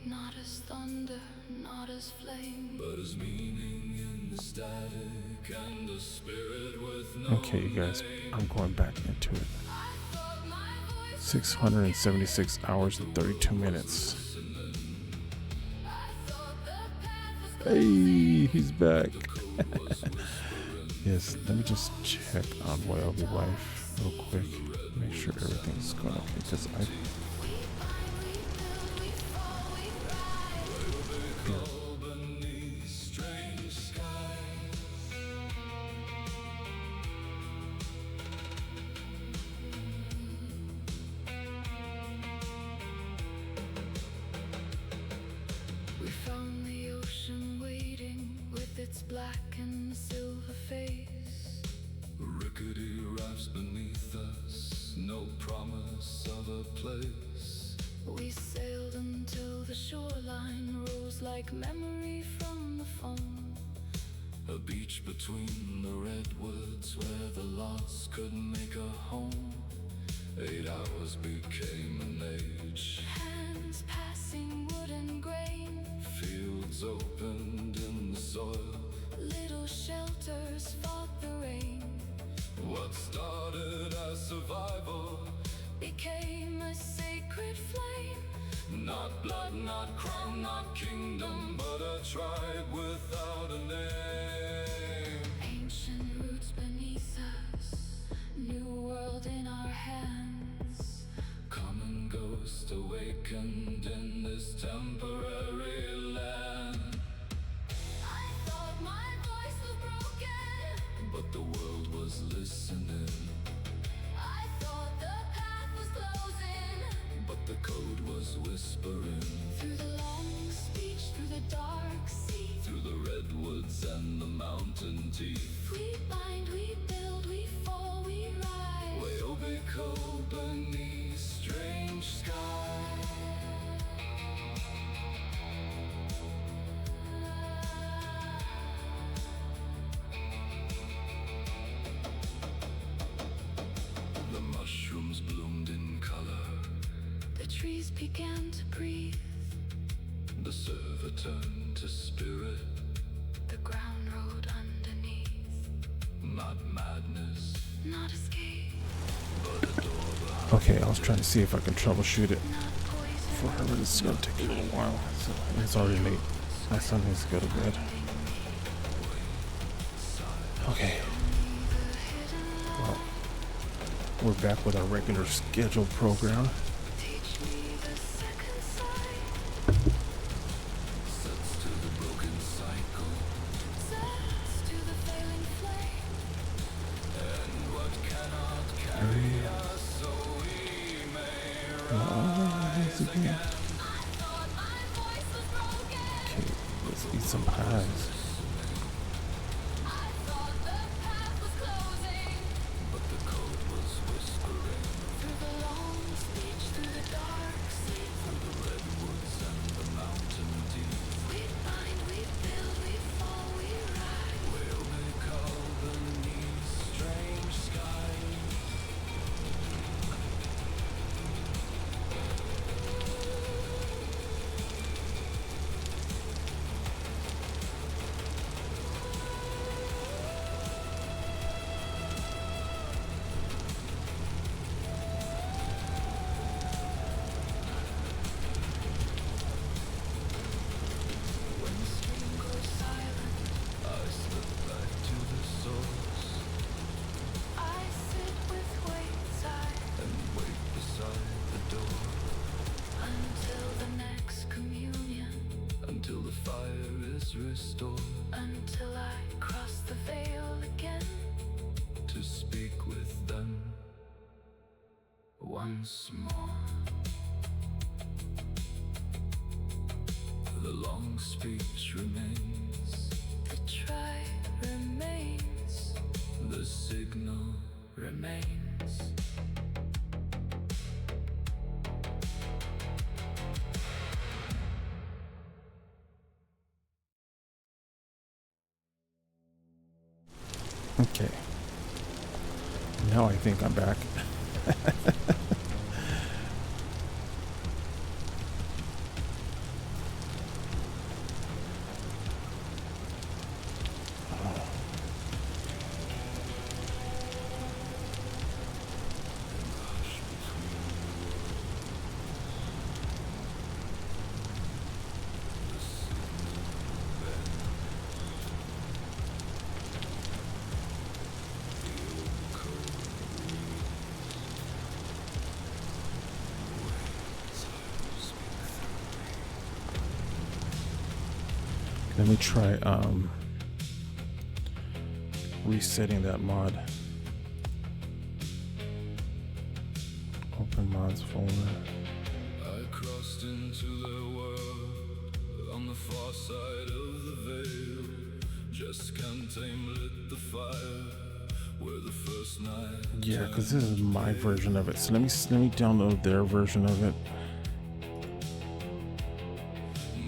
not as thunder, not as flame, but as meaning in the static and a spirit with no Okay, you guys, I'm going back into it. 676 hours and 32 minutes. Hey, he's back. Yes, let me just check on Wayobi Wife real quick. Make sure everything's going okay, because I... We found the ocean waiting with its black and silver face. Rickety rafts beneath us, no promise of a place. We sailed until the shoreline rose like memory from the phone. A beach between the redwoods where the lost could make a home. 8 hours became an age. Hands passing wood and grain. Fields opened in the soil. Little shelters fought the rain. What started as survival became a sacred flame. Not blood, not crown, not kingdom, but a tribe without a name. Ancient roots beneath us, new world in our hands. Common ghost awakened in this temporary land. I thought my voice was broken, but the world was listening. I thought the path was closing, but the code was whispering. Through the long speech, through the dark sea, through the redwoods and the mountain teeth. We bind, we build, we fall, we rise. WayobiKal beneath strange sky. The mushrooms bloomed in color. The trees began to breathe. The server turned to spirit. The ground rode underneath. Not madness, not escape, but a door behind. Okay, I was trying to see if I can troubleshoot it for her, but it's going to take a little while. So it's already late. My son needs to go to bed. Okay. Well, we're back with our regular scheduled program. Okay, let's eat some pies. Restored until I cross the veil again to speak with them once more. The long speech remains, the try remains, the signal remains. Okay. Now I think I'm back. Let me try resetting that mod. Open mods folder. I crossed into the world on the far side of the veil. Just can't tame lit the fire where the first night. Yeah, because this is my version of it. So let me download their version of it.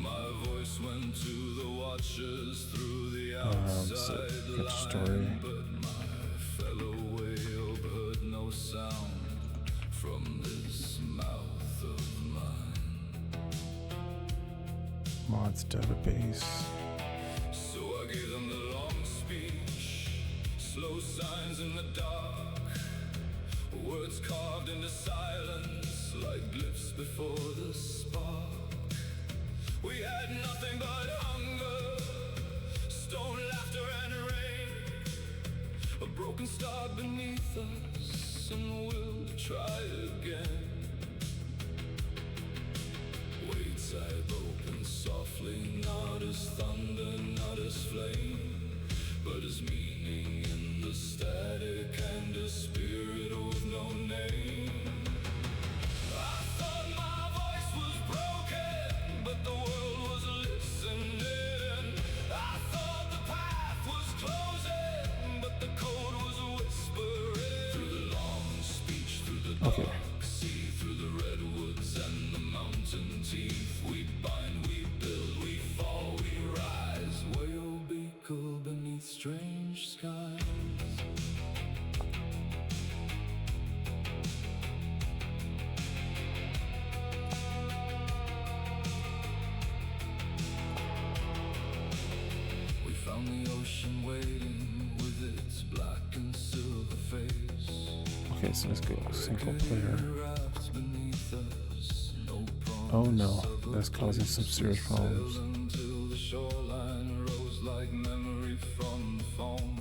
My voice went to the watchers through the outside Good story. but my fellow Wayob heard no sound from this mouth of mine. Mods database. So I gave them the long speech, slow signs in the dark, words carved into silence like glyphs before the spark. We had nothing but hunger, stone laughter and rain, a broken star beneath us, and we'll try again. Waits I've opened softly, not as thunder, not as flame, but as meaning in the static and a spirit with no name. I thought my voice was broken, but the world was listening. I thought the path was closing, but the code was whispering. Through the long speech, through the dark sea, through the redwoods and the mountain teeth, we bind, we build, we fall, we rise. WayobiKal beneath strange skies. We found the ocean waiting with its black and silver face. Okay, so let's go single player. Rafts beneath us, no Oh no, that's causing some serious problems. until the shoreline rose like memory from the foam.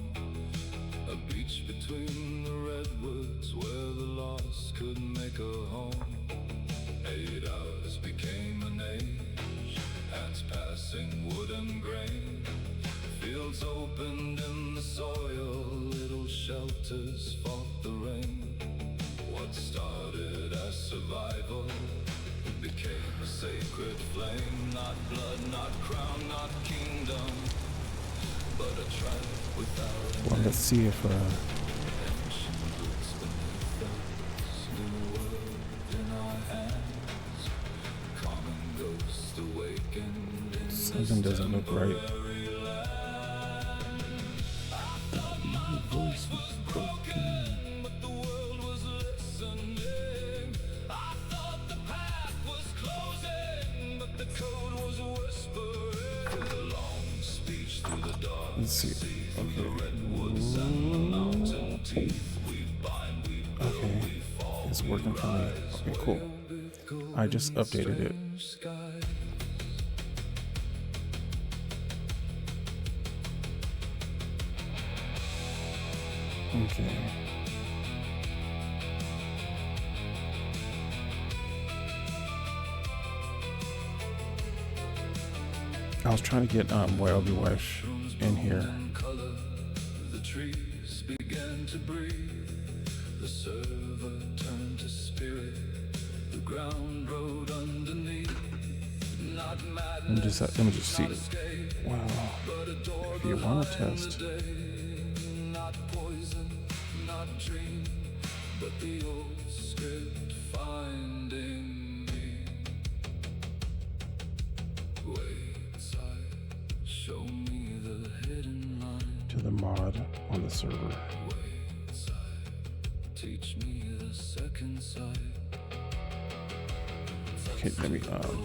A beach between the redwoods where the lost could make a home. 8 hours became an age, hands passing wood and grain. Fields opened in the soil, little shelters fought the rain. What started as survival became a sacred flame. Not blood, not crown, not kingdom, but a tribe without a Well, let's see if ancient roots beneath us, new world in our hands. Common ghost awakened in something this doesn't look right. temporary land. I thought my voice was broken, but the world was listening. I thought the path was closing, but the code was whispering. Through the long speech, through the dark Let's see. sea, Okay. the redwoods and the mountain teeth, we bind, we build, Okay. we fall, It's we working for me. rise. Okay, cool. I just updated it. Strange skies. Okay. I was trying to get WayobiWish in here. Color, the trees began to breathe. The server turned to spirit. The ground rode underneath. Not madness, Let me just see. not escape, Wow. but a door If you want to behind test. the day. Not poison, not dream, but the old script finding me. Wait side, show me the hidden line. To the mod on the server. Wait side, teach me the second side. Okay, let me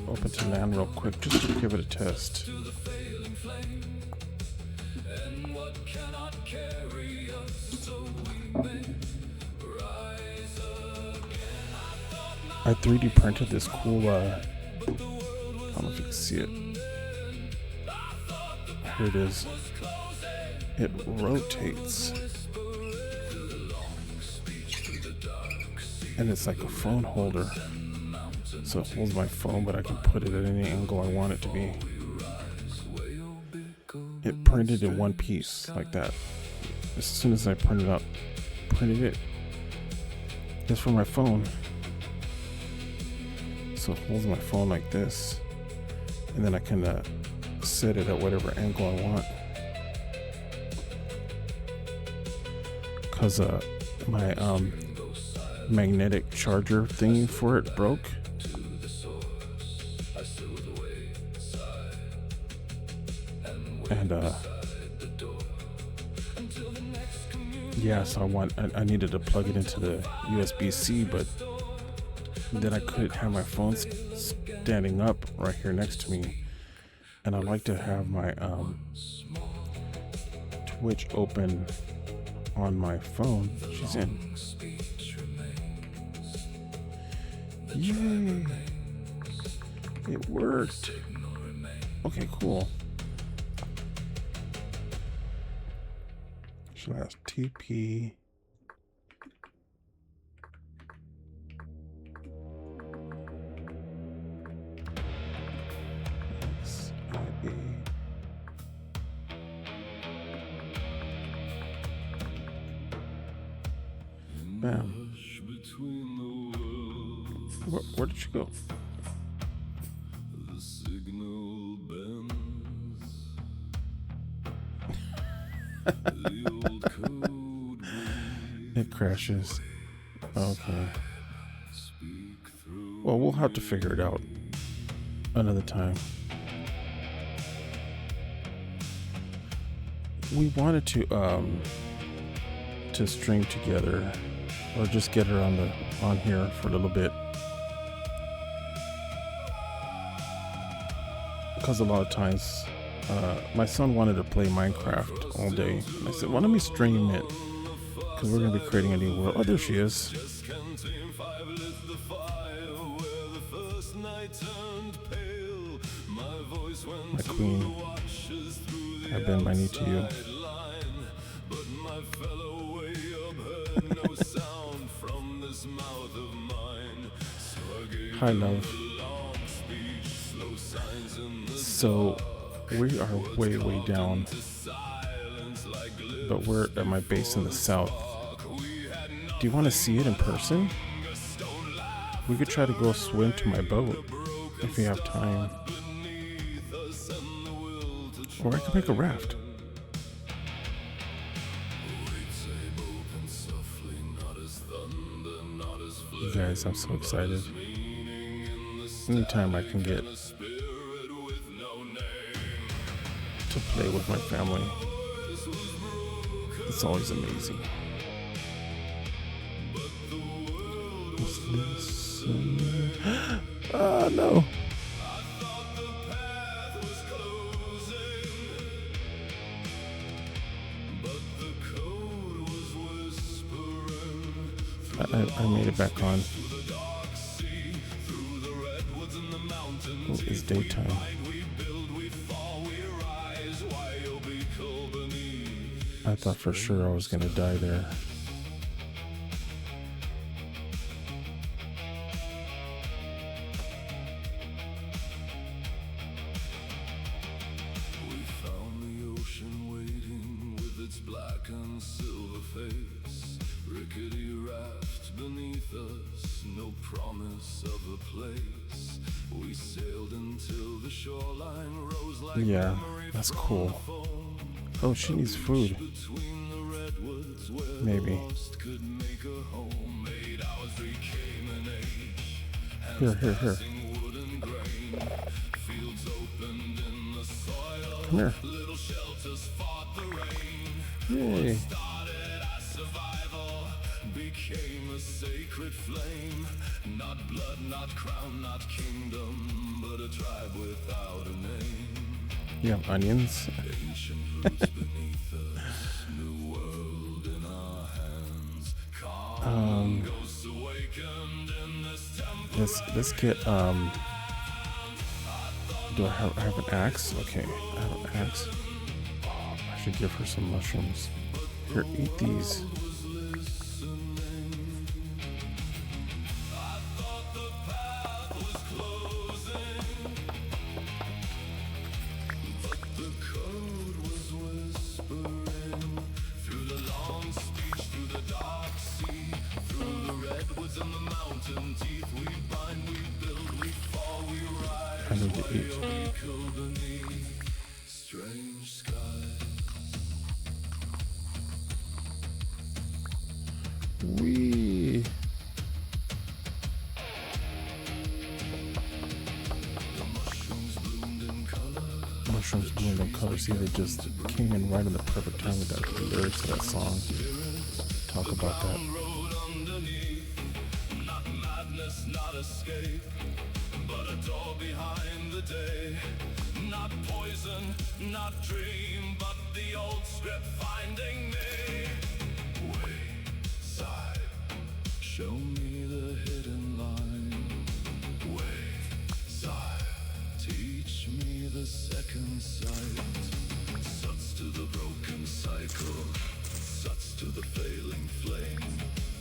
open to LAN real quick just to give it a test. To the failing flame, and what cannot carry us, so we may rise again. I thought my I 3D printed this cool, but the world was I don't know if you can see it. I thought the Here it is. was closing. It rotates. And it's like a phone holder. So it holds my phone, but I can put it at any angle I want it to be. it printed in one piece like that. As soon as I printed it. It's for my phone. So it holds my phone like this, and then I can set it at whatever angle I want. Cause my magnetic charger thingy for it broke. And yeah, so I needed to plug it into the USB-C, but then I couldn't have my phone standing up right here next to me, and I like to have my Twitch open on my phone. She's in. Yay! It worked. Okay, cool. Slash TP. Bam. Where did you go? The signal bends. The old code It crashes. Okay. Well, we'll have to figure it out another time. We wanted to stream together, or just get her on here for a little bit, because a lot of times my son wanted to play Minecraft all day, and I said, why don't we stream it, because we're going to be creating a new world. Oh, there she is. My queen. I bend my knee to you. Hi, love. So we are way down, but we're at my base in the south. Do you want to see it in person? We could try to go swim to my boat if we have time, or I could make a raft. You guys, I'm so excited. Anytime I can get to play with my family, it's always amazing. Oh no. I made it back on. Oh, it's daytime. I thought for sure I was gonna die there. We found the ocean waiting with its black and silver face. Rickety raft beneath us, no promise of a place. We sailed until the shoreline rose like Yeah, that's cool. Oh, she needs food. Maybe. Here. Come here. Yay. Became a sacred flame, not blood, not crown, not kingdom, but a tribe without a name. You have onions? Ancient roots beneath us, new world in our hands. Ghosts awakened in this temporal. Let's get do I have an axe? Okay, I have an axe. Oh, I should give her some mushrooms. Here, eat these. I need to eat. Wee. Mushrooms bloomed in color. See, they just came in right in the perfect time with that lyrics to that song. Talk about that. Not madness, not escape, but a door behind the day. Not poison, not dream, but the old script finding me. Wayside, show me the hidden line. Wayside, teach me the second sight. Suts to the broken cycle, suts to the failing flame.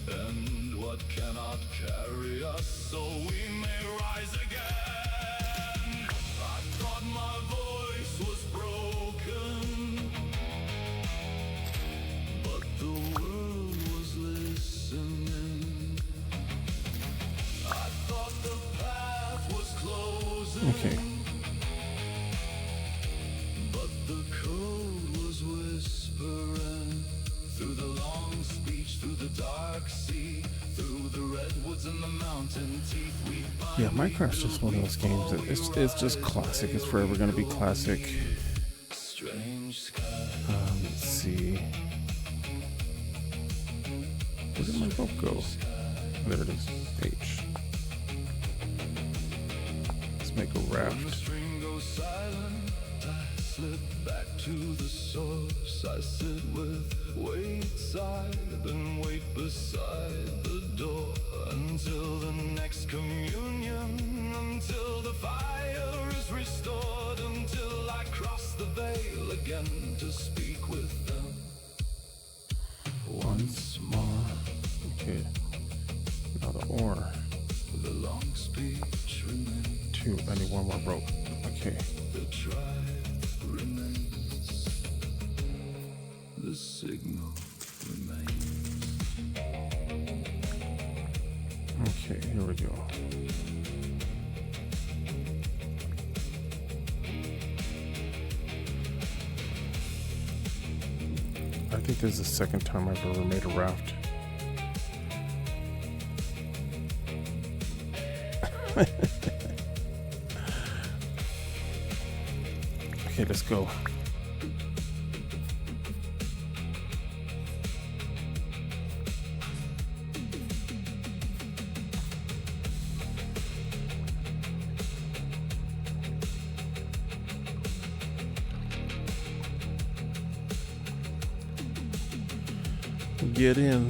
And what cannot carry us, so we may rise again. I thought my voice was broken, but the world was listening. I thought the path was closing. Okay. But the code was whispering through the long speech, through the dark sea, through the redwoods and the mountain teeth. We Yeah, Minecraft's just one of those games that it's just classic. It's forever gonna be classic. strange sky. Let's see. Where did my boat go? There it is. H. Let's make a When the raft. stream goes silent, I slip back to the source. I sit with Wayside and wait beside the door until the next communion, until the fire is restored, until I cross the veil again to speak with them once more. Okay. Now the ore. The long speech remains. 2. I need one more rope. Okay. The tribe remains. The signal remains. Okay, here we go. I think this is the second time I've ever made a raft. Okay, let's go. Get in.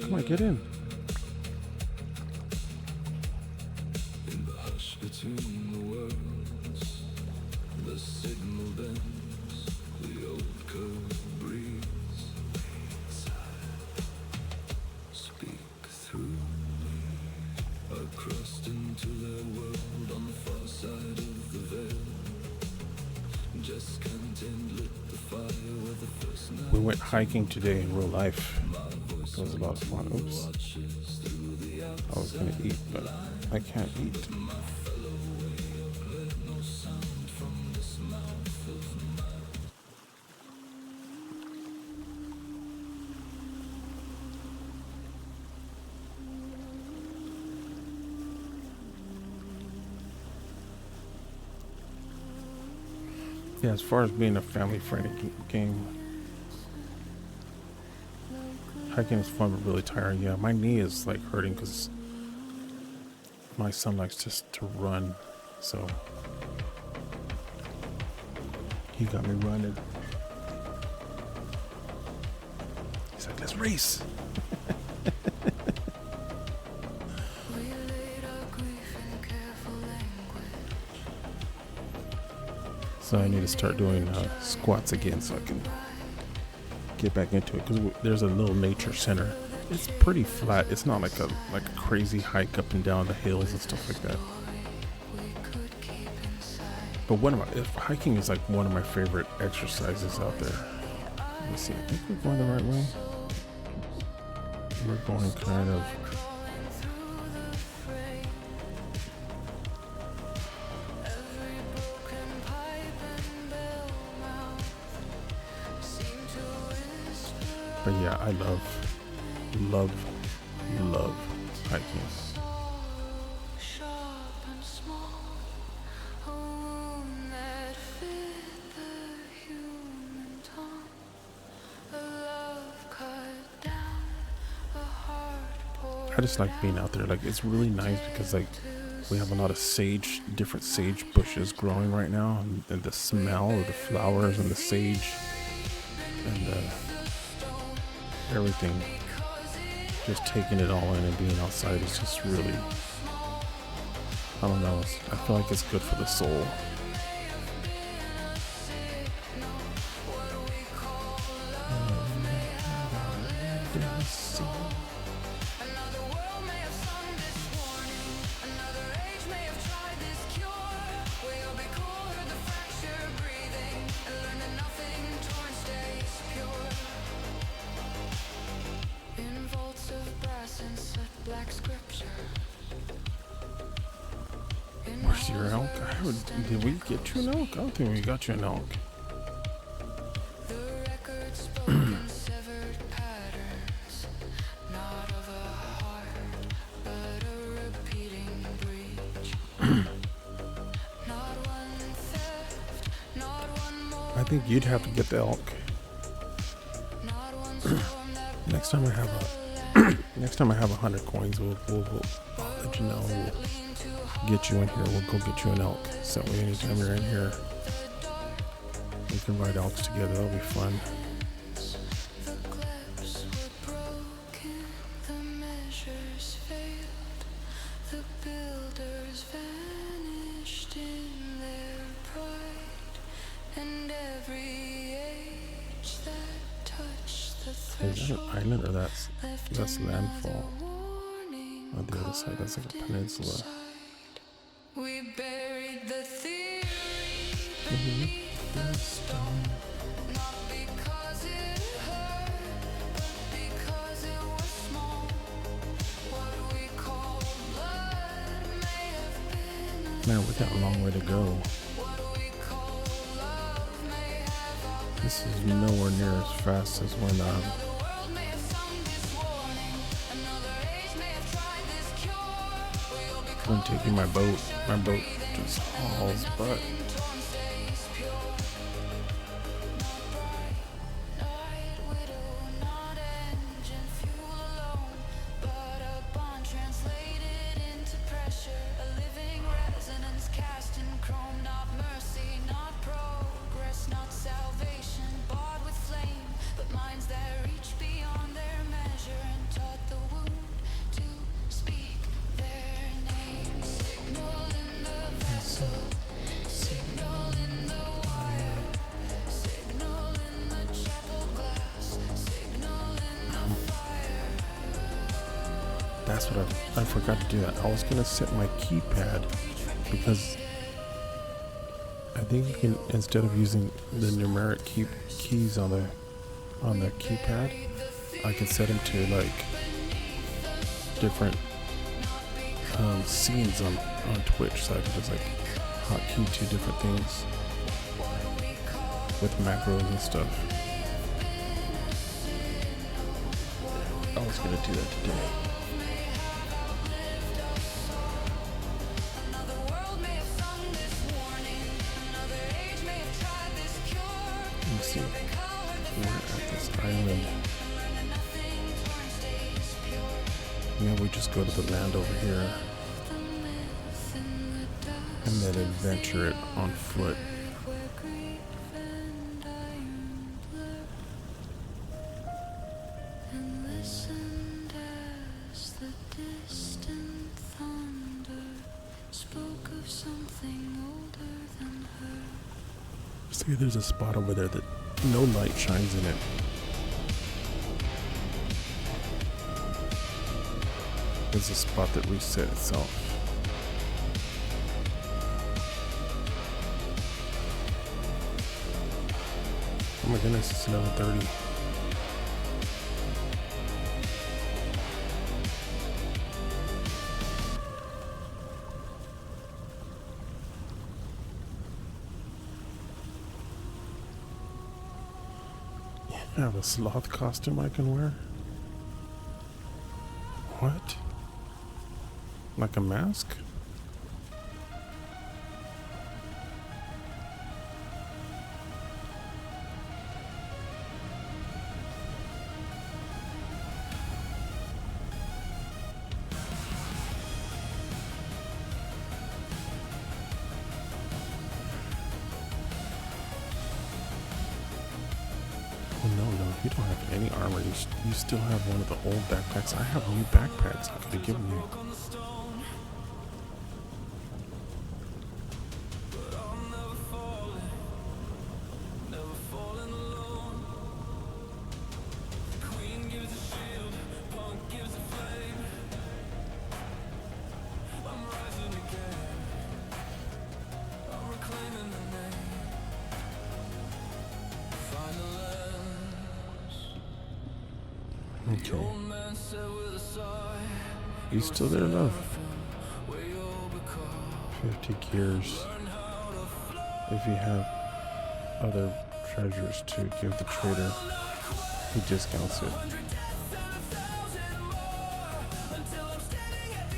Come on, get in. In the hush between the worlds, the signal bends, the old curve breathes. Speak through me. I crossed into their world on the far side of the veil. Just content lit the fire where the first night. We went hiking today in real life. It was a lot of fun. Oops. I was gonna eat, but I can't eat. Yeah, as far as being a family-friendly game, hiking is fun but really tiring. Yeah, my knee is like hurting because my son likes just to run, so he got me running. He's like, let's race. So I need to start doing squats again so I can get back into it, because there's a little nature center. It's pretty flat. It's not like a crazy hike up and down the hills and stuff like that. But hiking is like one of my favorite exercises out there. Let me see. I think we're going the right way. We're going kind of But yeah, I love hiking. Sharp and small, a wound that fit the human tongue, a love cut down, a heart poured. I just like being out there. Like, it's really nice because like we have a lot of sage, different sage bushes growing right now, and the smell of the flowers and the sage and everything, just taking it all in and being outside is just really, I don't know, I feel like it's good for the soul. Where's your elk? Did we get you an elk? I don't think we got you an elk. I think you'd have to get the elk. Next time I have 100 coins, we'll I'll let you know. We'll get you in here. We'll go get you an elk. So anytime you're in here, we can ride elks together. That'll be fun. Is that an island or that's landfall? On the other side, that's like a peninsula. We buried the theory not because it hurt, but because it was small. What we call blood may have been Man, we got a long way to go. what we call love may have. This is nowhere near as fast as when taking my boat. My boat just hauls butt. That's what I forgot to do that. I was gonna set my keypad because I think you can, instead of using the numeric keys on the keypad, I can set them to like different scenes on Twitch, so I can just like hotkey to different things with macros and stuff. I was gonna do that today. Let's see. We're at this island. Maybe we just go to the land over here and then adventure it on foot. See, there's a spot over there that no light shines in it. There's a spot that reset itself. Oh my goodness, it's 11:30. I have a sloth costume I can wear. What? Like a mask? Oh no, you don't have any armor. You still have one of the old backpacks. I have new backpacks I could have given you. Okay. You still there, love? 50 gears. If you have other treasures to give the trader, he discounts it.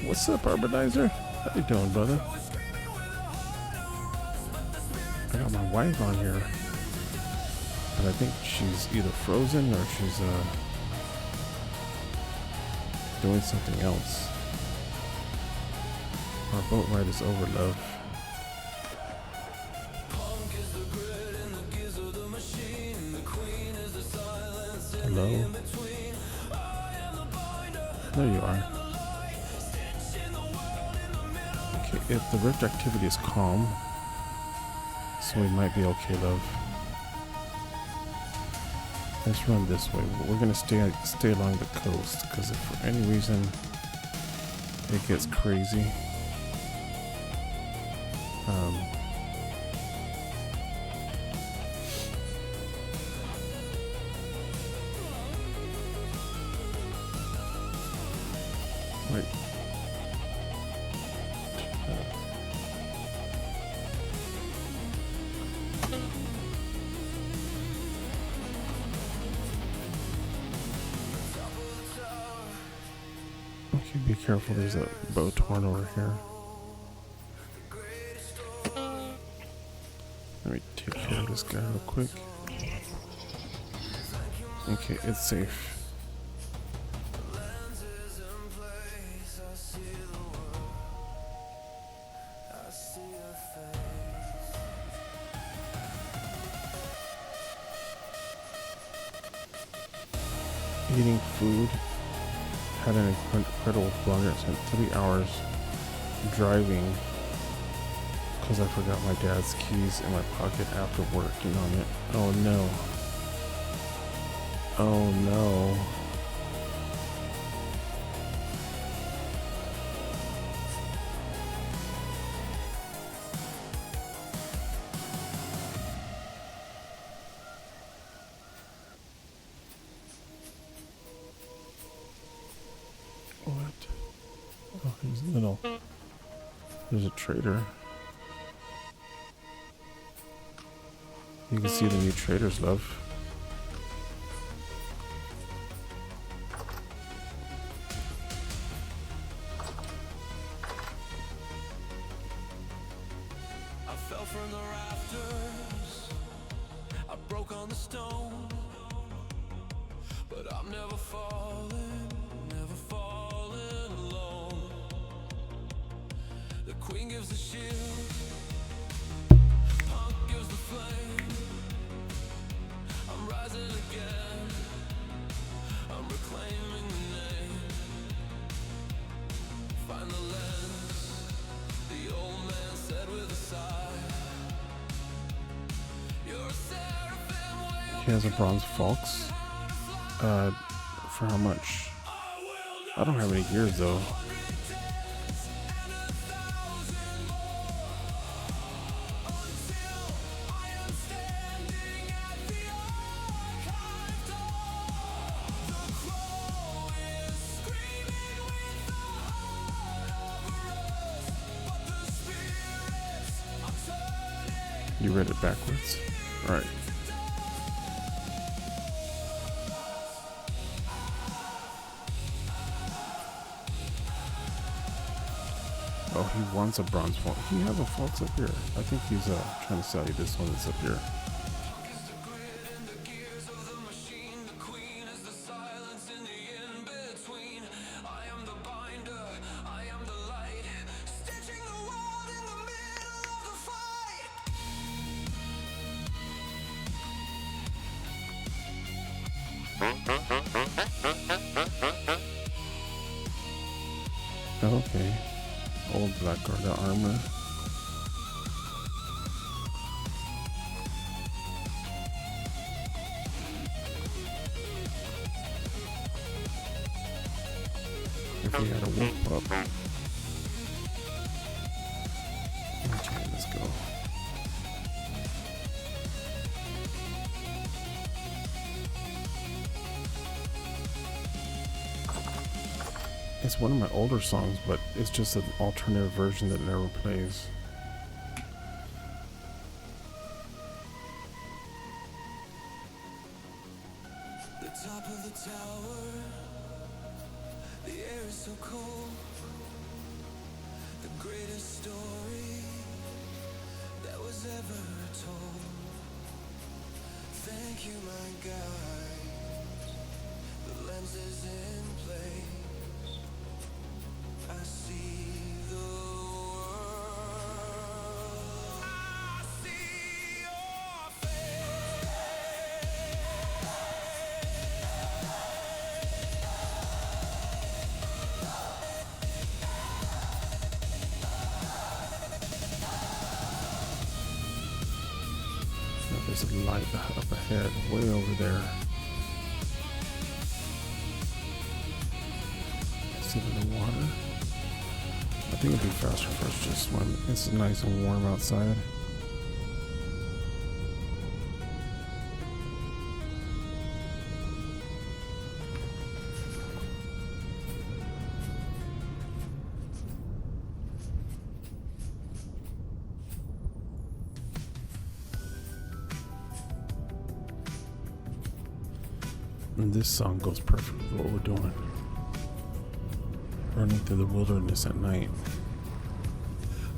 What's up, Arborizer? How you doing, brother? I got my wife on here, but I think she's either frozen or she's doing something else. Our boat ride is over, love. Hello? There you are. Okay, if the rift activity is calm, so we might be okay, love. Let's run this way. We're gonna stay along the coast, because if for any reason it gets crazy, wait. Okay, be careful. There's a boat torn over here. Let me take care of this guy real quick. Okay, it's safe. Eating food. Had an incredible blunder. I spent 3 hours driving because I forgot my dad's keys in my pocket after working on it. Oh no. Oh no. What? Oh, he's little. There's a trader. You can see the new traders, love. I fell from the rafters, I broke on the stone, but I'm never falling alone. The queen gives the shield, punk gives the flame. I'm rising again, I'm reclaiming the name. Find the lens, the old man said with a sigh. You're a seraphim. He has a bronze Fox. For how much? I don't have any gears though. You read it backwards. All right. Oh, he wants a bronze vault. He has a vault up here. I think he's trying to sell you this one that's up here. Okay. Old Black Guard armor. If we had a wolf pup. Okay, let's go. It's one of my older songs, but it's just an alternative version that never plays. The top of the tower, the air is so cold. The greatest story that was ever told. Thank you, my guide. The lens is in place. I see the world. I see your face. Now there's a light up ahead, way over there. Sit in the water. I think it'd be faster for us to just swim. It's nice and warm outside. And this song goes perfect with what we're doing. Running through the wilderness at night.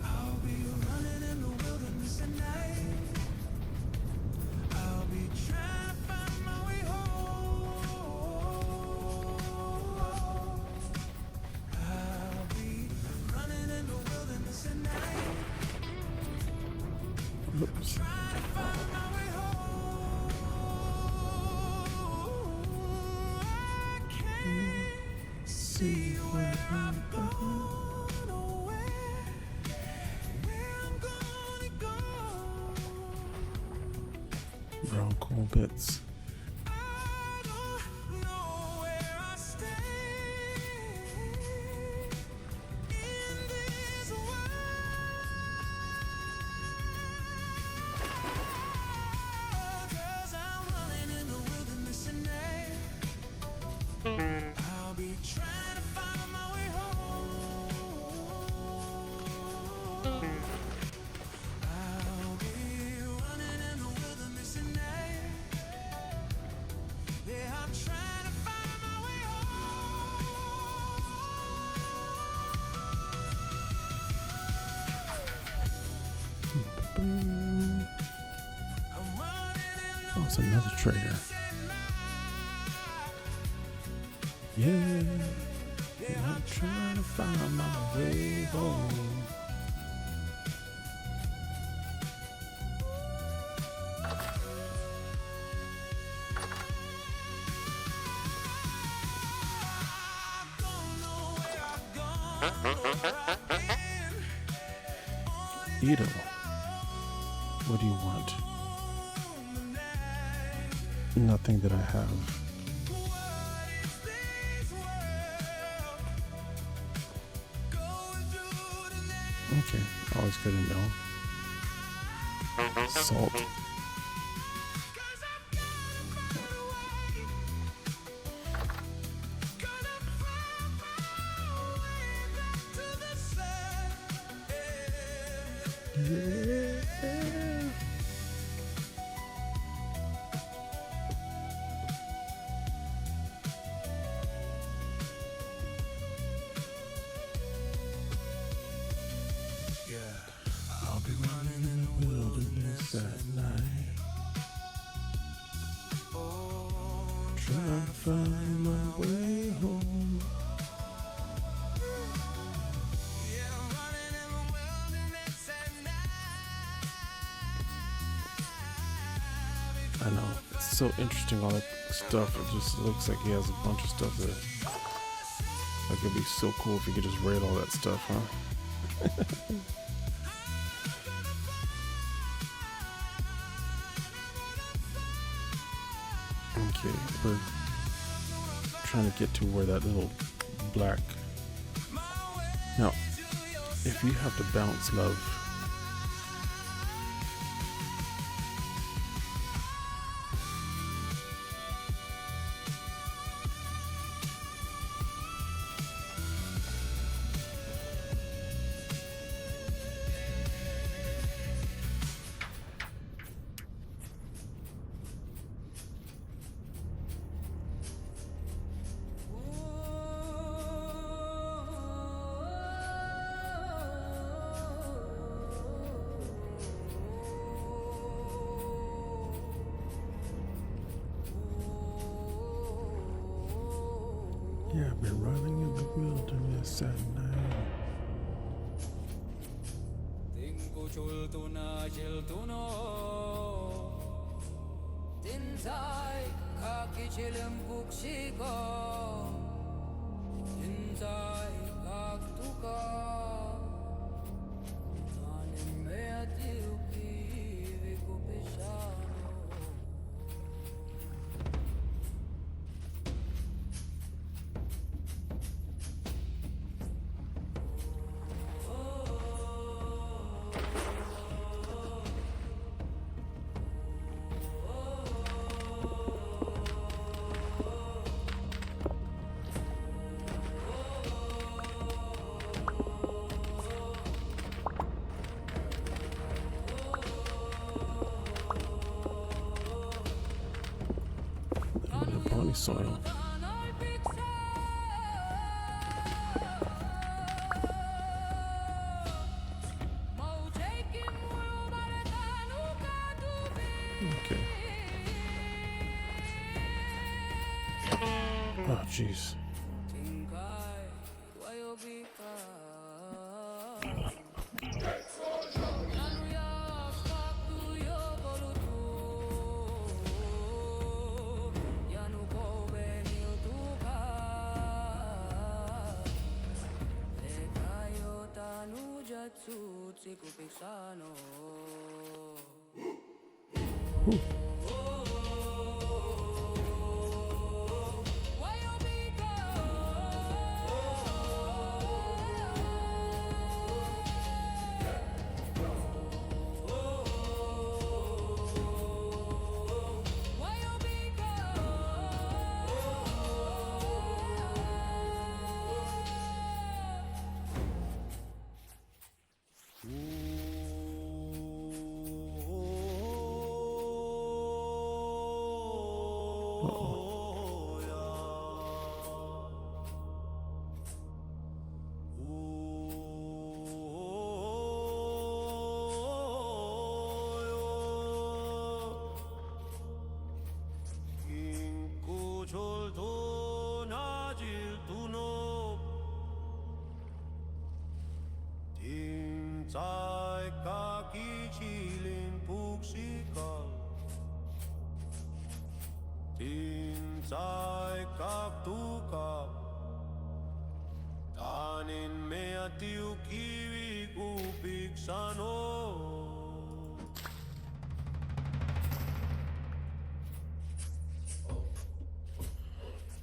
I'll be running in the wilderness at night. I'll be trying to find my way home. I'll be running in the wilderness at night. Oops. Trying to find my way home. I can't see where I'm going or where I'm gonna go. Brown cool bits. I don't know where I stand in this world. 'Cause I'm running in the wilderness at night. I'll be trying to find my way home. I'll be running in the wilderness at night. Yeah, I'm trying to find my way home. I'm running in the Oh, it's another trader. wilderness at night. Yeah. I'm trying to find my way home. I don't know where I've gone or where I've been. Ito, what do you want? Nothing that I have. What is this world going through tonight? Okay, always good to know. Salt. 'Cause I've gotta find a way. Gotta find my way back to the sun. Yeah. I know. It's so interesting, all that stuff. It just looks like he has a bunch of stuff that, like, it'd be so cool if you could just raid all that stuff, huh? Okay, we're trying to get to where that little black. Now, if you have to bounce, love, yeah, I've been running in the wilderness at night. Pony soil. Okay. Oh, jeez. Ooh.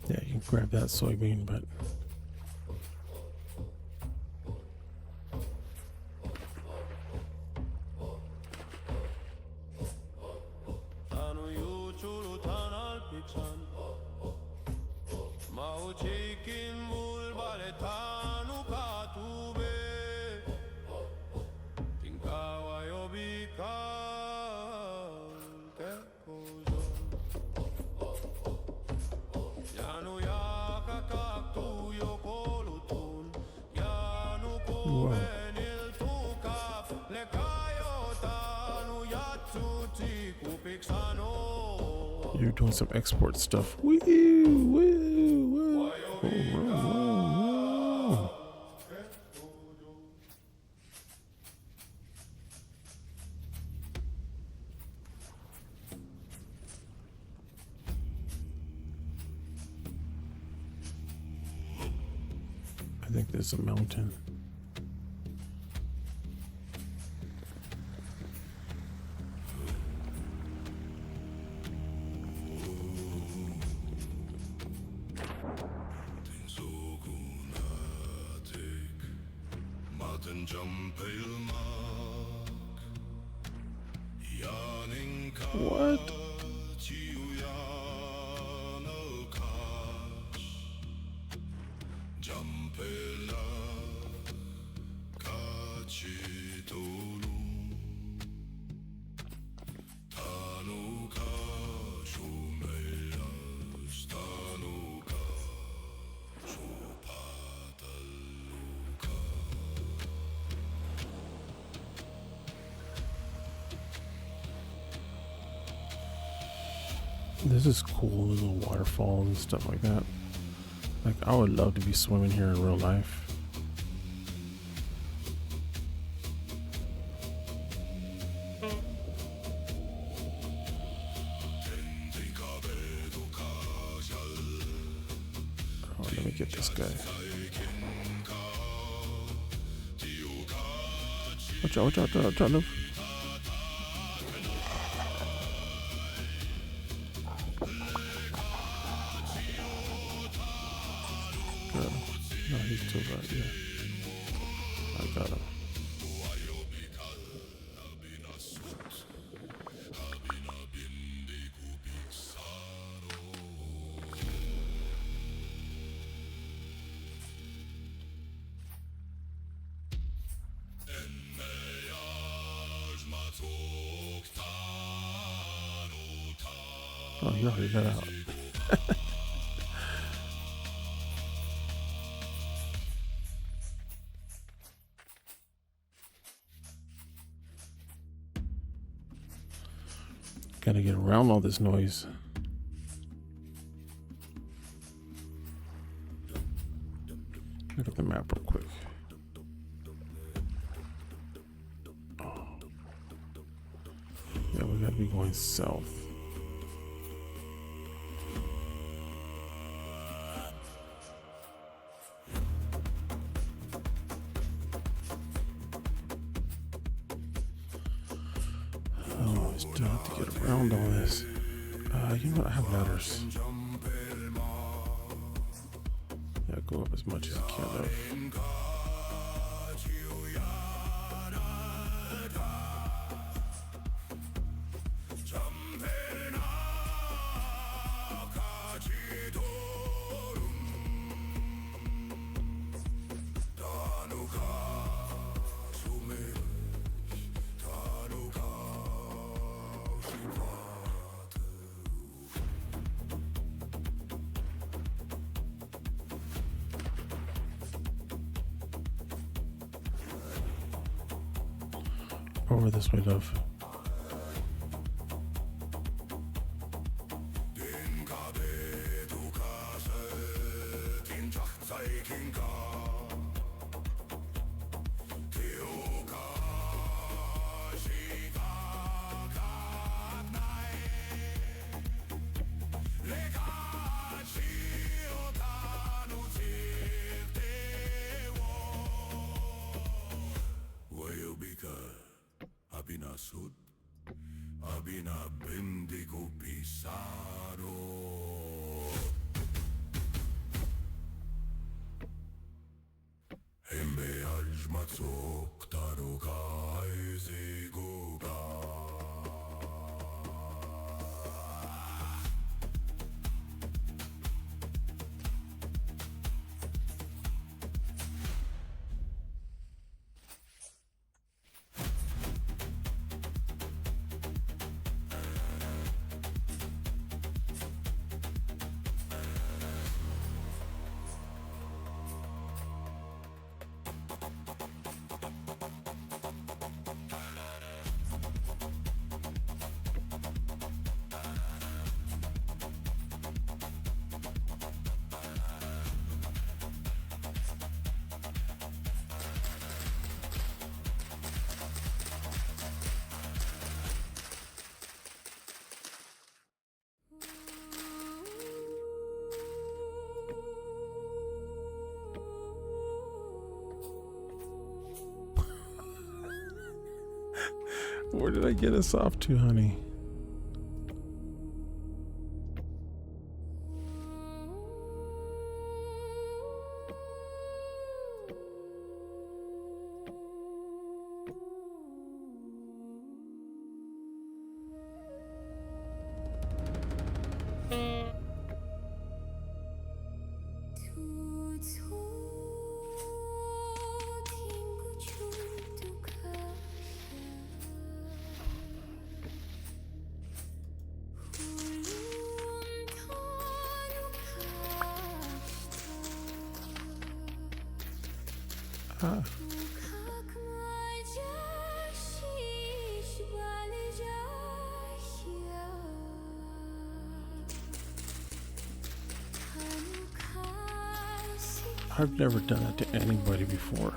Yeah, you can grab that soybean, but you're doing some export stuff. Woo, woo, woo. Whoa, whoa, whoa. there's a mountain. What? This is cool, little waterfalls and stuff like that. Like, I would love to be swimming here in real life. Oh, let me get this guy. Watch out, watch out, watch out, Luke. No, he's too bad, yeah. I got him. Oh, he already got out. Gotta get around all this noise. Look at the map real quick. Oh. Yeah, we gotta be going south. Oh, I still have to get around all this. You know what? I have ladders. Yeah, go up as much as you can though. Over this way, love. Sud, abina bendigo pisaro. Embe almatzok taruka eziguga. Where did I get us off to, honey? Ah. I've never done it to anybody before.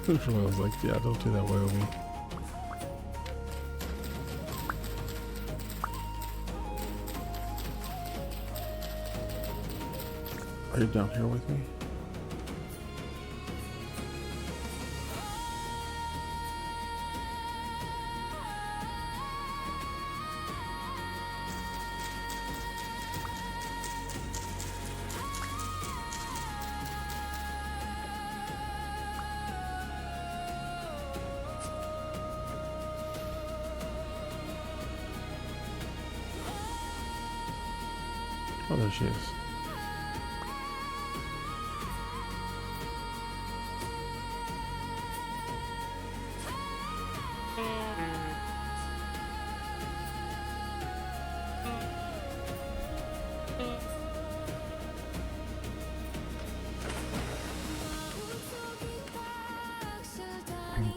I was like, yeah, don't do that, Wayobi. Are you down here with me? Oh, there she is.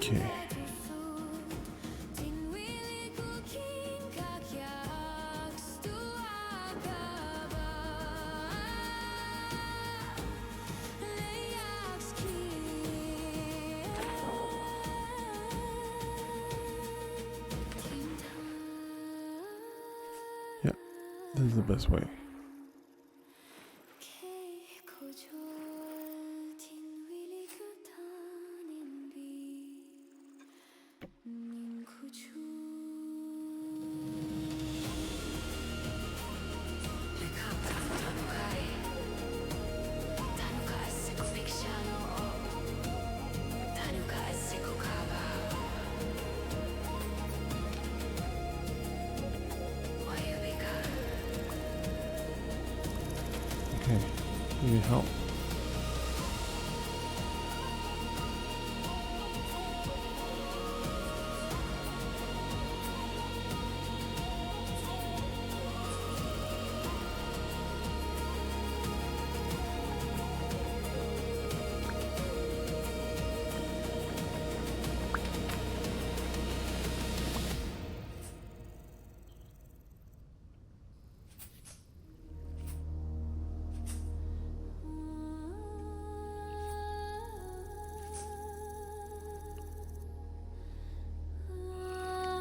Okay. Yeah, this is the best way. Okay, you need help.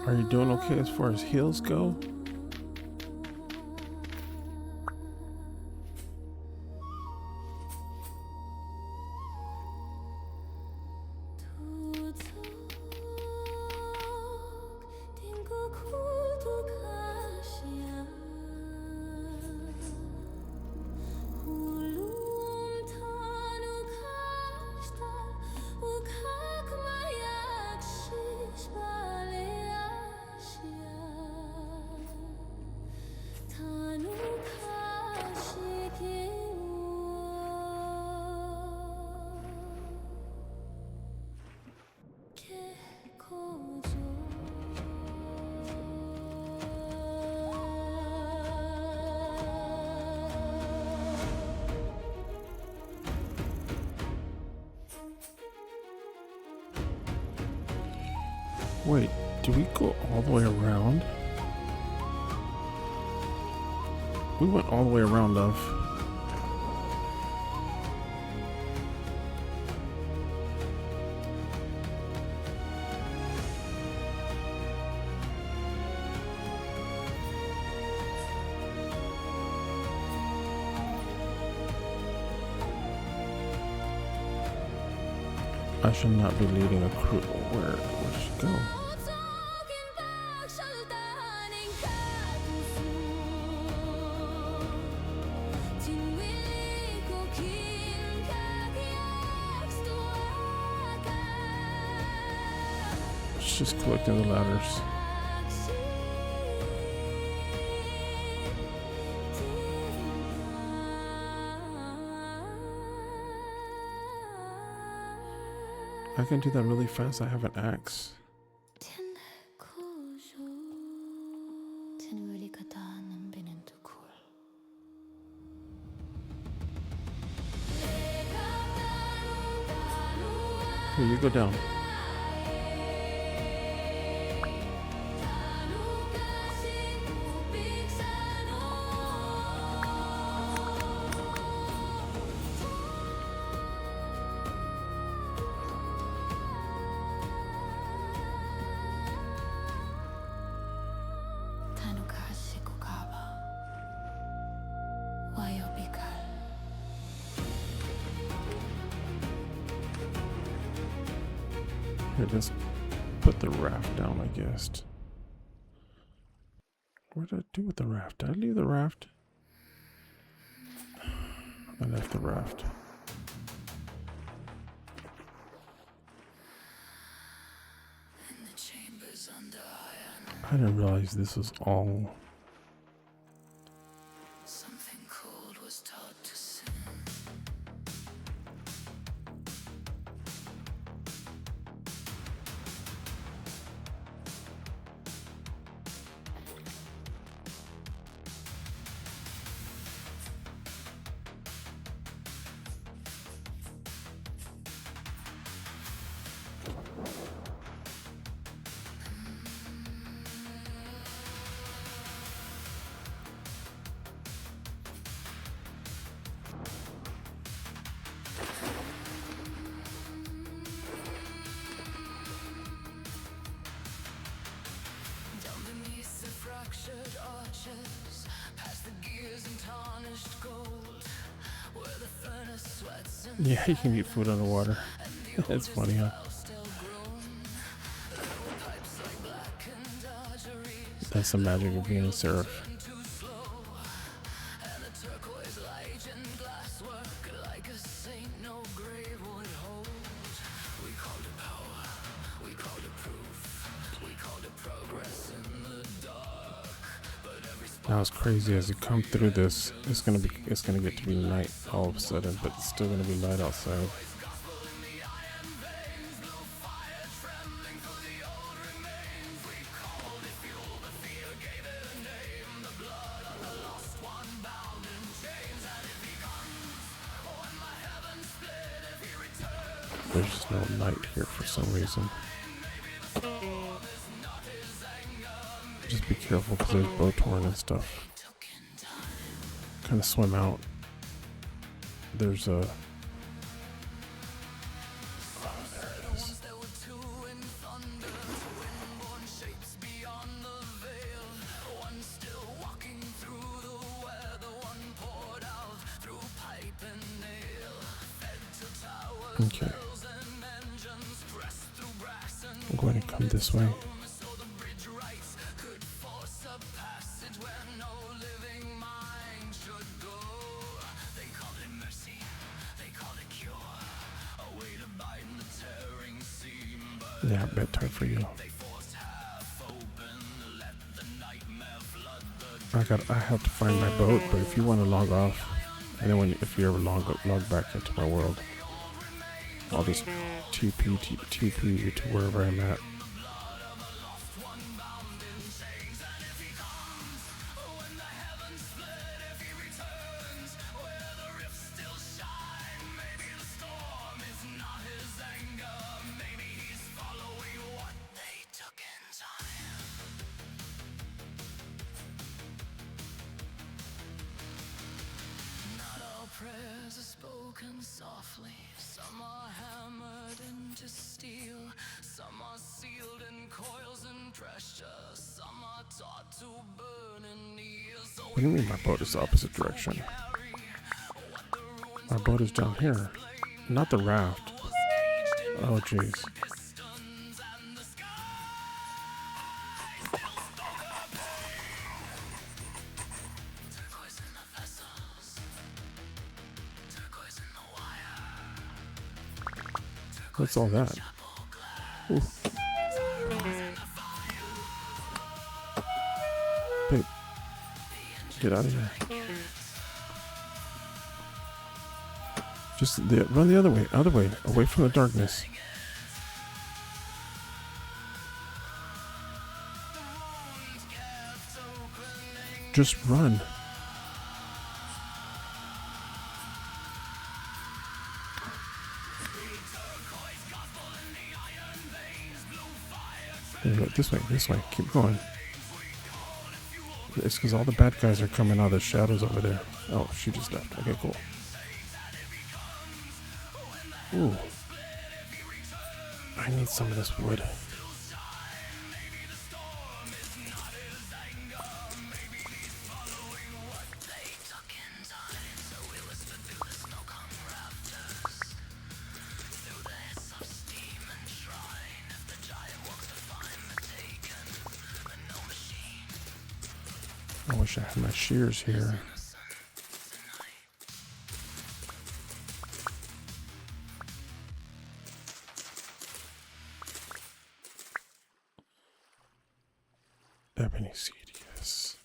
Are you doing okay as far as heals go? Wait, do we go all the way around? We went all the way around, love. I should not be leading a crew. Where should she go? She's just collecting the ladders. I can do that really fast. I have an axe. Here, you go down. Here, just put the raft down, I guess. What did I do with the raft? Did I leave the raft? I left the raft. I didn't realize this was all. Something cold was taught to sin. Arches, past the gears and tarnished gold, where the furnace sweats and Yeah, you can eat food underwater. It's funny, huh? That's the magic of being a seraph. Now it's crazy as you come through this, it's gonna get to be night all of a sudden, but it's still gonna be light outside. There's just no night here for some reason. Just be careful because there's bow torn and stuff. Kind of swim out. There's a. Oh, there it is. Okay. I'm going to come this way. Yeah, bedtime for you. I have to find my boat, but if you want to log off, and then if you ever log back into my world, I'll just TP you to wherever I'm at. Prayers are spoken softly, some are hammered into steel, some are sealed in coils and pressure, some are taught to burn and kneel. So what do you mean my boat is the opposite direction? My boat is down here, not the raft. Oh, jeez. What's all that? Ooh. Babe, get out of here. Just run the other way, away from the darkness. Just run. There you go. This way. Keep going. It's because all the bad guys are coming out of the shadows over there. Oh, she just left. Okay, cool. Ooh. I need some of this wood. I wish I had my shears here. Ebony seed, yes.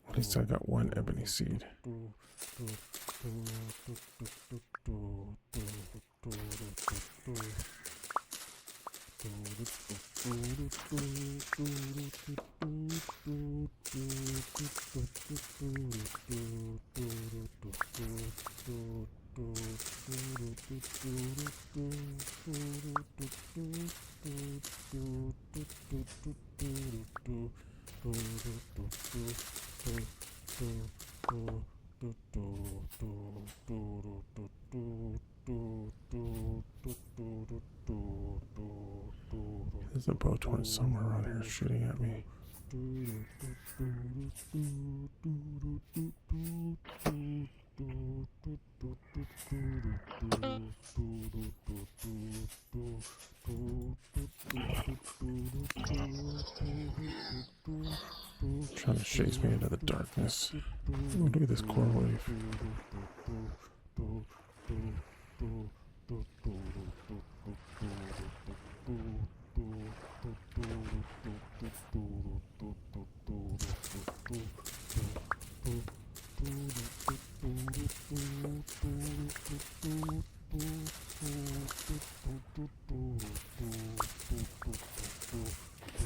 At least I got one ebony seed. There's a boat torn somewhere around here shooting at me. Trying to chase me into the darkness. Ooh, look at this coral reef.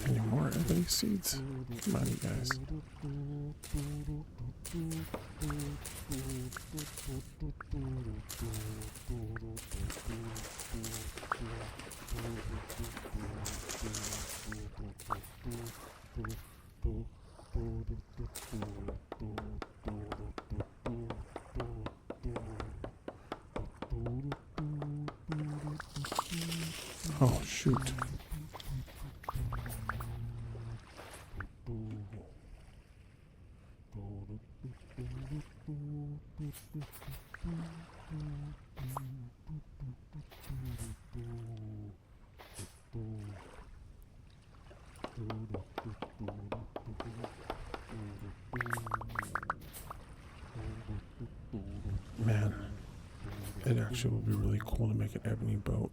Any more ebony seeds? Come on, you guys. Oh, shoot. Man, it actually would be really cool to make an ebony boat.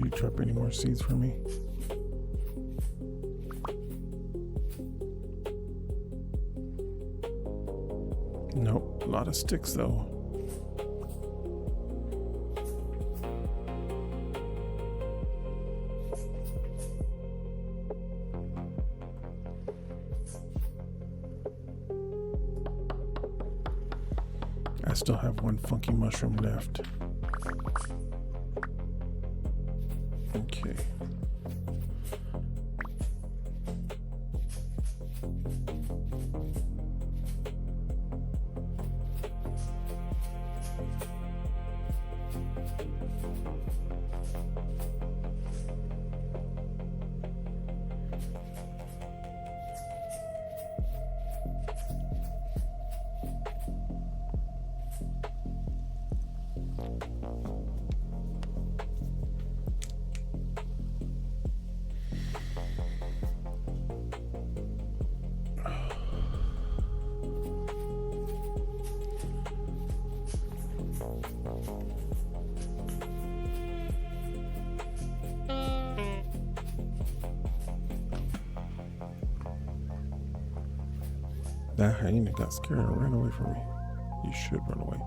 you drop any more seeds for me? Nope, a lot of sticks though. I still have one funky mushroom left. Okay. That hyena got scared and ran away from me. You should run away.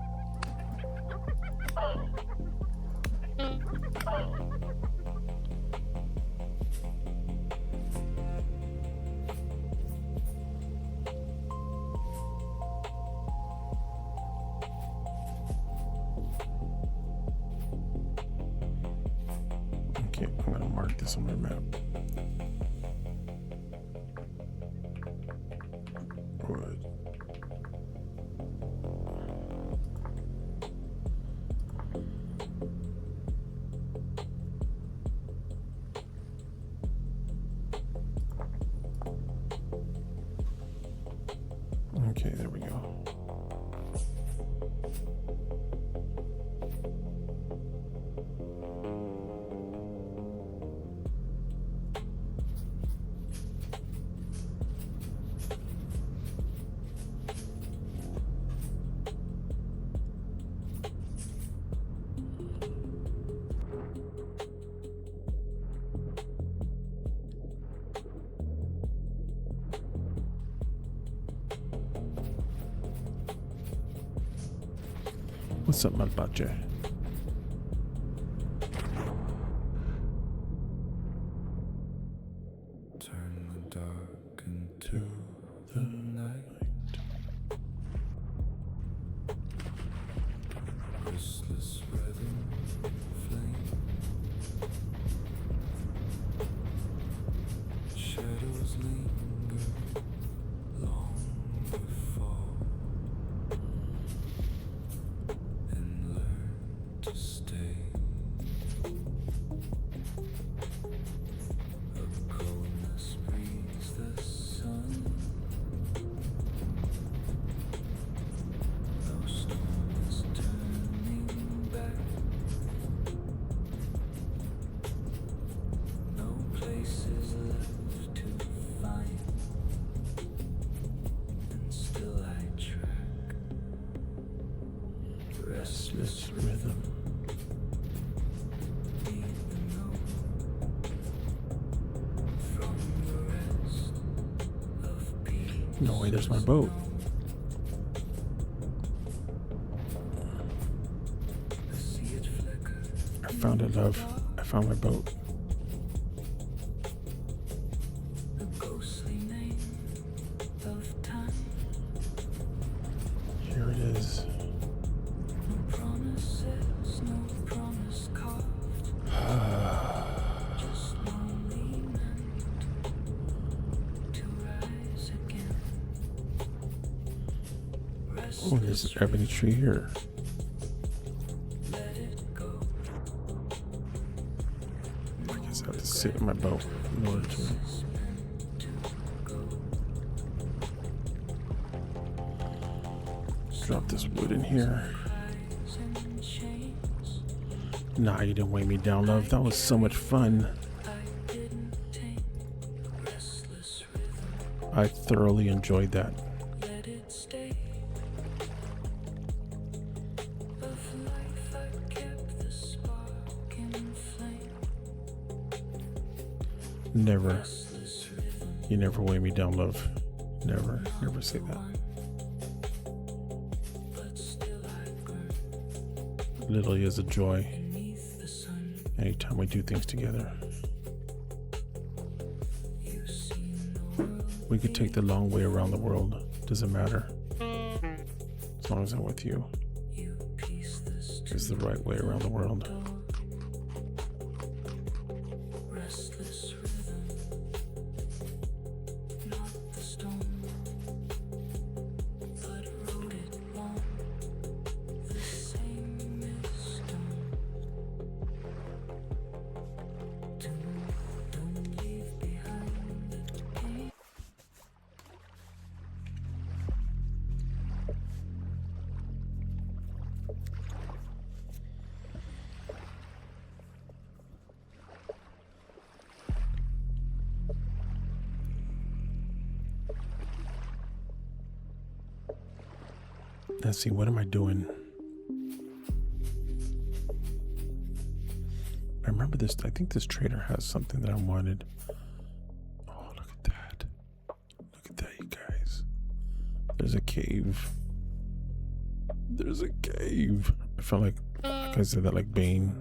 Okay, I'm gonna mark this on my map. Wood. Okay, there we go. What's up, my budget? Turn the dark into the night. Restless rhythm, flame. Shadows linger long before. And learn to stay. A coldness breathes the sun. No storm is turning back. No place is left to find. And still I track. Restless rhythm. Need the note from the rest of peace. No way, there's my boat. I see it flicker. I found it, love. I found my boat. The ghostly name of time. Here it is. No promises, no promise carved. Just lonely meant to rise again. Oh, there's an ebony tree here. Let it go. I guess I have to sit in my boat in order to. It's meant to go. Drop this wood in here. Cries and chains. Nah, you didn't weigh me down, love. That was so much fun. I didn't take restless rhythm. I thoroughly enjoyed that. Let it stay. Of life I kept the spark in flame. Never. You never weigh me down, love. Never say that. Literally is a joy anytime we do things together. We could take the long way around the world. Doesn't matter. As long as I'm with you. It's the right way around the world. Let's see, what am I doing? I remember this. I think this trader has something that I wanted. Oh, look at that. Look at that, you guys. There's a cave. There's a cave. I felt like I said that like Bane.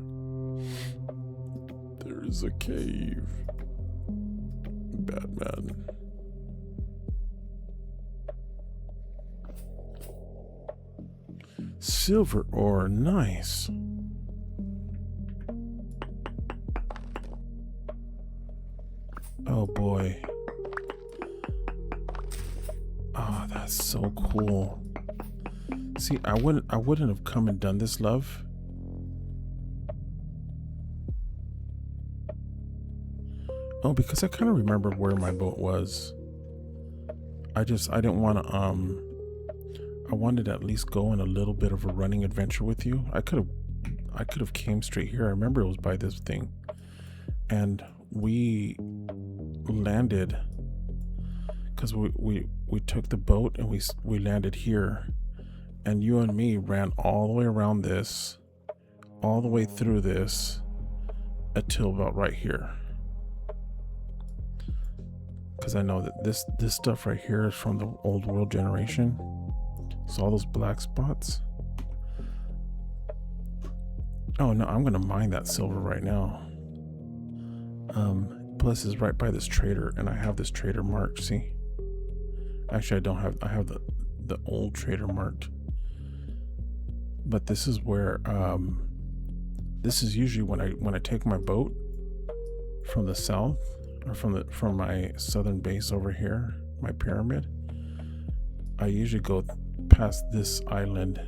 There is a cave. Batman. Silver ore, nice. Oh boy. Oh, that's so cool. See, I wouldn't have come and done this, love. Oh, because I kind of remembered where my boat was. I didn't want to I wanted to at least go on a little bit of a running adventure with you. I could have came straight here. I remember it was by this thing. And we landed because we took the boat and we landed here. And you and me ran all the way around this, all the way through this until about right here. Because I know that this stuff right here is from the old world generation. So all those black spots. Oh no, I'm gonna mine that silver right now. Plus it's right by this trader, and I have this trader marked. See, actually I don't have. I have the old trader marked. But this is where this is usually when I take my boat from the south, or from my southern base over here, my pyramid. I usually go past this island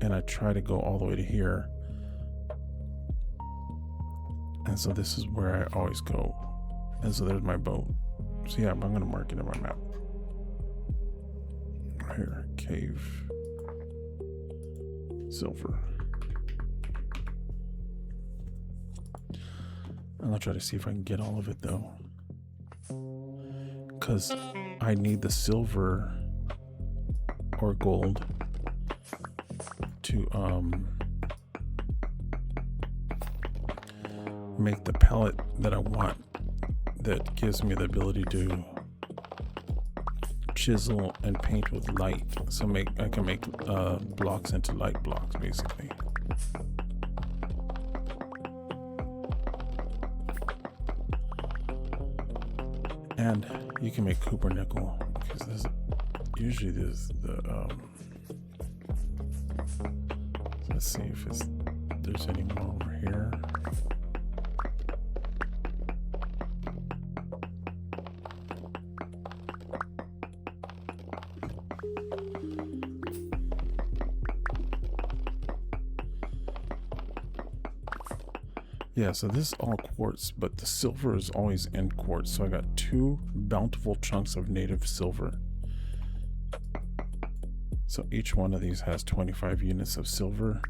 and I try to go all the way to here. And so this is where I always go. And so there's my boat. So yeah, I'm gonna mark it on my map. Right here, cave. Silver. I'm gonna try to see if I can get all of it though. Cause I need the silver or gold to make the palette that I want, that gives me the ability to chisel and paint with light. So I can make blocks into light blocks basically. And you can make Cooper nickel, because usually there's the let's see if there's any more over here. Yeah, so this is all quartz, but the silver is always in quartz. So I got 2 bountiful chunks of native silver. So each one of these has 25 units of silver.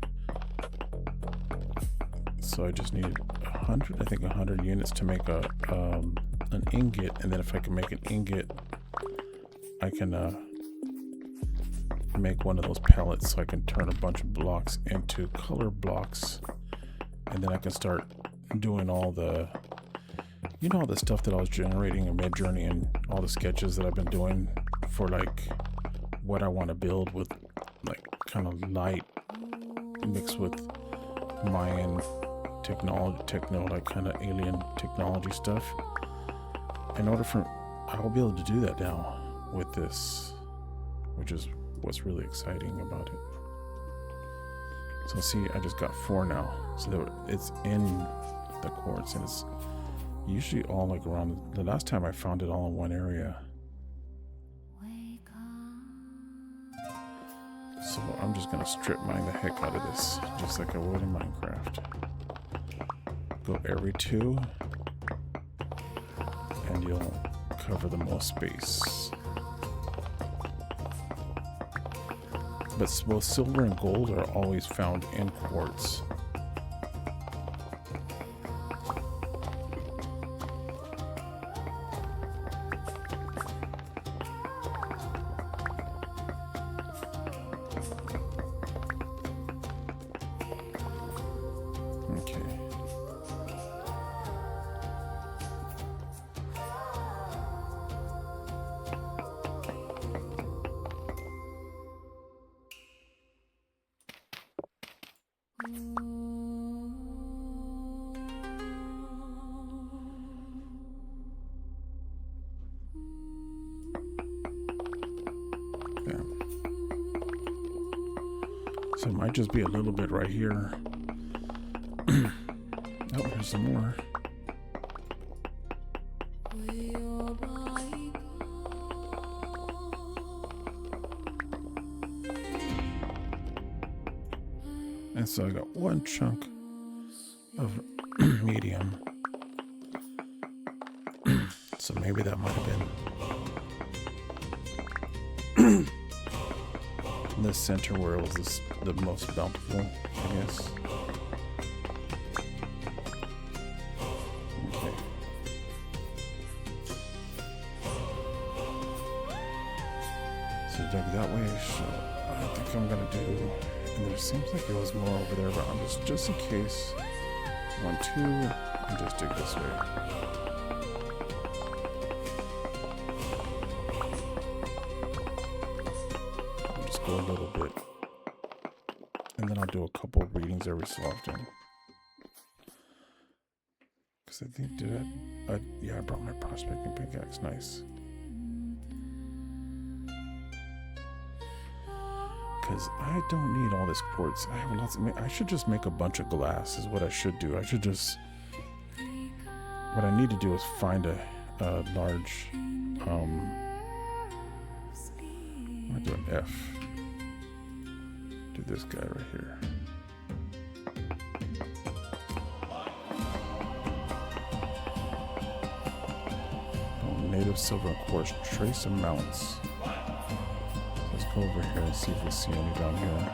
So I just needed 100, I think 100 units to make an ingot. And then if I can make an ingot, I can make one of those pellets, so I can turn a bunch of blocks into color blocks. And then I can start doing all the You know all the stuff that I was generating in Midjourney and all the sketches that I've been doing for like what I want to build with like kind of light mixed with Mayan techno, like kind of alien technology stuff. In order for, I'll be able to do that now with this, which is what's really exciting about it. So see, I just got 4 now. So it's in the quartz, and it's usually all like around, the last time I found it all in one area. So I'm just gonna strip mine the heck out of this, just like I would in Minecraft. Go every 2, and you'll cover the most space. But both silver and gold are always found in quartz. So it might just be a little bit right here. Oh, there's some more. And so I got 1 chunk of medium. So maybe that might have been the center where it was the most bountiful, I guess. Okay. So dug that way, so I think I'm gonna do, and there seems like it was more over there, but I'm just in case. 1, 2, and just dig this way. A little bit, and then I'll do a couple of readings every so often, because I think yeah, I brought my prospecting pickaxe. Nice, because I don't need all this quartz. I have lots of, I should just make a bunch of glass is what I should do. What I need to do is find a large I'll do an F. Do this guy right here. Oh, native silver and quartz trace amounts. Let's go over here and see if we see any down here.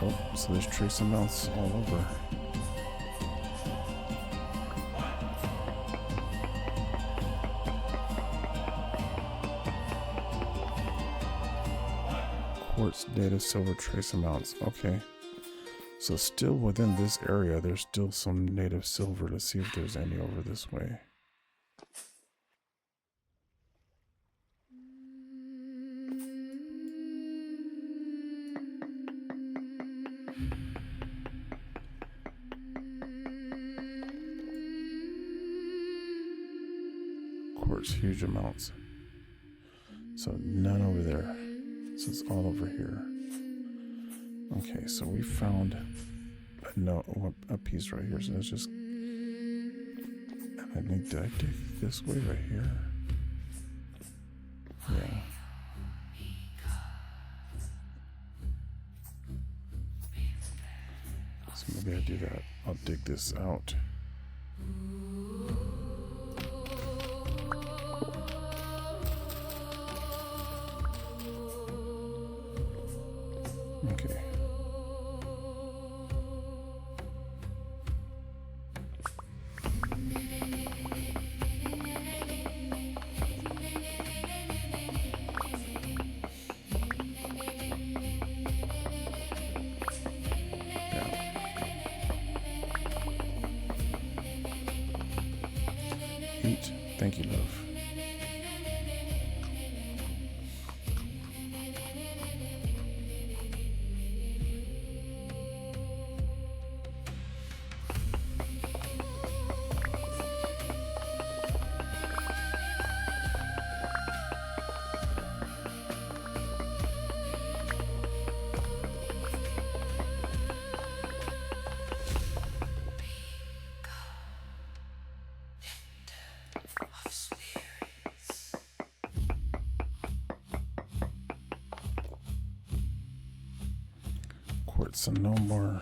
Oh, so there's trace amounts all over. Quartz native silver trace amounts. Okay. So still within this area, there's still some native silver. Let's see if there's any over this way. Quartz, huge amounts. So none over there. So it's all over here. Okay, so we found a piece right here. So let's just, I think, did I dig this way right here? Yeah. So maybe I do that. I'll dig this out. Okay. Yeah. quartz and no more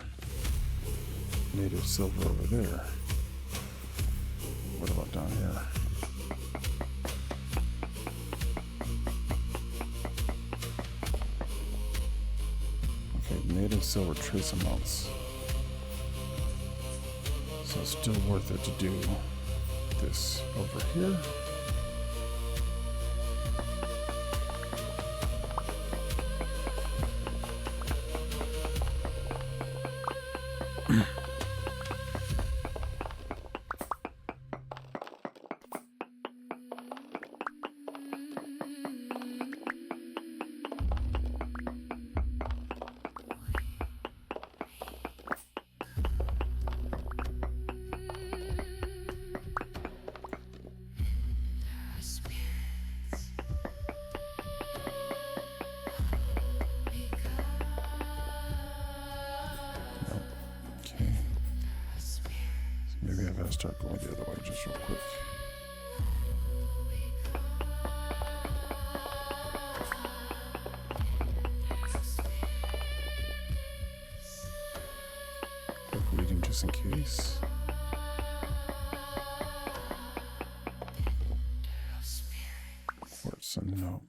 native silver over there. What about down here? Okay, native silver trace amounts. So it's still worth it to do this over here. Maybe I gotta start going the other way just real quick. Quick reading just in case. Quartz and nope.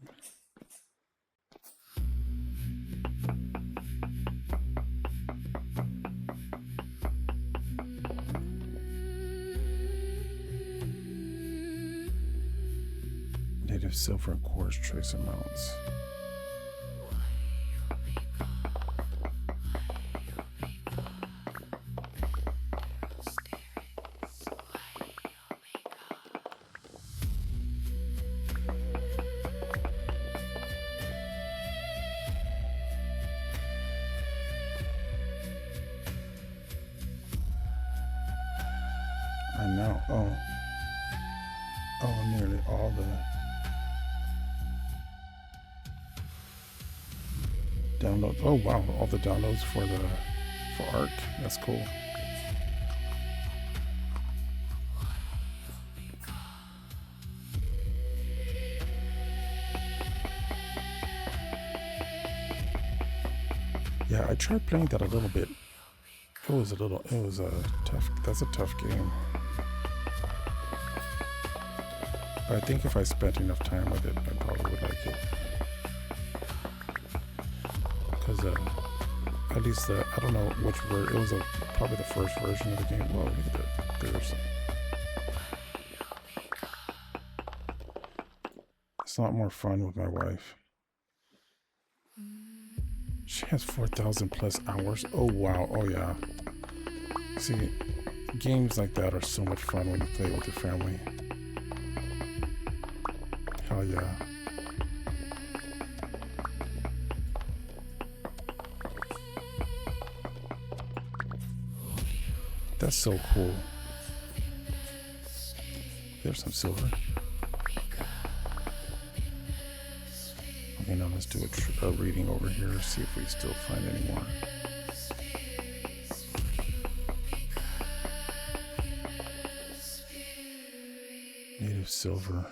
Native silver and quartz trace amounts. I know. Oh, nearly all the downloads. Oh wow, all the downloads for Arc. That's cool. Yeah, I tried playing that a little bit. It was a tough. That's a tough game. But I think if I spent enough time with it, I probably would like it. Because at least I don't know which version. It was probably the first version of the game. Whoa, look at that. There's. It's a lot more fun with my wife. She has 4,000 plus hours. Oh wow. Oh yeah. See, games like that are so much fun when you play with your family. Hell yeah. That's so cool. There's some silver. Okay, now let's do a reading over here, see if we still find any more. Native silver.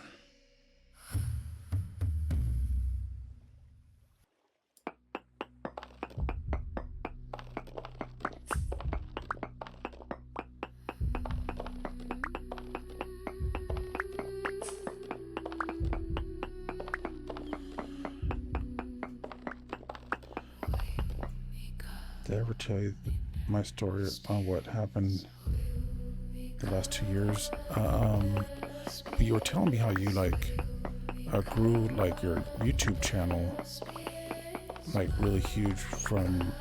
Did I ever tell you my story on what happened the last 2 years? You were telling me how you grew like your YouTube channel like really huge from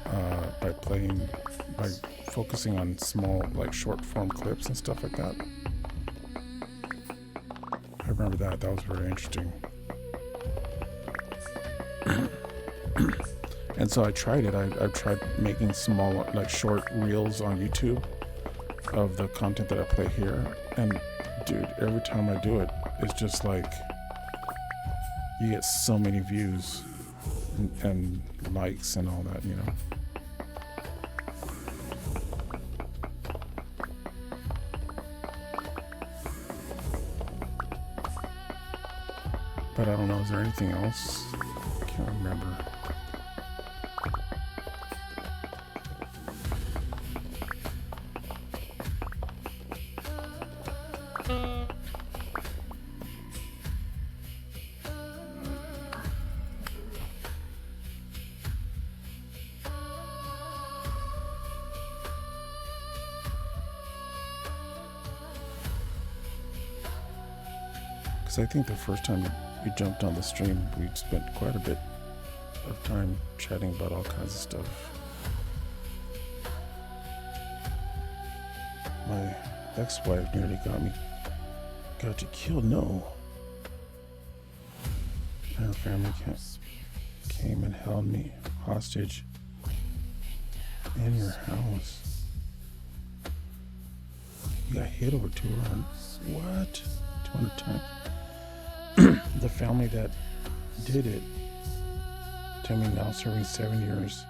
by focusing on small like short form clips and stuff like that. I remember that. That was very interesting. And so I tried it. I've tried making small, like short reels on YouTube of the content that I play here. And dude, every time I do it, it's just like you get so many views and likes and all that, you know. But I don't know, is there anything else? I can't remember. Because I think the first time you jumped on the stream, we spent quite a bit of time chatting about all kinds of stuff. My ex-wife nearly got you killed. No. Her family came and held me hostage in your house. You got hit over 200. What? 200 times. The family that did it to me now serving 7 years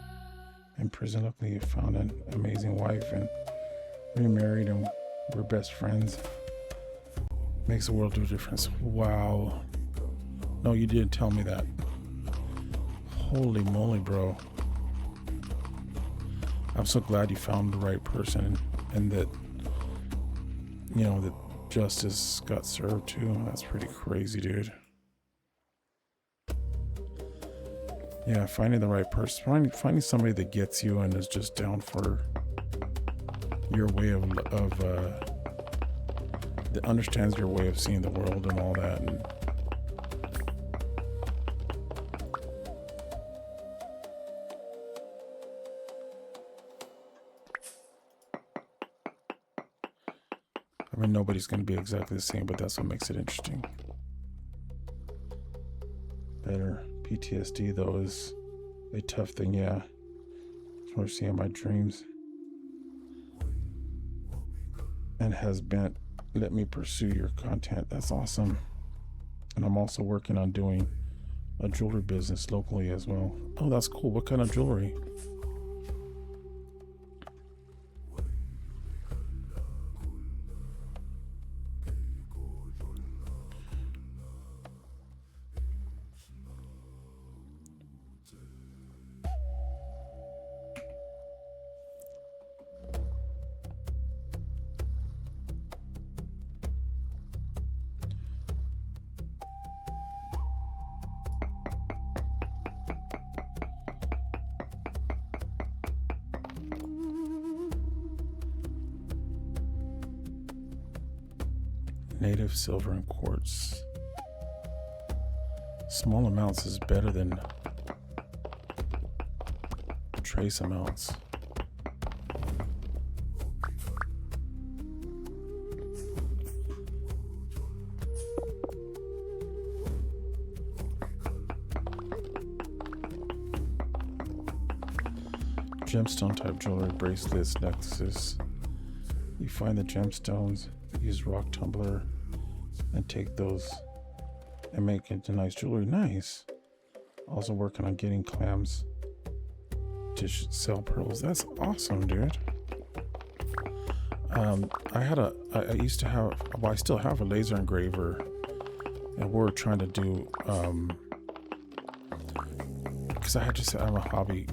in prison. Luckily, you found an amazing wife and remarried, and we're best friends. Makes a world of difference. Wow. No, you didn't tell me that. Holy moly, bro. I'm so glad you found the right person and that, you know, that justice got served too. That's pretty crazy, dude. Yeah, finding the right person, finding somebody that gets you and is just down for your way that understands your way of seeing the world and all that. And I mean, nobody's going to be exactly the same, but that's what makes it interesting. Better. PTSD, though, is a tough thing, yeah. That's what I see in my dreams. And has been, let me pursue your content. That's awesome. And I'm also working on doing a jewelry business locally as well. Oh, that's cool. What kind of jewelry? Native silver and quartz. Small amounts is better than trace amounts. Gemstone type jewelry, bracelets, necklaces. You find the gemstones, use rock tumbler, and take those and make it into nice jewelry. Nice. Also working on getting clams to sell pearls. That's awesome, dude. I used to have, well, I still have a laser engraver, and we're trying to do, because I'm a hobby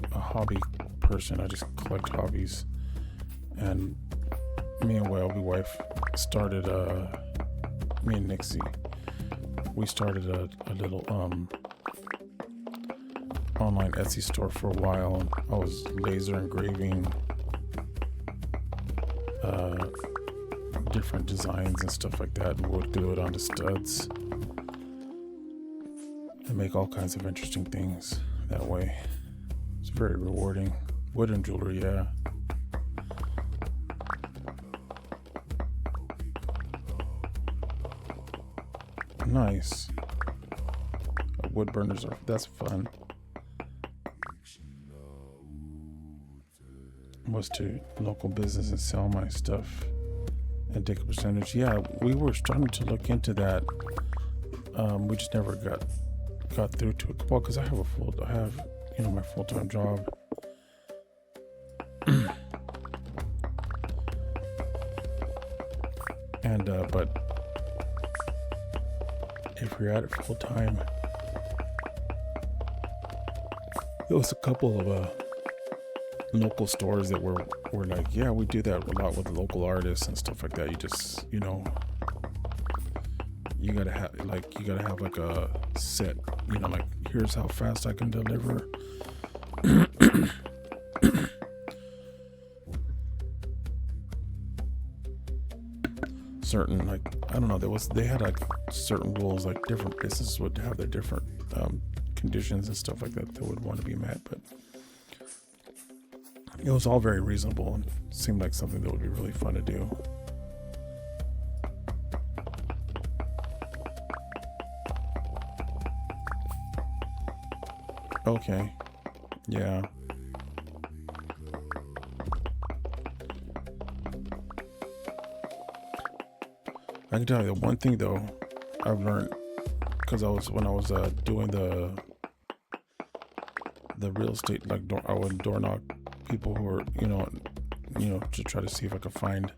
person. I just collect hobbies, and me and Wayobi wife started, me and Nixie, we started a little online Etsy store for a while, and I was laser engraving different designs and stuff like that, and would glue it onto studs and make all kinds of interesting things that way. It's very rewarding. Wooden jewelry, yeah. Nice. Wood burners that's fun. Was to local business and sell my stuff and take a percentage. Yeah, we were starting to look into that. We just never got through to it. Well, because I have my full-time job. And but if you're at it full time, there was a couple of local stores that were like, yeah, we do that a lot with local artists and stuff like that. You just, you gotta have like a set, like, here's how fast I can deliver. certain, like, I don't know, they had like certain rules, like different businesses would have their different conditions and stuff like that would want to be met, but it was all very reasonable and seemed like something that would be really fun to do. Okay. Yeah. I can tell you the one thing though I've learned, because when I was doing the real estate, like I would door knock people who were to try to see if I could find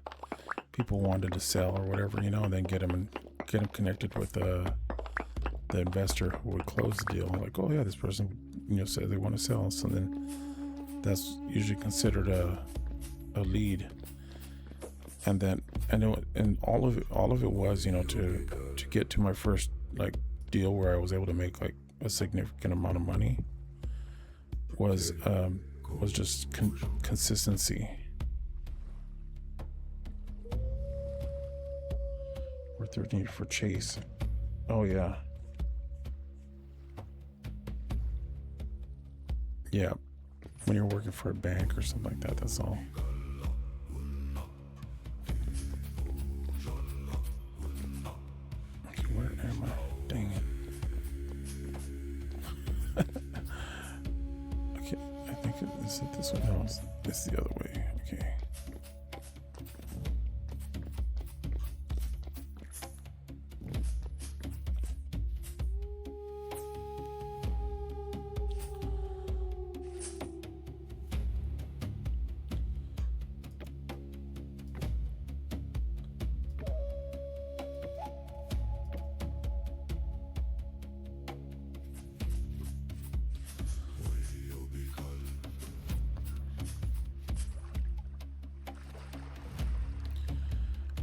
people who wanted to sell or whatever, and then get them connected with the investor who would close the deal. Like, oh yeah, this person said they want to sell, so then that's usually considered a lead. And then and all of it was to get to my first like deal where I was able to make like a significant amount of money was just consistency. We're 13 for Chase. Oh yeah. Yeah, when you're working for a bank or something like that, that's all. Okay, where am I? Dang it. Okay, I think is it this way? No, it's the other way. Okay.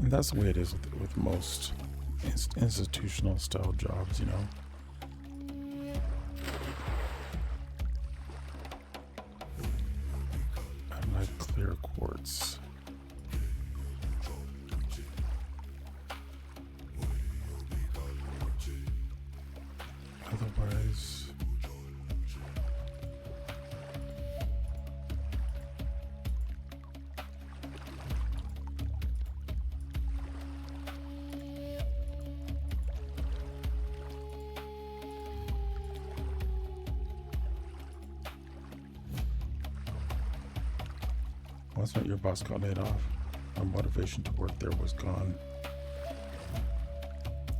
And that's the way it is with most institutional style jobs, I like clear quartz. Otherwise, once your boss got laid off, our motivation to work there was gone.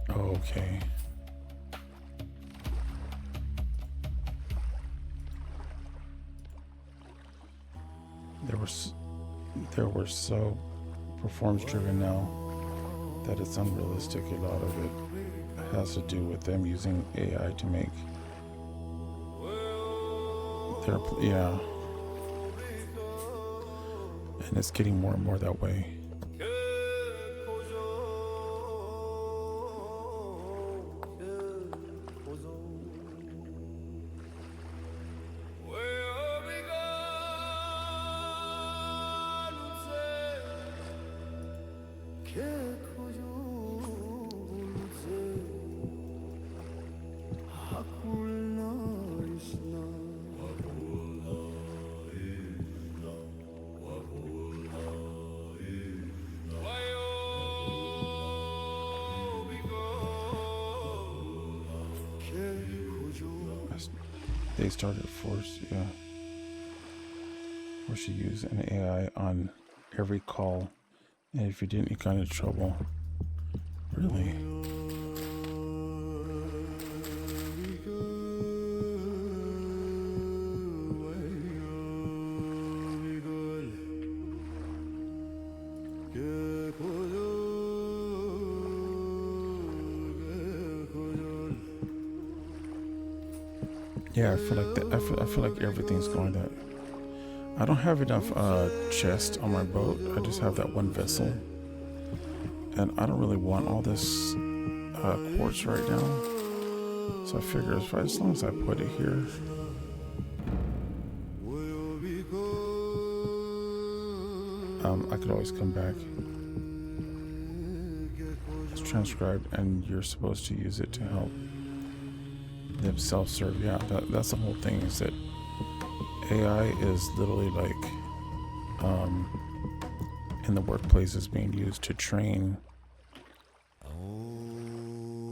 Okay. They were so performance driven now that it's unrealistic. A lot of it has to do with them using AI to make yeah. And it's getting more and more that way. They started force you use an AI on every call, and if you didn't, you got into trouble. Really? Yeah, I feel like that. I feel like everything's going that. I don't have enough chest on my boat. I just have that one vessel, and I don't really want all this quartz right now. So I figure as long as I put it here, I could always come back. transcribed, and you're supposed to use it to help them self-serve. Yeah, that's the whole thing, is that AI is literally like in the workplace is being used to train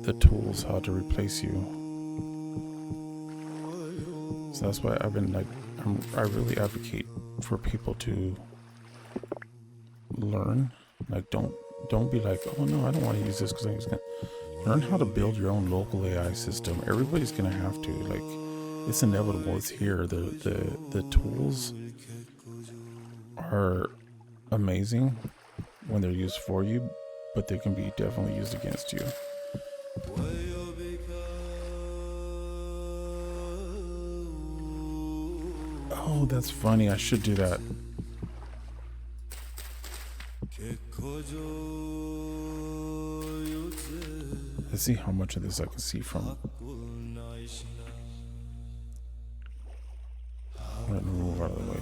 the tools how to replace you. So that's why I've been like, I really advocate for people to learn. Like, don't be like, oh no, I don't want to use this because I'm just gonna learn how to build your own local AI system. Everybody's gonna have to. Like, it's inevitable. It's here. The tools are amazing when they're used for you, but they can be definitely used against you. Oh, that's funny. I should do that. Let's see how much of this I can see from. Let me move out of the way.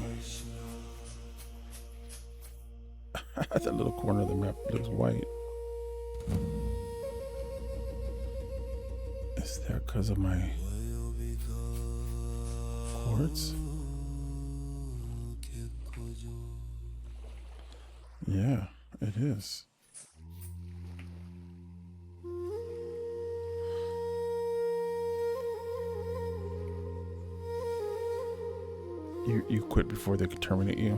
That little corner of the map looks white. Is that because of my quartz? Yeah, it is. You quit before they could terminate you.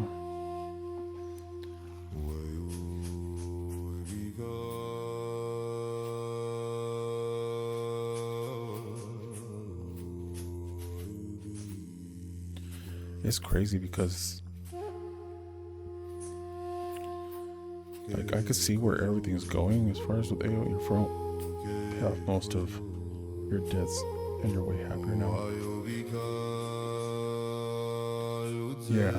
It's crazy because like I could see where everything's going as far as with AO. Your phone have most of your debts and you're way happier now. Yeah.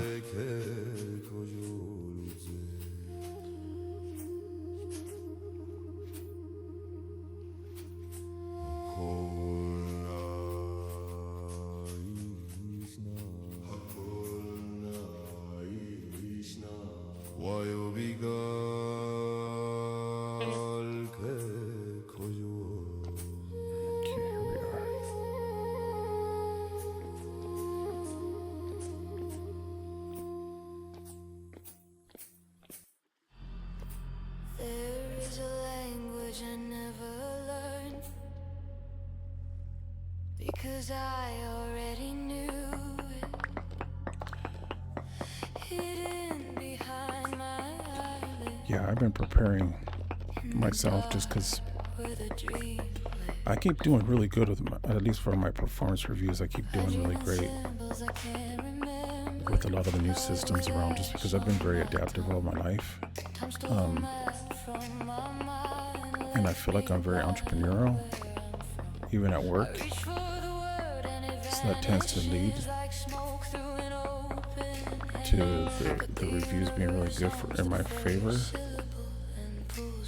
Because I already knew it, hidden behind my eyelids. Yeah, I've been preparing myself just because I keep doing really good with my, at least for my performance reviews. I keep doing really great with a lot of the new systems around, just because I've been very adaptive all my life, and I feel like I'm very entrepreneurial, even at work. So that tends to lead to the reviews being really good in my favor.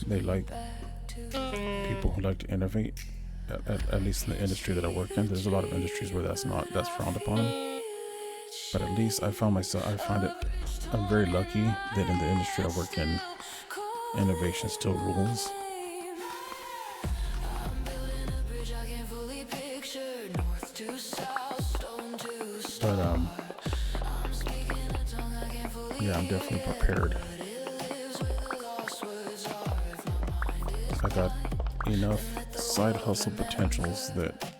They like people who like to innovate, at least in the industry that I work in. There's a lot of industries where that's frowned upon. But at least I found it, I'm very lucky that in the industry I work in, innovation still rules. But yeah, I'm definitely prepared. I got enough side hustle potentials that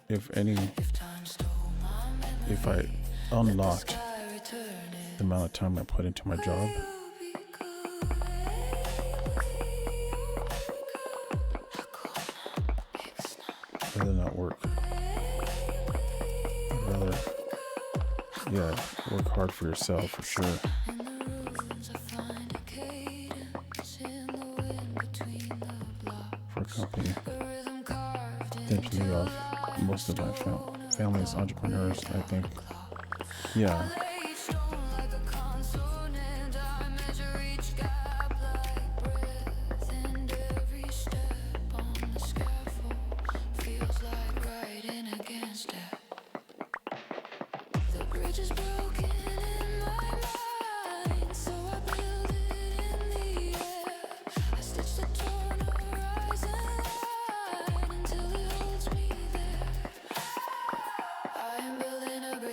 if I unlocked the amount of time I put into my job, I'd rather not work. I'd rather, yeah, work hard for yourself for sure. For a company. Potentially of most of my family is entrepreneurs, I think. Yeah.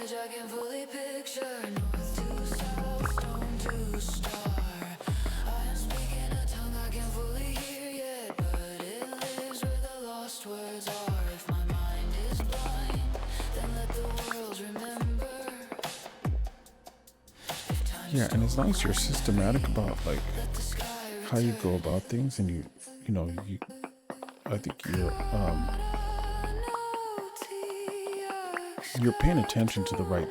bridge I can fully picture. North to south, stone to star. I am speaking a tongue I can fully hear yet, but it lives where the lost words are. If my mind is blind, then let the world remember. Yeah, and as long as you're systematic about like how you go about things, and you I think you're paying attention to the right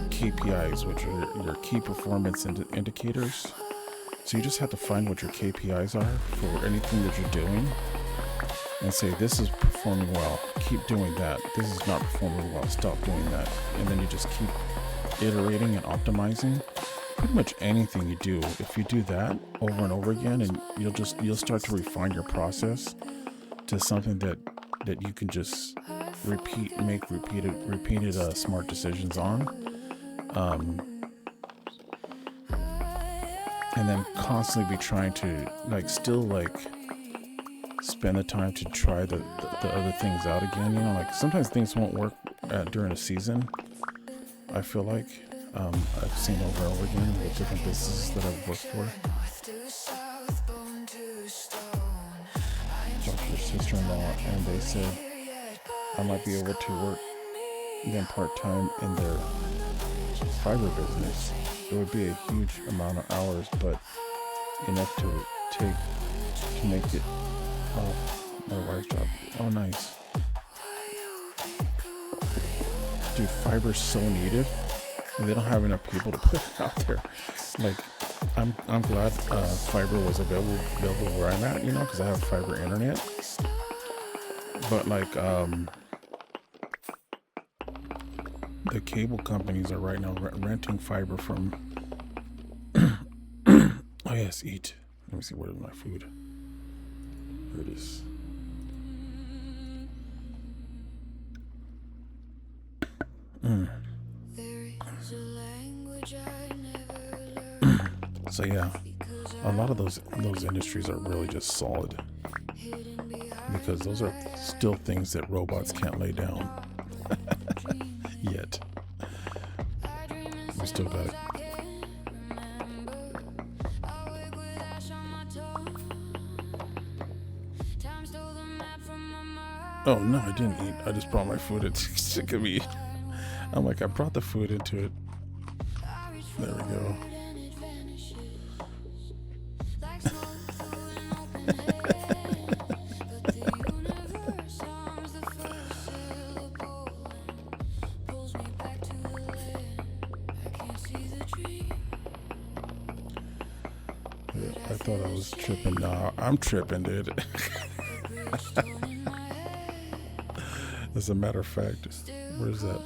KPIs, which are your key performance indicators. So you just have to find what your KPIs are for anything that you're doing, and say, this is performing well, keep doing that. This is not performing well, stop doing that. And then you just keep iterating and optimizing. Pretty much anything you do, if you do that over and over again, and you'll start to refine your process to something that you can just make repeated smart decisions on, and then constantly be trying to still spend the time to try the other things out again. Like sometimes things won't work during a season. I feel like I've seen over and over again with different businesses that I've worked for. Talked to your sister-in-law, and they said I might be able to work then part-time in their fiber business. It would be a huge amount of hours, but enough to make it my wife's job. Oh, nice. Dude, fiber's so needed. They don't have enough people to put it out there. Like, I'm glad fiber was available where I'm at, because I have fiber internet. But the cable companies are right now renting fiber from. Oh yes, eat. Let me see, where's my food? Here it is. So yeah, a lot of those industries are really just solid, because those are still things that robots can't lay down yet. We still got it. Oh no, I didn't eat. I just brought my food. It's sick of me. I'm like, I brought the food into it. There we go. I thought I was tripping. Nah, I'm tripping, dude. As a matter of fact, where's that?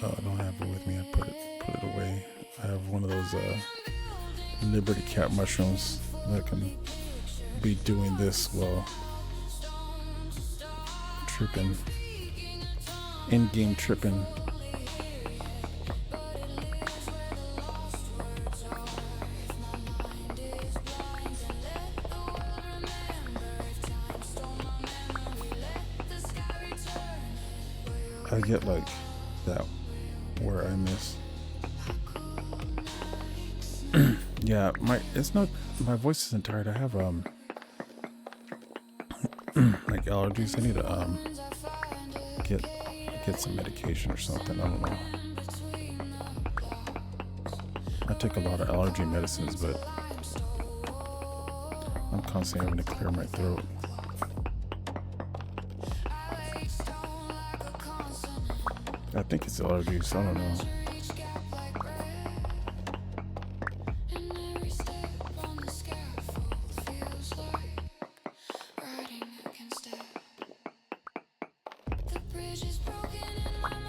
Oh, I don't have it with me. I put it away. I have one of those Liberty Cat mushrooms that can be doing this while tripping, in-game tripping. I get like that where I miss. Yeah, my voice isn't tired. I have like allergies. I need to get some medication or something. I don't know. I take a lot of allergy medicines, but I'm constantly having to clear my throat. I think it's allergies. I don't know.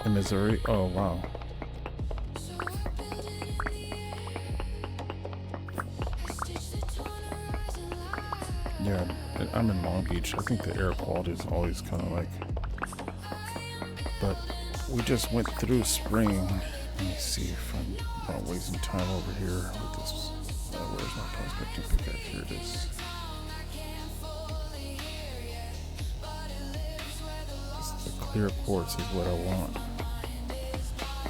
In Missouri? Oh, wow. Yeah, I'm in Long Beach. I think the air quality is always kind of like... But we just went through spring. Let me see if I'm not wasting time over here with this. Where's my prospecting pickaxe? Here it is. The clear quartz is what I want.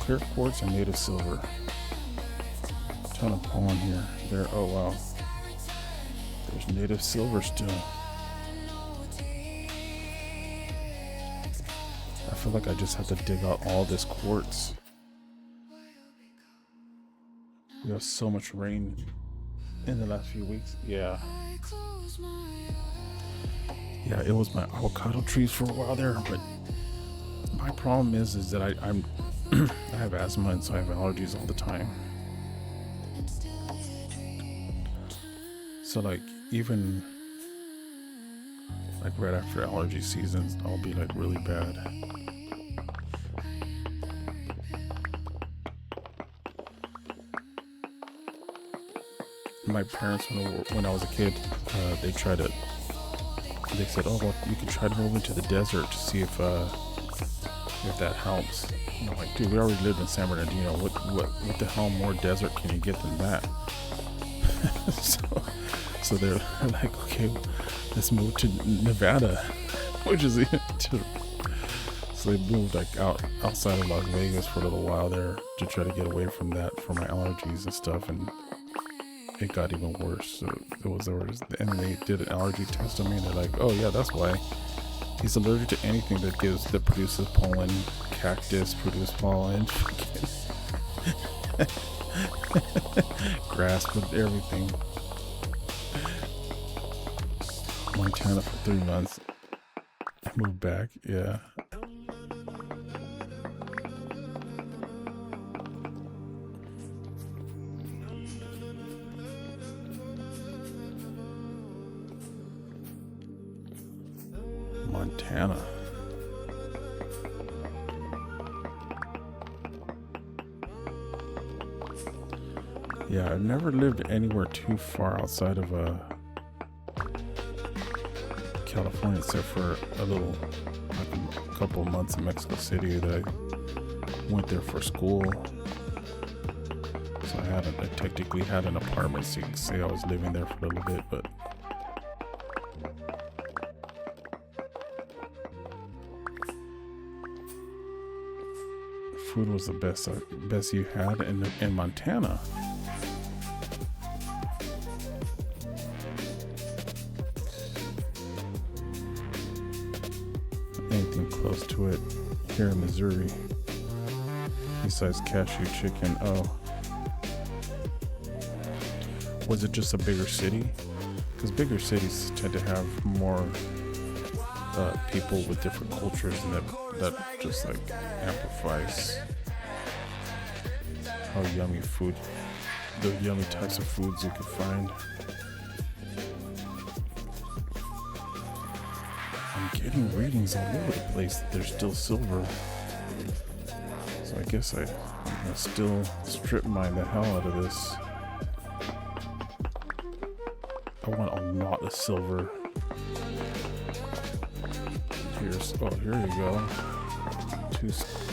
clear quartz and native silver. Ton of pollen here. There. Oh wow. There's native silver still. I feel like I just have to dig out all this quartz. We have so much rain in the last few weeks. Yeah. Yeah, it was my avocado trees for a while there, but my problem is that I'm I have asthma, and so I have allergies all the time. So like even like right after allergy seasons, I'll be like really bad. My parents, when I was a kid, they said, oh, well, you can try to move into the desert to see if that helps. And I'm like, dude, we already lived in San Bernardino. What the hell more desert can you get than that? so they're like, okay, let's move to Nevada, which is so they moved like outside of Las Vegas for a little while there to try to get away from that, for my allergies and stuff, and it got even worse. So and they did an allergy test on me, and they're like, oh yeah, that's why he's allergic to anything that produces pollen. Cactus produce pollen, grass, with everything. Montana for 3 months. Moved back, yeah. Montana. Yeah, I've never lived anywhere too far outside of California, except for a couple of months in Mexico City that I went there for school. So I technically had an apartment, so you can say I was living there for a little bit, but food was the best you had in Montana. Anything close to it here in Missouri, besides cashew chicken. Oh, was it just a bigger city? Because bigger cities tend to have more people with different cultures, and that just like amplifies how yummy the yummy types of foods you can find. I'm getting readings all over the place that there's still silver, so I guess I'm gonna still strip mine the hell out of this. I want a lot of silver. Here you go.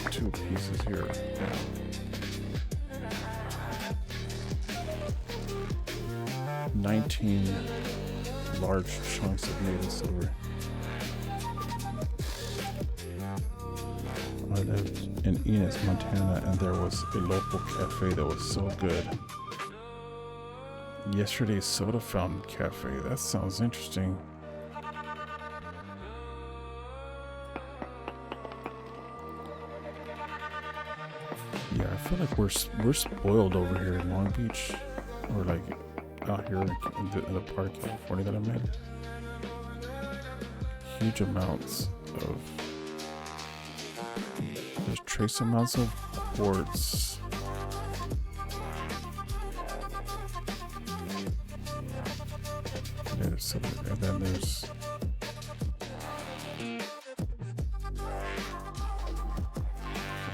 Two pieces here. Yeah. 19 large chunks of native silver. I lived in Enos, Montana, and there was a local cafe that was so good. Yesterday's soda fountain cafe. That sounds interesting. Yeah, I feel like we're spoiled over here in Long Beach, or like out here in the part of California that I'm in. Huge amounts of, there's trace amounts of quartz. And then there's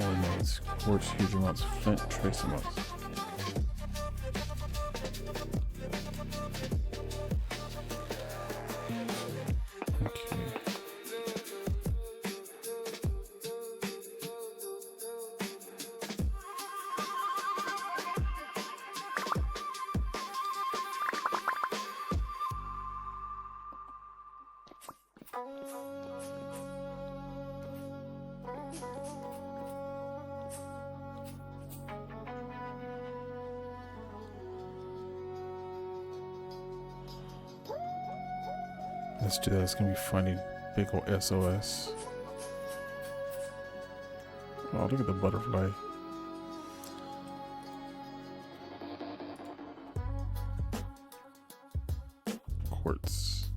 ornaments, quartz, huge amounts, flint, trace amounts. Okay. Let's do that. It's gonna be funny. Big ol' SOS. Oh, look at the butterfly. Quartz.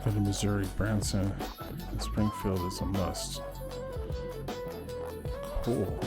Go to Missouri, Branson, and Springfield is a must. Cool.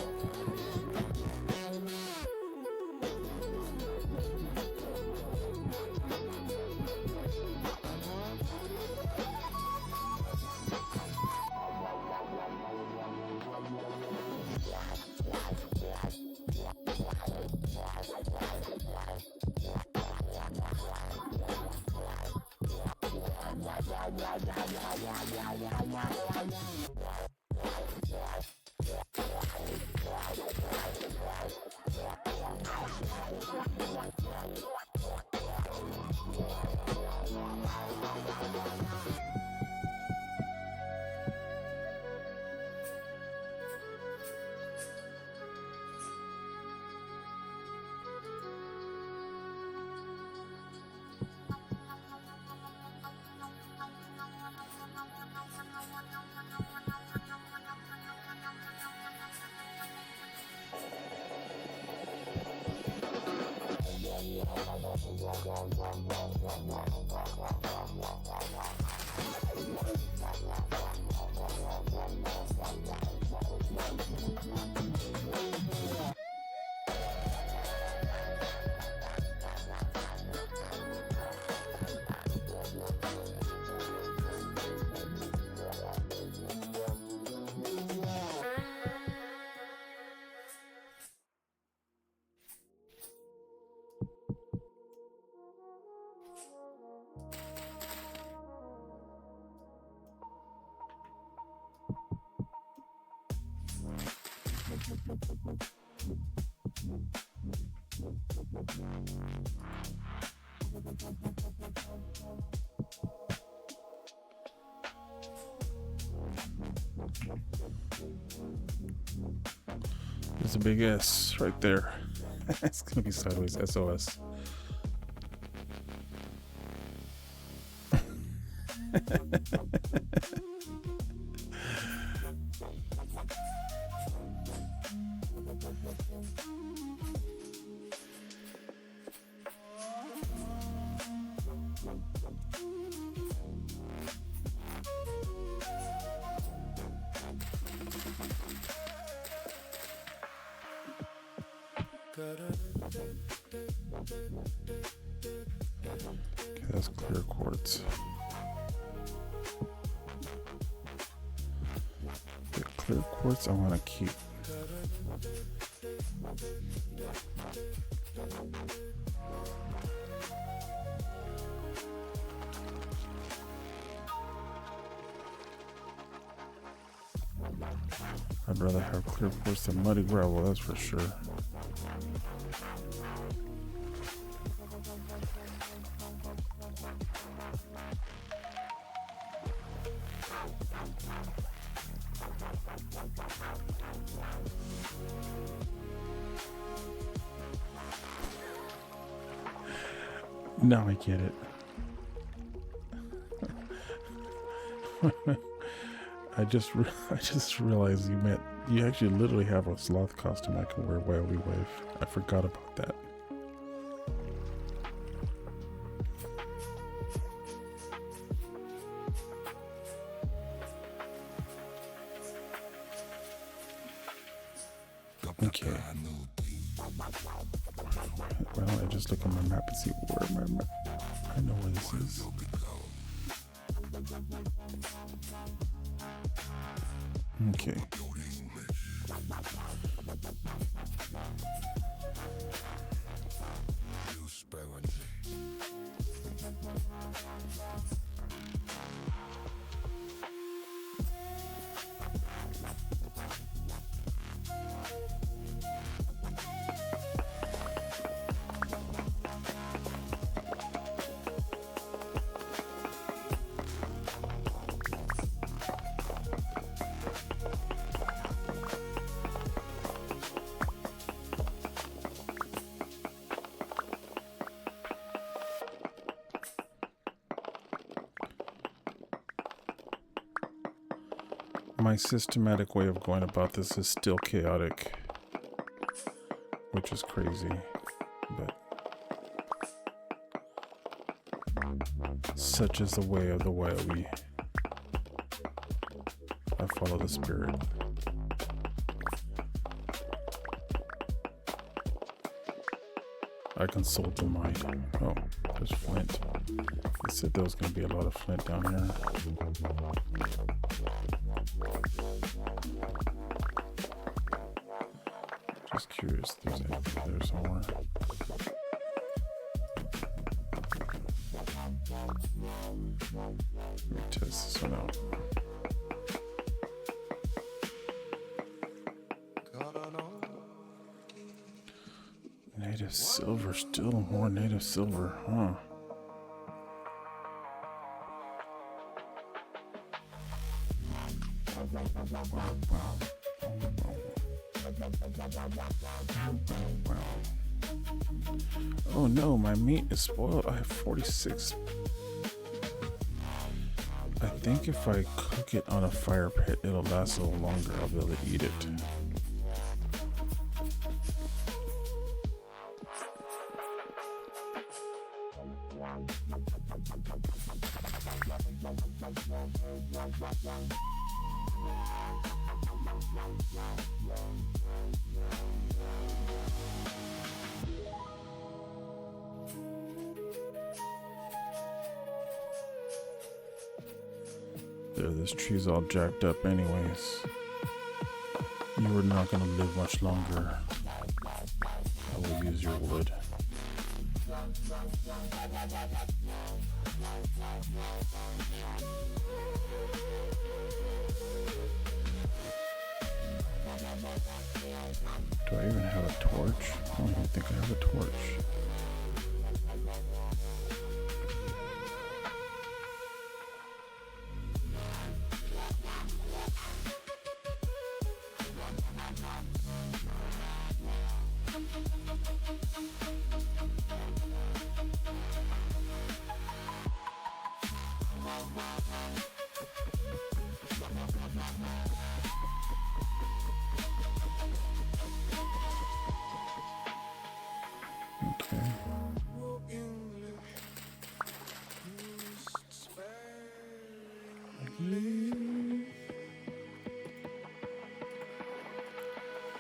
There's a big S right there. It's gonna be sideways SOS. Okay, that's clear quartz. The clear quartz I want to keep. I'd rather have clear quartz than muddy gravel, that's for sure. Now I get it. I just realized you actually literally have a sloth costume I can wear while we wave. I forgot about that. Okay. Why don't I just look at my map and see where my map? I know where this is. Okay. My systematic way of going about this is still chaotic, which is crazy, but such is the way of the Wyobi. I follow the spirit. I consult the mind. Oh, there's flint. They said there was going to be a lot of flint down here. Just curious, there's anything there somewhere. Let me test this one out. Native silver, still more native silver, huh? Wow. Oh no, my meat is spoiled. I have 46. I think if I cook it on a fire pit, it'll last a little longer. I'll be able to eat it. There, this tree's all jacked up anyways. You are not gonna live much longer. I will use your wood. Do I even have a torch? I don't even think I have a torch.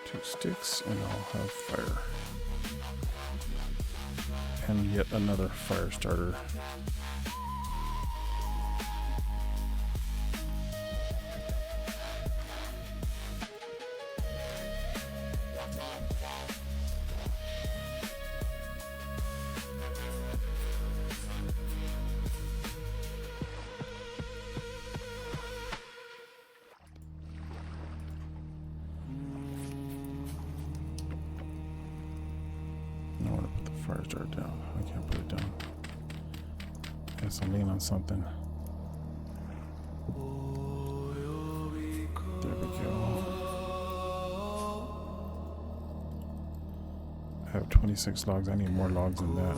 Two sticks and I'll have fire. And yet another fire starter. Fire starter down. I can't put it down. Guess I'm leaning on something. There we go. I have 26 logs. I need more logs than that.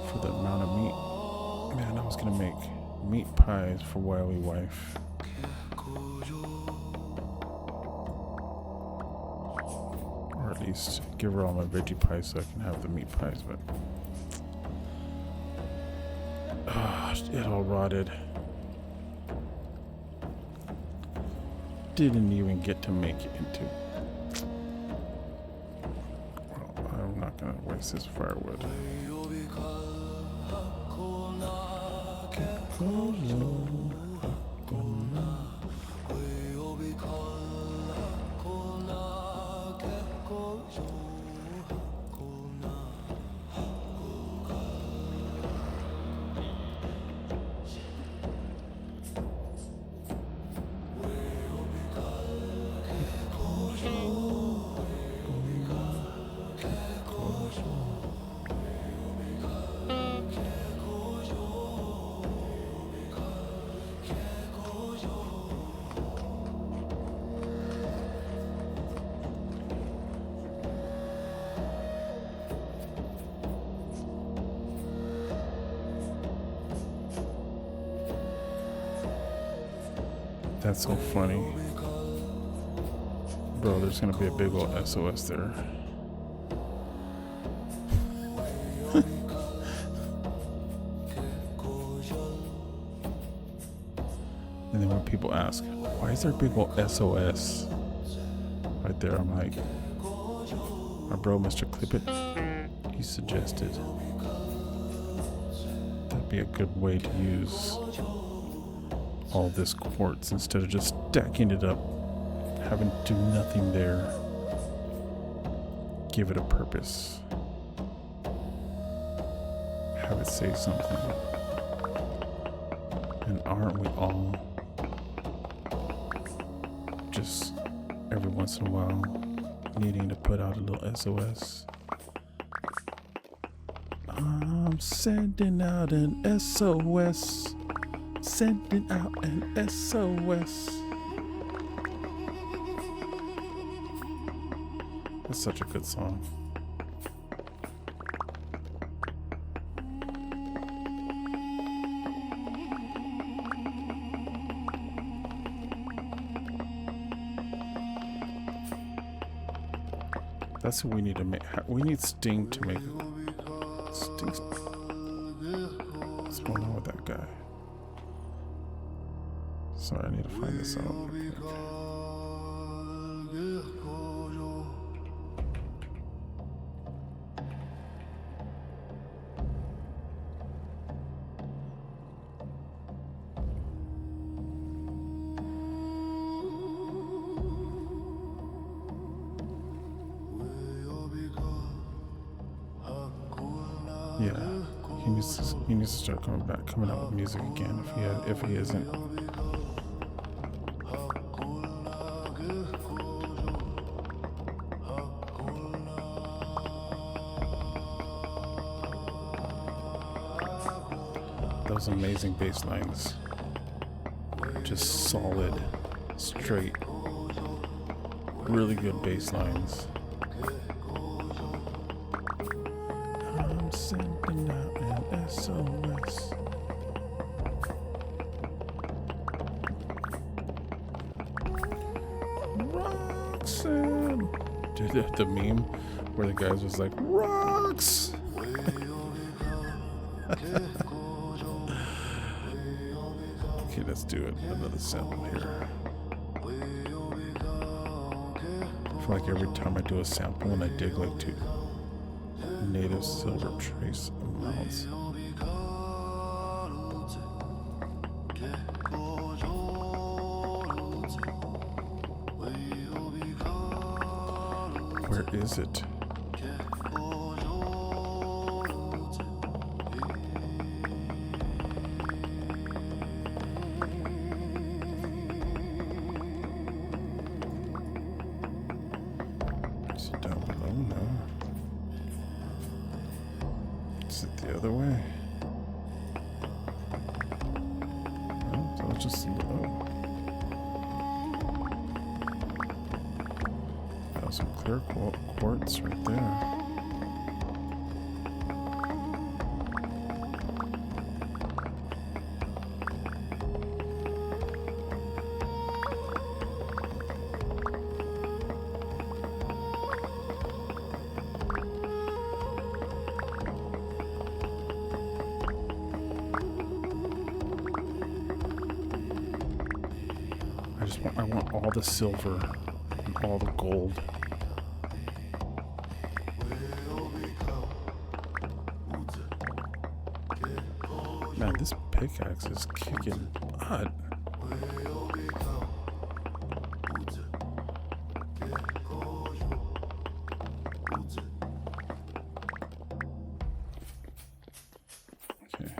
For the amount of meat. Man, I was gonna make meat pies for Wily Wife. Or at least give her all my veggie pies so I can have the meat pies, but it all rotted. didn't even get to make it into. Well, I'm not gonna waste this firewood. That's so funny. Bro, there's gonna be a big old SOS there. And then when people ask, why is there a big old SOS right there? I'm like, my bro, Mr. Clippet, he suggested that'd be a good way to use all this quartz instead of just stacking it up, having to do nothing there. Give it a purpose. Have it say something. And aren't we all just every once in a while needing to put out a little SOS? I'm sending out an SOS. Sending out an SOS. That's such a good song. That's what we need to make. We need Sting to make. Sting's. What's going on with that guy? Sorry, I need to find this out. Yeah, he needs to start coming out with music again if he isn't. Those amazing bass lines, just solid, straight, really good bass lines. I'm sending out an SOS. Roxanne. Dude, the meme where the guys was like, Rox! Okay, let's do it. Another sample here. I feel like every time I do a sample and I dig like two native silver trace amounts. Where is it? Is it down below? No. Is it the other way? No, so it's just low. Some clear quartz right there. I just I want all the silver and all the gold. Man, this pickaxe is kicking butt. Okay.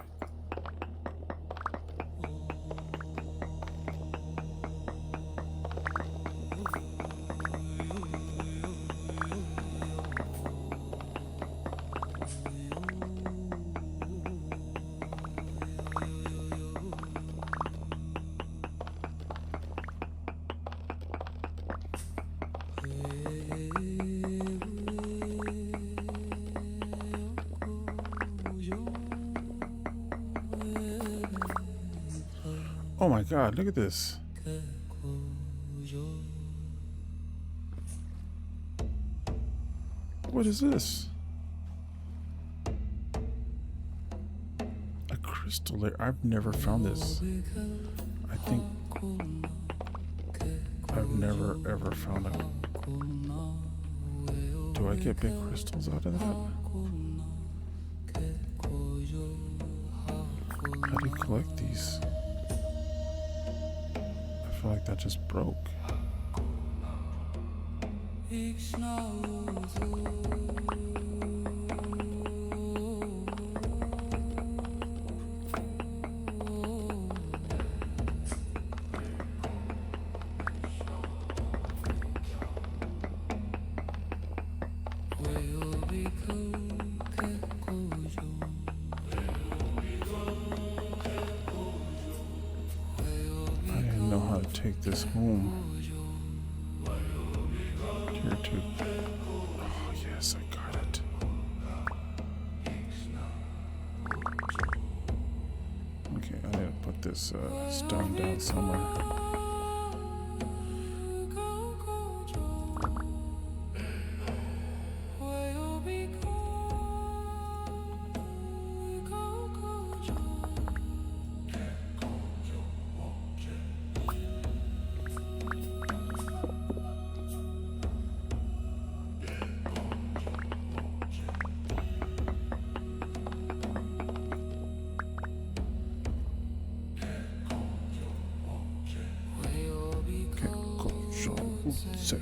Oh my god, look at this. What is this? A crystal layer. I've never found this. I think I've never ever found it. Do I get big crystals out of that? How do you collect these? I feel like that just broke. I didn't know how to take this home. Tier 2. Oh, yes, I got it. Okay, I gotta put this stone down somewhere. So.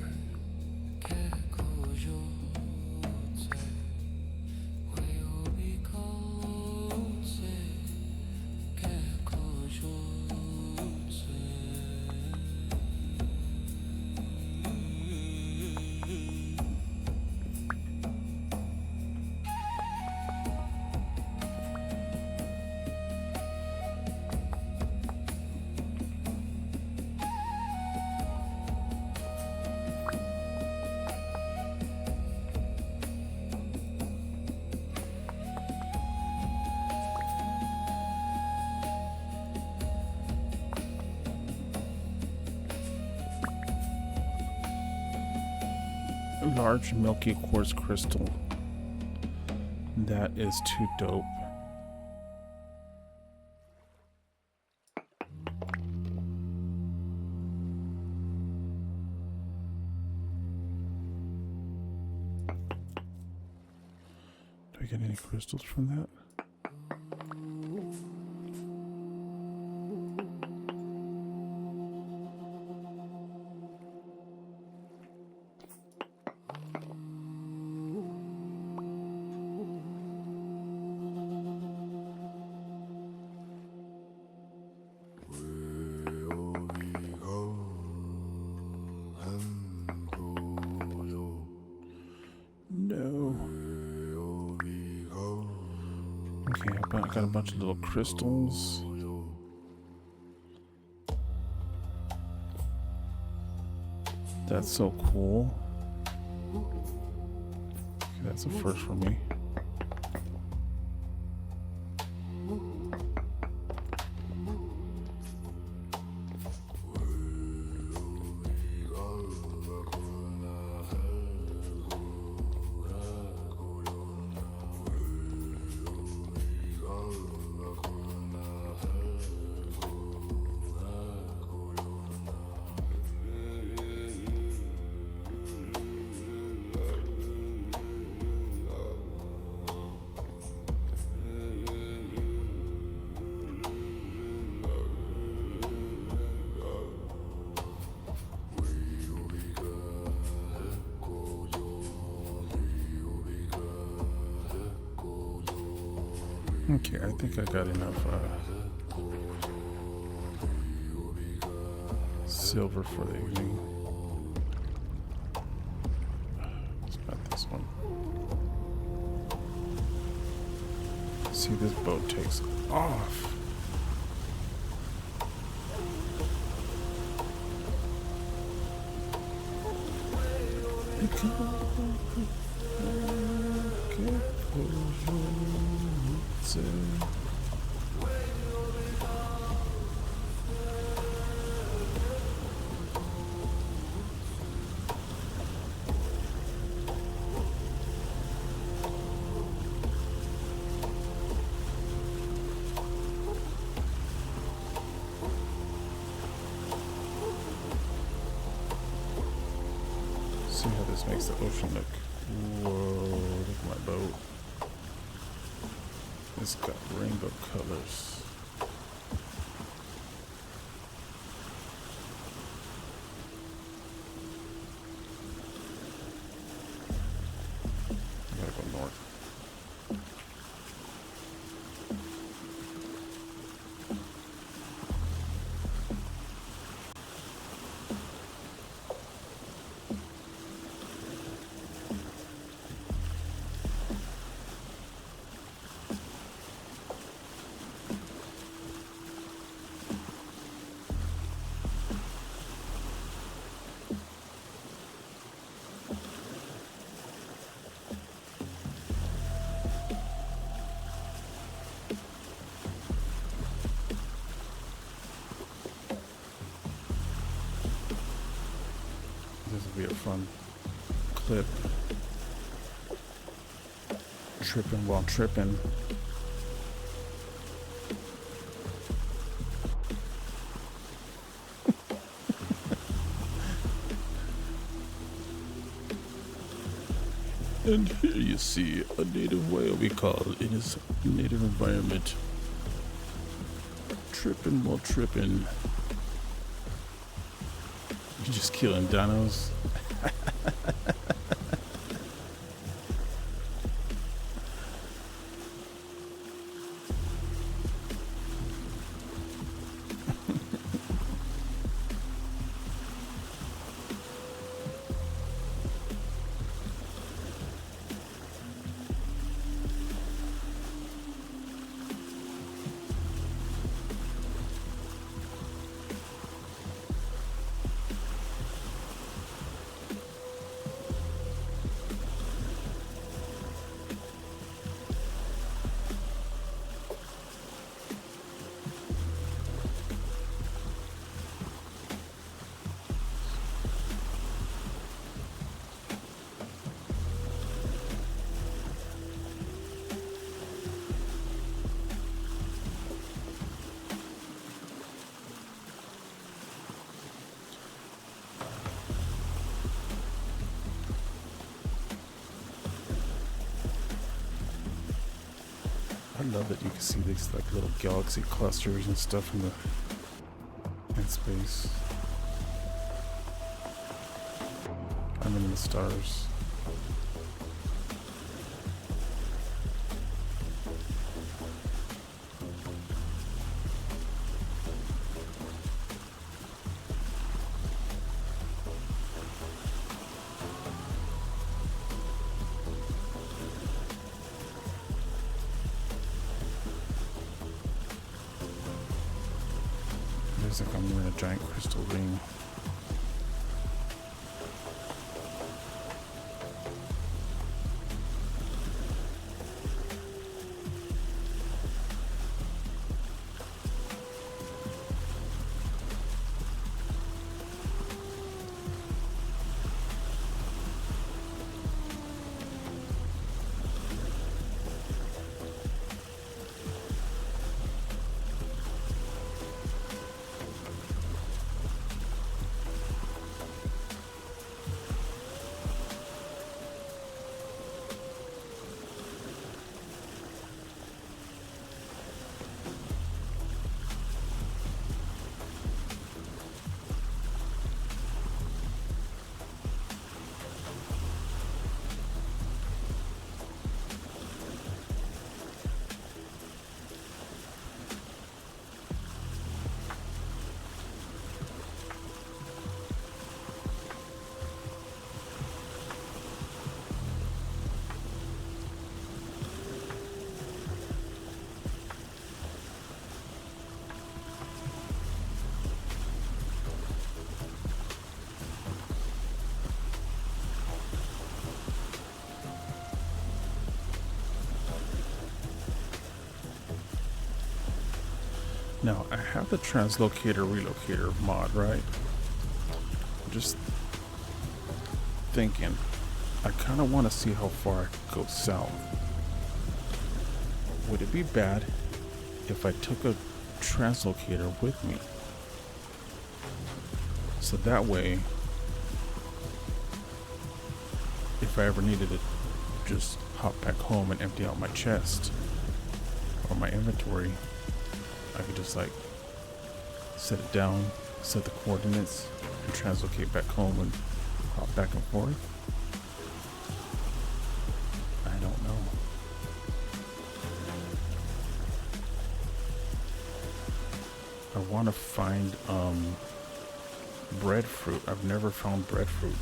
Large milky quartz crystal. That is too dope. Do I get any crystals from that? Okay, I've got a bunch of little crystals. That's so cool. Okay, that's a first for me. Okay, I think I got enough silver for the evening. It's not this one. See, this boat takes off. See how this makes the ocean look. Whoa, look at my boat. It's got rainbow colors. I gotta go north. This will be a fun clip. Tripping while tripping. And here you see a native WayobiKal in his native environment. Tripping while tripping. You just killing dinos. I love that you can see these like little galaxy clusters and stuff in space. I'm in the stars. Looks like I'm wearing a giant crystal ring. Now, I have the translocator relocator mod, right? I'm just thinking, I kind of want to see how far I could go south. Would it be bad if I took a translocator with me? So that way, if I ever needed to just hop back home and empty out my chest or my inventory, I could just like set it down, set the coordinates, and translocate back home and hop back and forth. I don't know. I want to find breadfruit. I've never found breadfruit.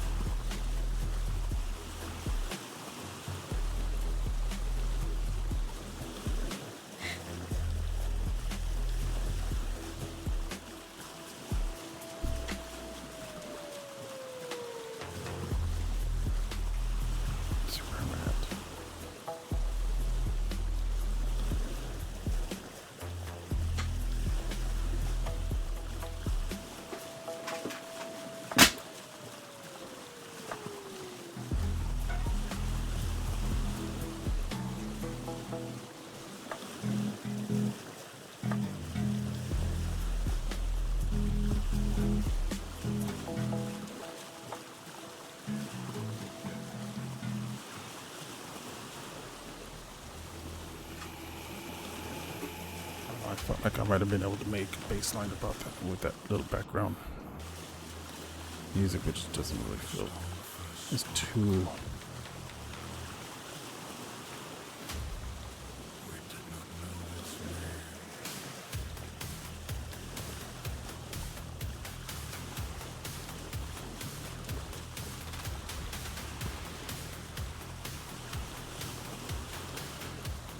I felt like I might have been able to make a bass line about that with that little background music, which doesn't really feel. It's too.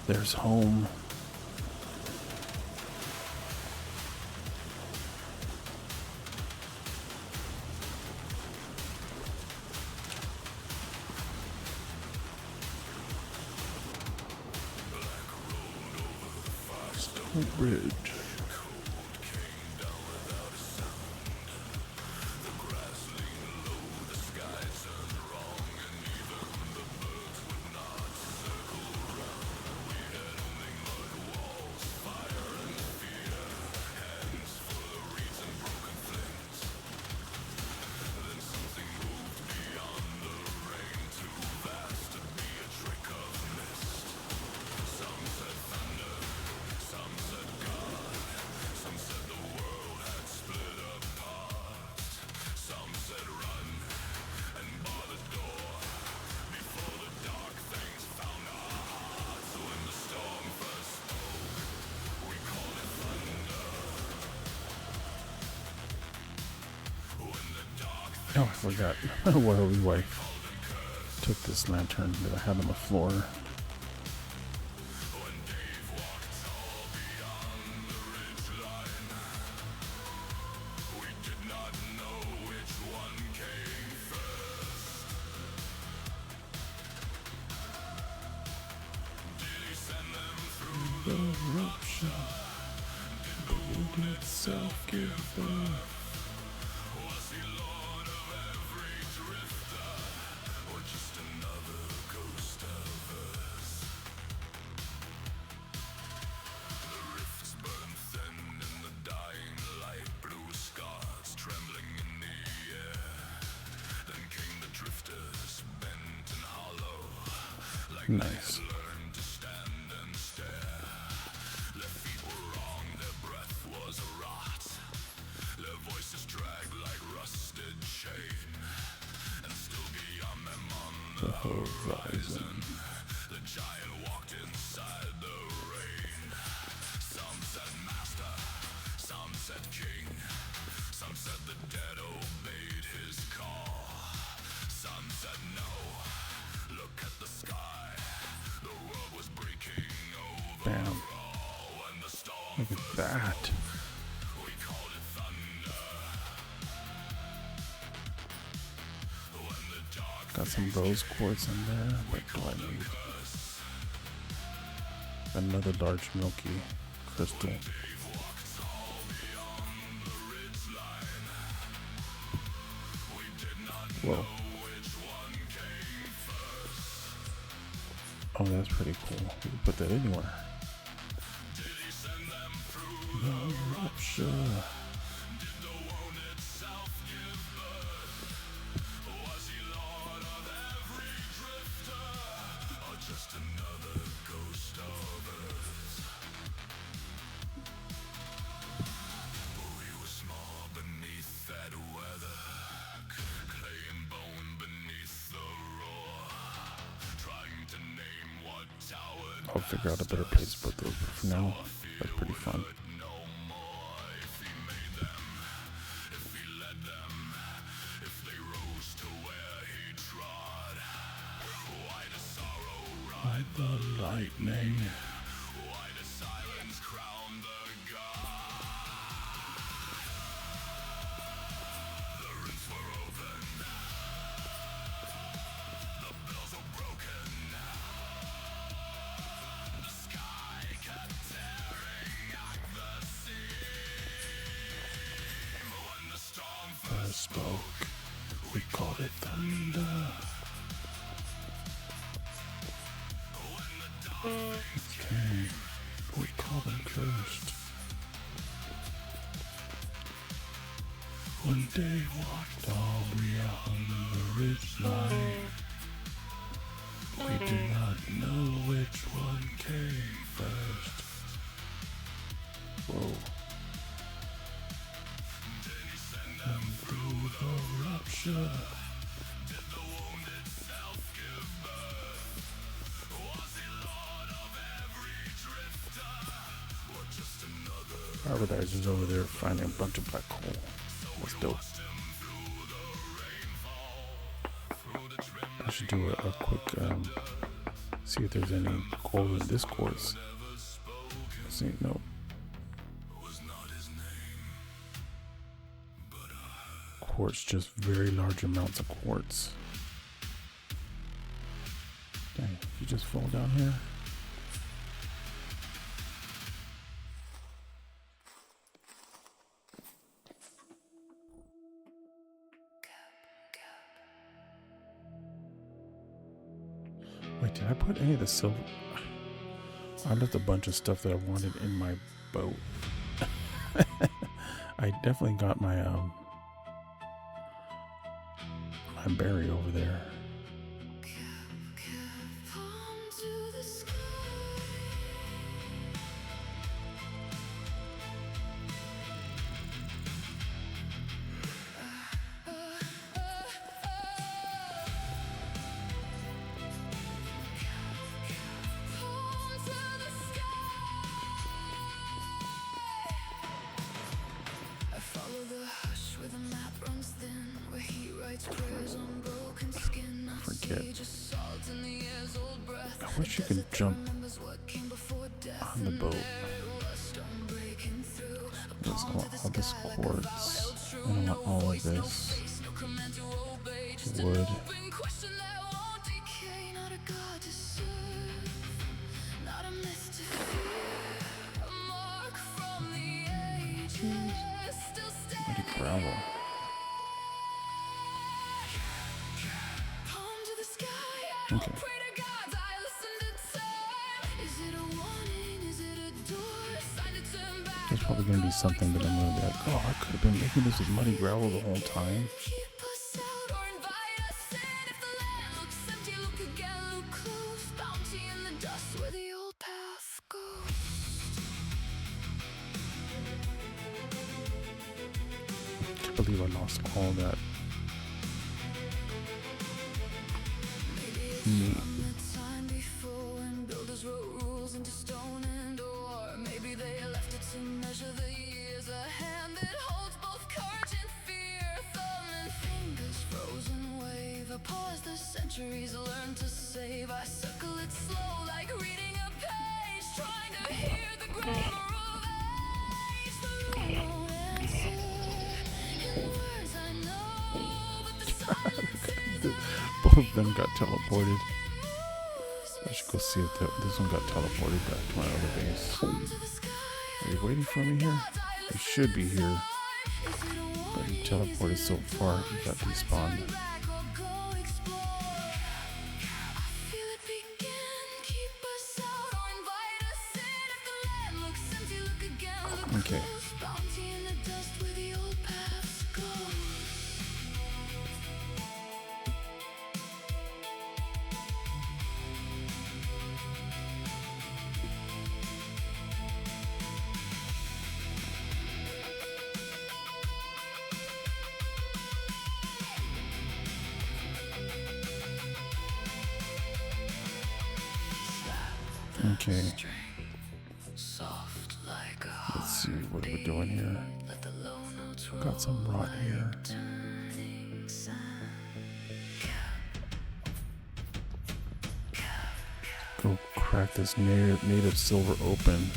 There's home. Bridge. Oh, I forgot. Wayobi wife took this lantern that I had on the floor. Nice. The horizon. The giant walked inside the rain. Some said master, some said king. Some said the dead obeyed his call. Some said no. Look at the sky. The world was breaking over. Bam. Look at that. We called it thunder. Got some rose quartz in there. What do I need? Another large milky crystal. Whoa. Oh, that's pretty cool. You can put that anywhere. The rupture. I'll figure out a better place to put those, but for now, that's pretty fun. By the lightning. Spoke, we called it thunder. Okay, we call them cursed. One day walked all beyond the ridge line. We do not know which one came first. Whoa. And through the rupture, Hybridizer's over there finding a bunch of black coal. That's dope. I should do a quick see if there's any coal in this quartz. See, no. Quartz, just very large amounts of quartz. Dang, you just fall down here. Wait, did I put any of the silver? I left a bunch of stuff that I wanted in my boat. I definitely got my my berry over there. I wish you could jump on the boat. Let's go all this quartz. I don't want all of this wood. Muddy gravel. Okay. There's probably going to be something that I'm going to be like, oh, I could have been making this with muddy gravel the whole time. I can't believe I lost all that meat. Learn to save. I circle it slow like reading a page, trying to hear the grammar of age. The wrong answer in words I know, but the silence Both of them got teleported. I should go see if this one got teleported back to my other base. Are you waiting for me here? You should be here. But he teleported so far, he got despawned. Okay. Okay. Let's see what we're doing here. Got some rot here. Go crack this native silver open.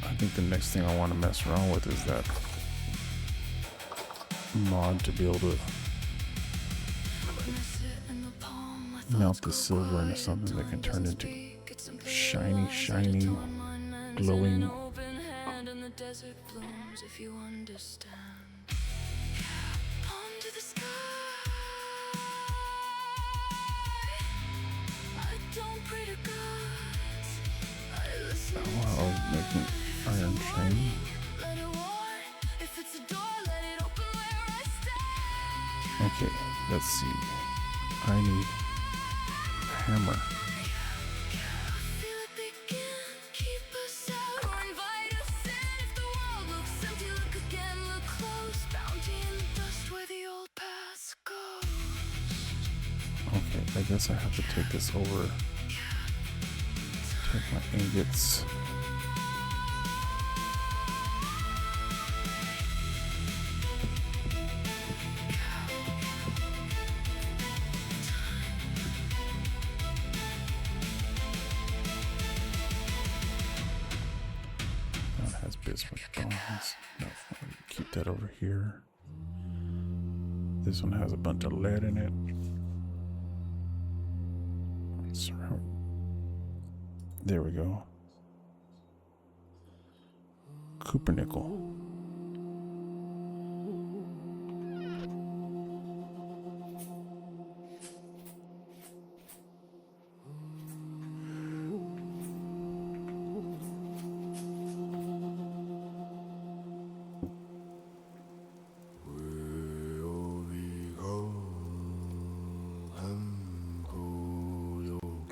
I think the next thing I want to mess around with is that mod to be able to melt the silver into something that can turn into shiny, glowing. Oh, making iron shiny. Okay, let's see. I need a hammer. Okay, I guess I have to take this over. Take my ingots. That has bismuth bones. No, keep that over here. This one has a bunch of lead in it. There we go. Cooper nickel.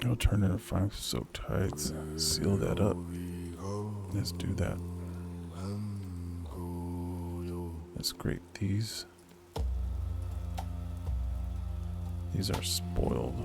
I'll turn in 5 soaked hides. Seal that up. Let's do that. Let's scrape these. These are spoiled.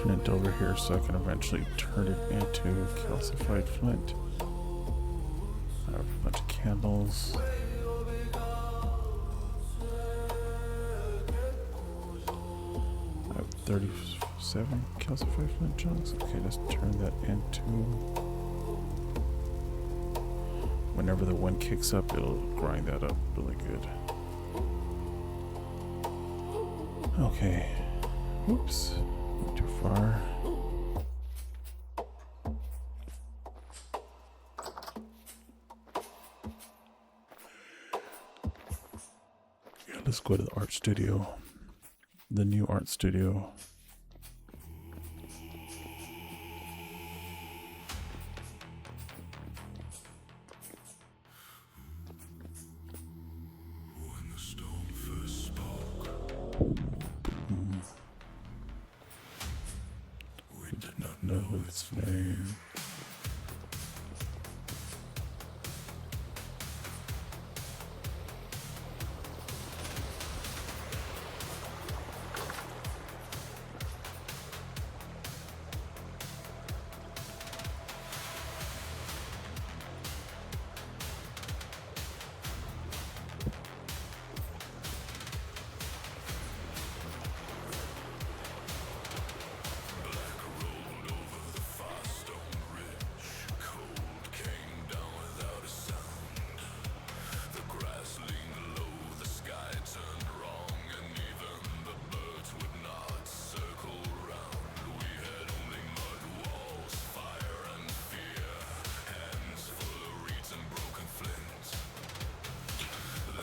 Flint over here so I can eventually turn it into calcified flint. I have a bunch of candles. I have 37 calcified flint chunks. Okay, let's turn that into... Whenever the wind kicks up, it'll grind that up really good. Okay. Oops. Went too far. Yeah, let's go to the art studio. The new art studio. with its name.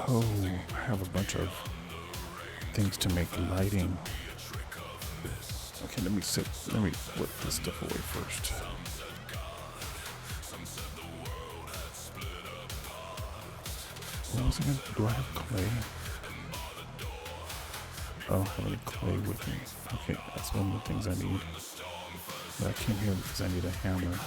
Oh, I have a bunch of things to make lighting. Okay, let me put this stuff away first. What was it again? Do I have clay? Oh, I have any clay with me. Okay, that's one of the things I need. But I came here because I need a hammer.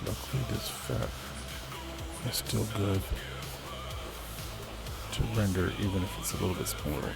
Luckily this fat is still good to render even if it's a little bit smaller.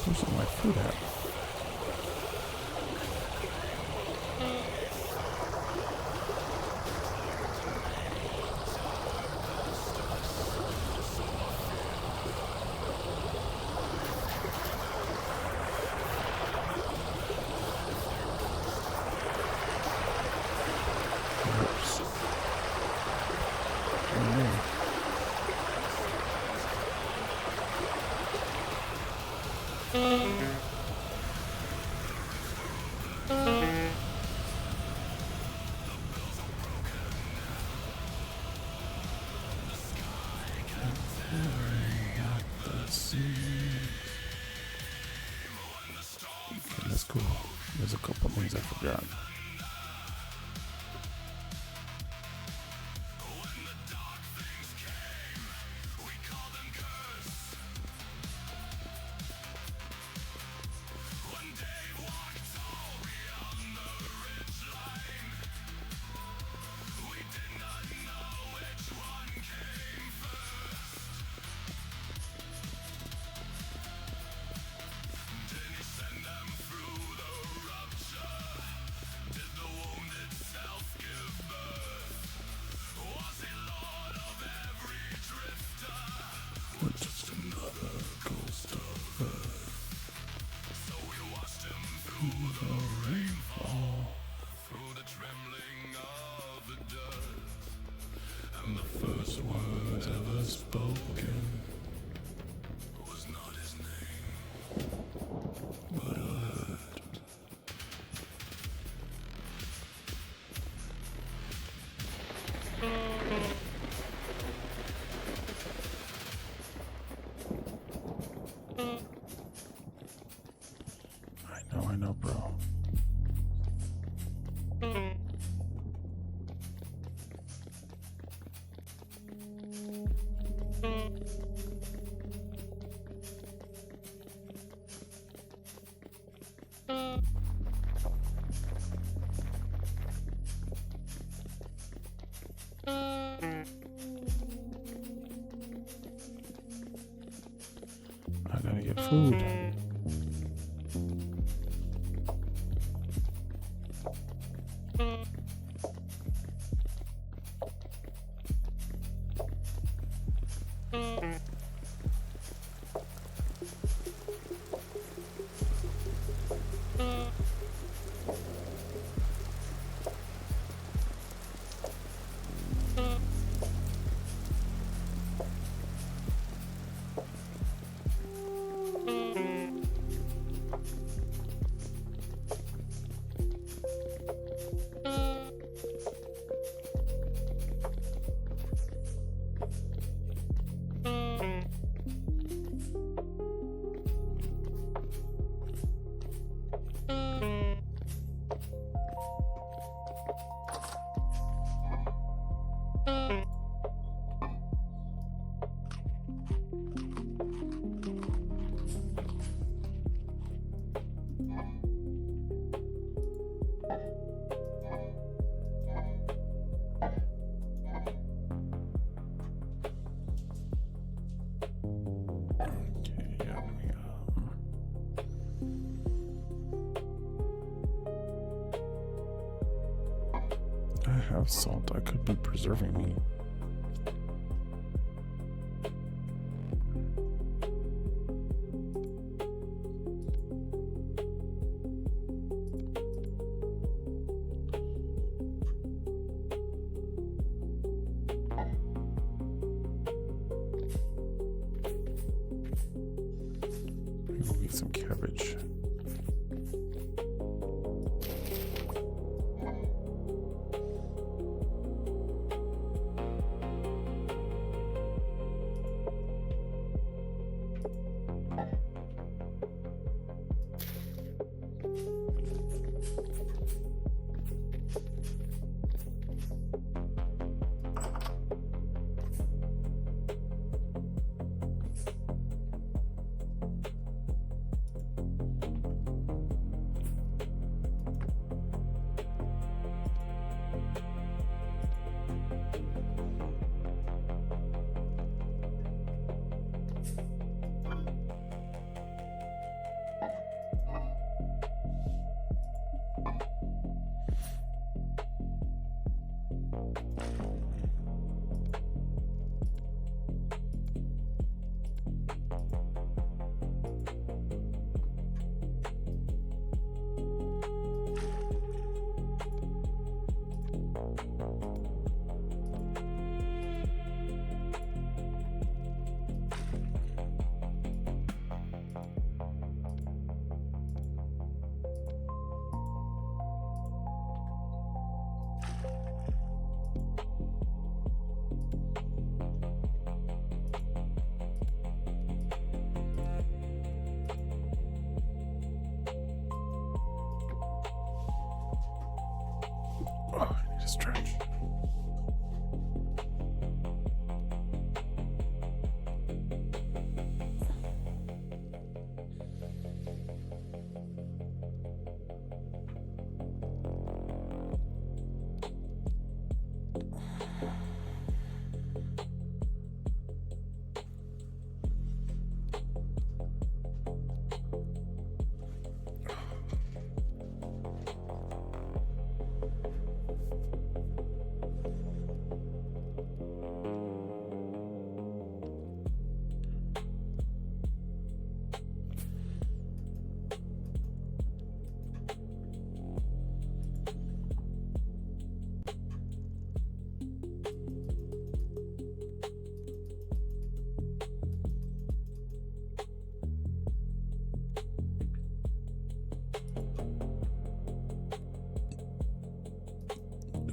Where's all my food at? Oops. Oh, no. Okay, let's go. There's a couple things I forgot. just another ghost of Earth. So we watched him through the rainfall, through the trembling of the dirt, and the first words ever spoken was not his name, but a hurt. I know, bro. I gotta get food. I have salt. I could be preserving me. We'll eat some cabbage.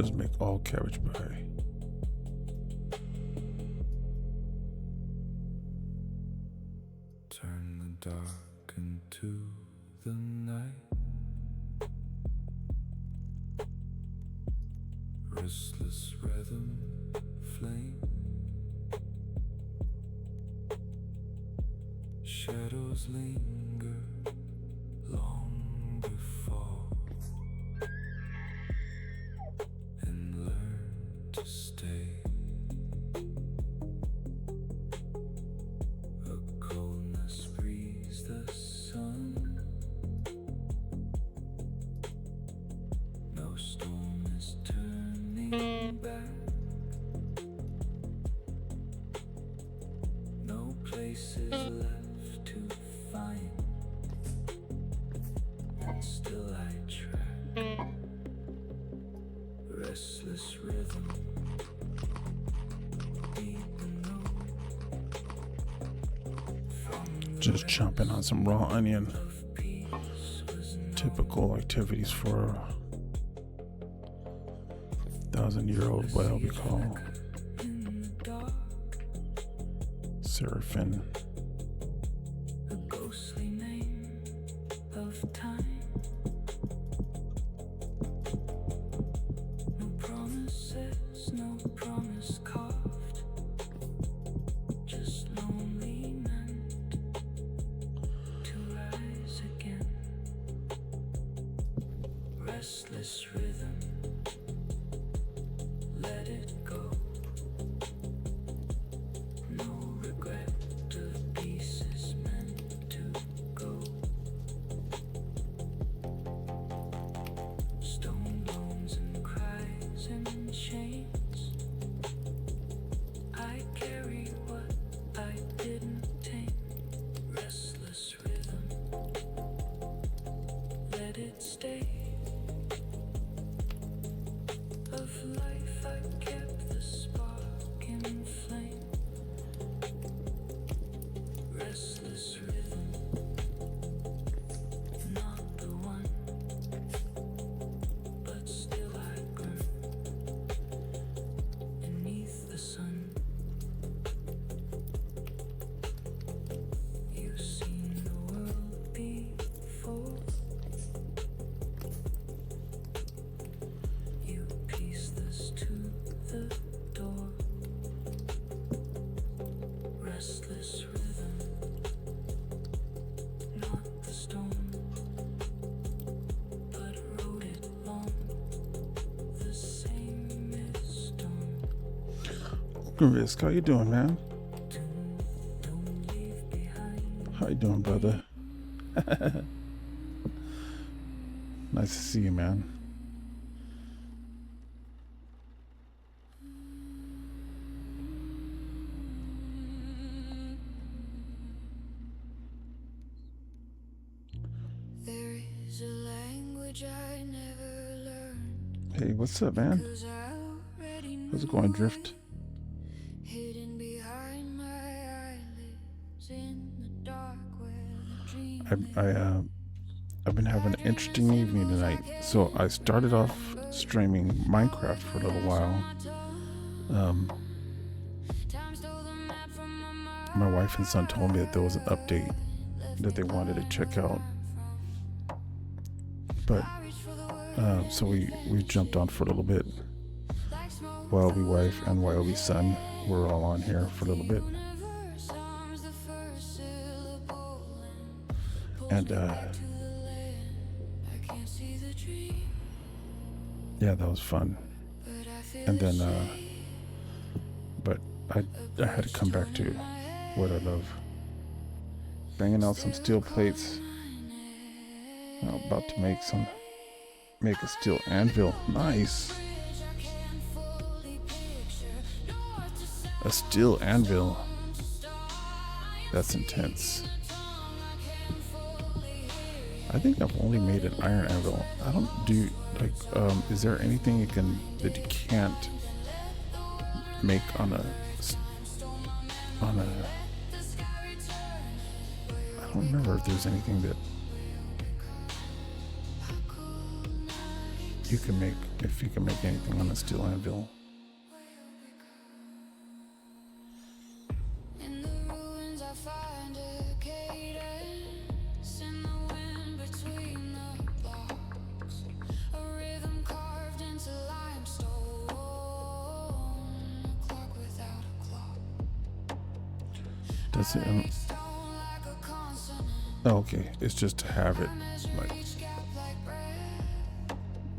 Just make all cabbage pie. Turn the dark into the night. Restless rhythm flame. Shadows linger long before, and learn to stay. A coldness breathes the sun. No storm is turning back. No place is left to find, and still I track. Restless rhythm, deep and low. Just chomping on some raw onion. Typical activities for a 1,000-year-old WayobiKal. Seraphim. A ghostly name of time. No promises, no promise carved. Just lonely meant to rise again. Restless rhythm, let it go. No regret, the piece is meant to go. Stone bones and cries and chains. I carry what I didn't tame. Restless rhythm, let it stay. Of life I kept the spark in flame. Restless rhythm, not the one, but still I burn beneath the sun. You've seen the world before. You piece this to the door. Restless rhythm, not the stone, but wrote it long. The same is stone. Risk, how you doing, man? Don't leave behind. How you doing, brother? Nice to see you, man. There is a language I never learned, Hey, what's up, man? 'cause I already know. How's it going, Drift? Hidden behind my eyelids in the dark where the dream I've been having an interesting evening tonight. So I started off streaming Minecraft for a little while. My wife and son told me that there was an update that they wanted to check out. But so we jumped on for a little bit. Wyobi wife and Wyobi son were all on here for a little bit. And yeah, that was fun. And then but I had to come back to what I love. Banging out some steel plates. I'm about to make a steel anvil. Nice. A steel anvil. That's intense. I think I've only made an iron anvil. I don't do like is there anything that you can't make on a I don't remember if there's anything that you can make anything on a steel anvil. In the ruins I find a cadence in the wind between the blocks, a rhythm carved into limestone, a clock without a clock. Does it? Oh, okay, it's just to have it. Like,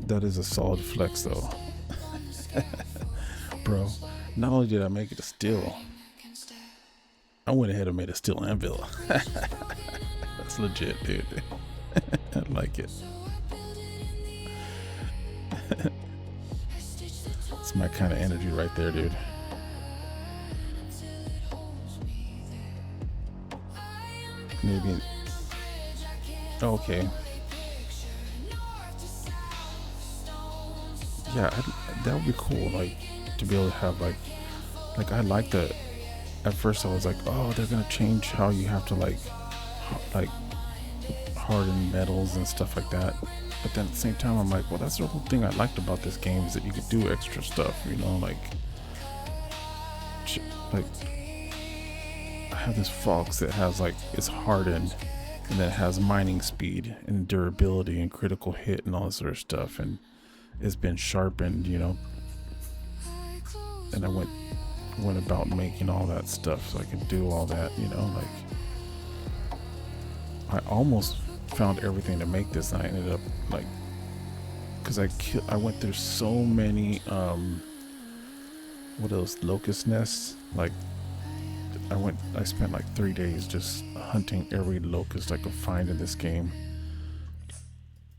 that is a solid flex, though, bro. Not only did I make it a steel, I went ahead and made a steel anvil. That's legit, dude. I like it. It's my kind of energy right there, dude. Maybe. Okay. Yeah, that would be cool. Like, to be able to have like I like the. At first, I was like, oh, they're gonna change how you have to like harden metals and stuff like that. But then at the same time, I'm like, well, that's the whole thing I liked about this game, is that you could do extra stuff. You know, like I have this fox that has like, it's hardened, and then it has mining speed and durability and critical hit and all this sort of stuff, and it's been sharpened, you know. And I went about making all that stuff so I could do all that, you know. Like, I almost found everything to make this, and I ended up like, because I went through so many what are those, locust nests. Like, I spent like 3 days just hunting every locust I could find in this game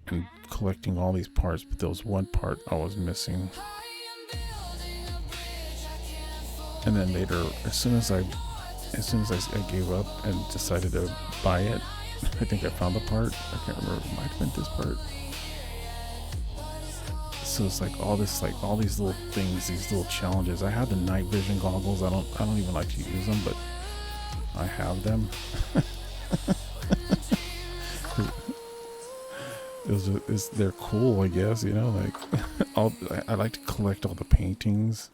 and collecting all these parts, but there was one part I was missing. And then later, as soon as I gave up and decided to buy it, I think I found the part. I can't remember, it might have been this part. So it's like all these little things, these little challenges. I have the night vision goggles. I don't even like to use them, but I have them. They're cool, I guess, you know. Like, I like to collect all the paintings.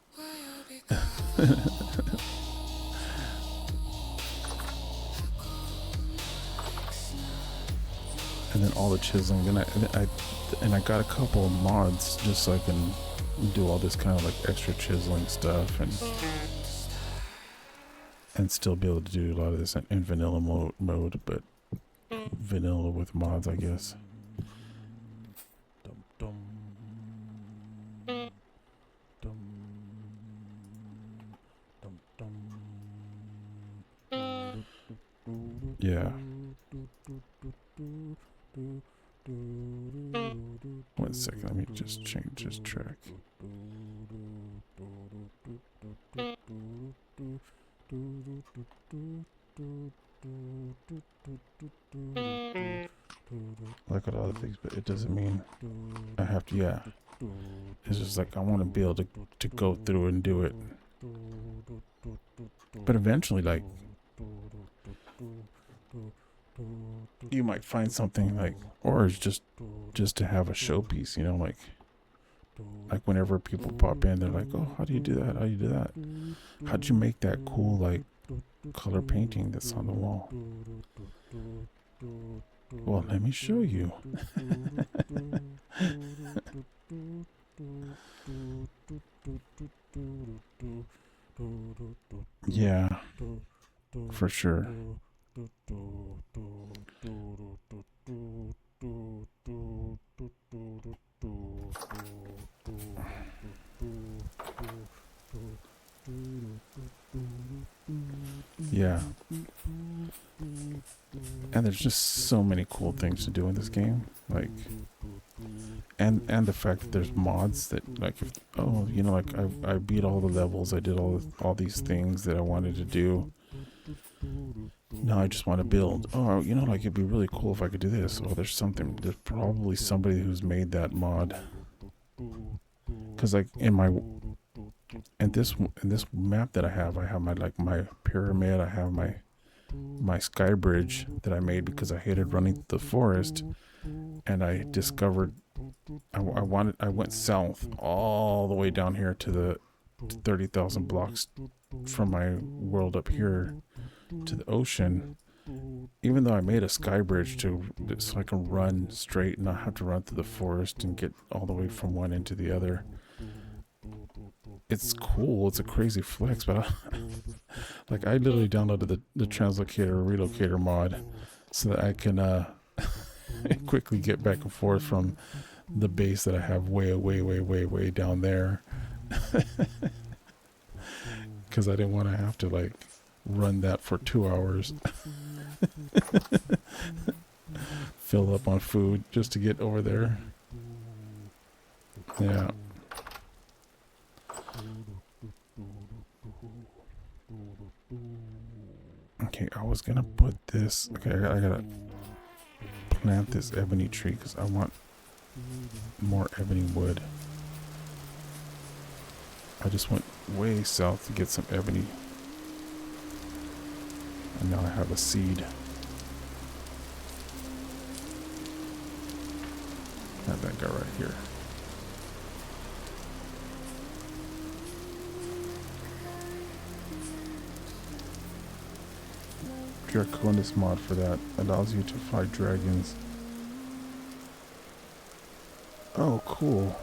And then all the chiseling, and I got a couple of mods just so I can do all this kind of like extra chiseling stuff and still be able to do a lot of this in vanilla mode, but vanilla with mods, I guess. Yeah. 1 second, let me just change this track. Like a lot of things, but it doesn't mean I have to, yeah. It's just like, I want to be able to go through and do it. But eventually, like, you might find something like, or it's just to have a showpiece, you know, like whenever people pop in, they're like, oh, how do you do that? How do you do that? How'd you make that cool, like, color painting that's on the wall? Well, let me show you. Yeah, for sure. Yeah. And there's just so many cool things to do in this game, like, and the fact that there's mods that, like, if, oh, you know, like, I beat all the levels, I did all these things that I wanted to do. Now I just want to build. Oh, you know, like, it'd be really cool if I could do this. Oh, there's probably somebody who's made that mod. Because, like, in this map that I have my, like, my pyramid, I have my my sky bridge that I made because I hated running through the forest, and I discovered I went south all the way down here to the 30,000 blocks from my world up here to the ocean. Even though I made a sky bridge so I can run straight and not have to run through the forest and get all the way from one end to the other. It's cool. It's a crazy flex, but I literally downloaded the translocator relocator mod so that I can quickly get back and forth from the base that I have way down there. Because I didn't want to have to run that for 2 hours. Fill up on food just to get over there. Yeah. Okay, I was gonna put this. Okay, I gotta plant this ebony tree because I want more ebony wood. I just went way south to get some ebony. And now I have a seed. Have that guy right here. Draconis mod for that allows you to fight dragons. Oh, cool.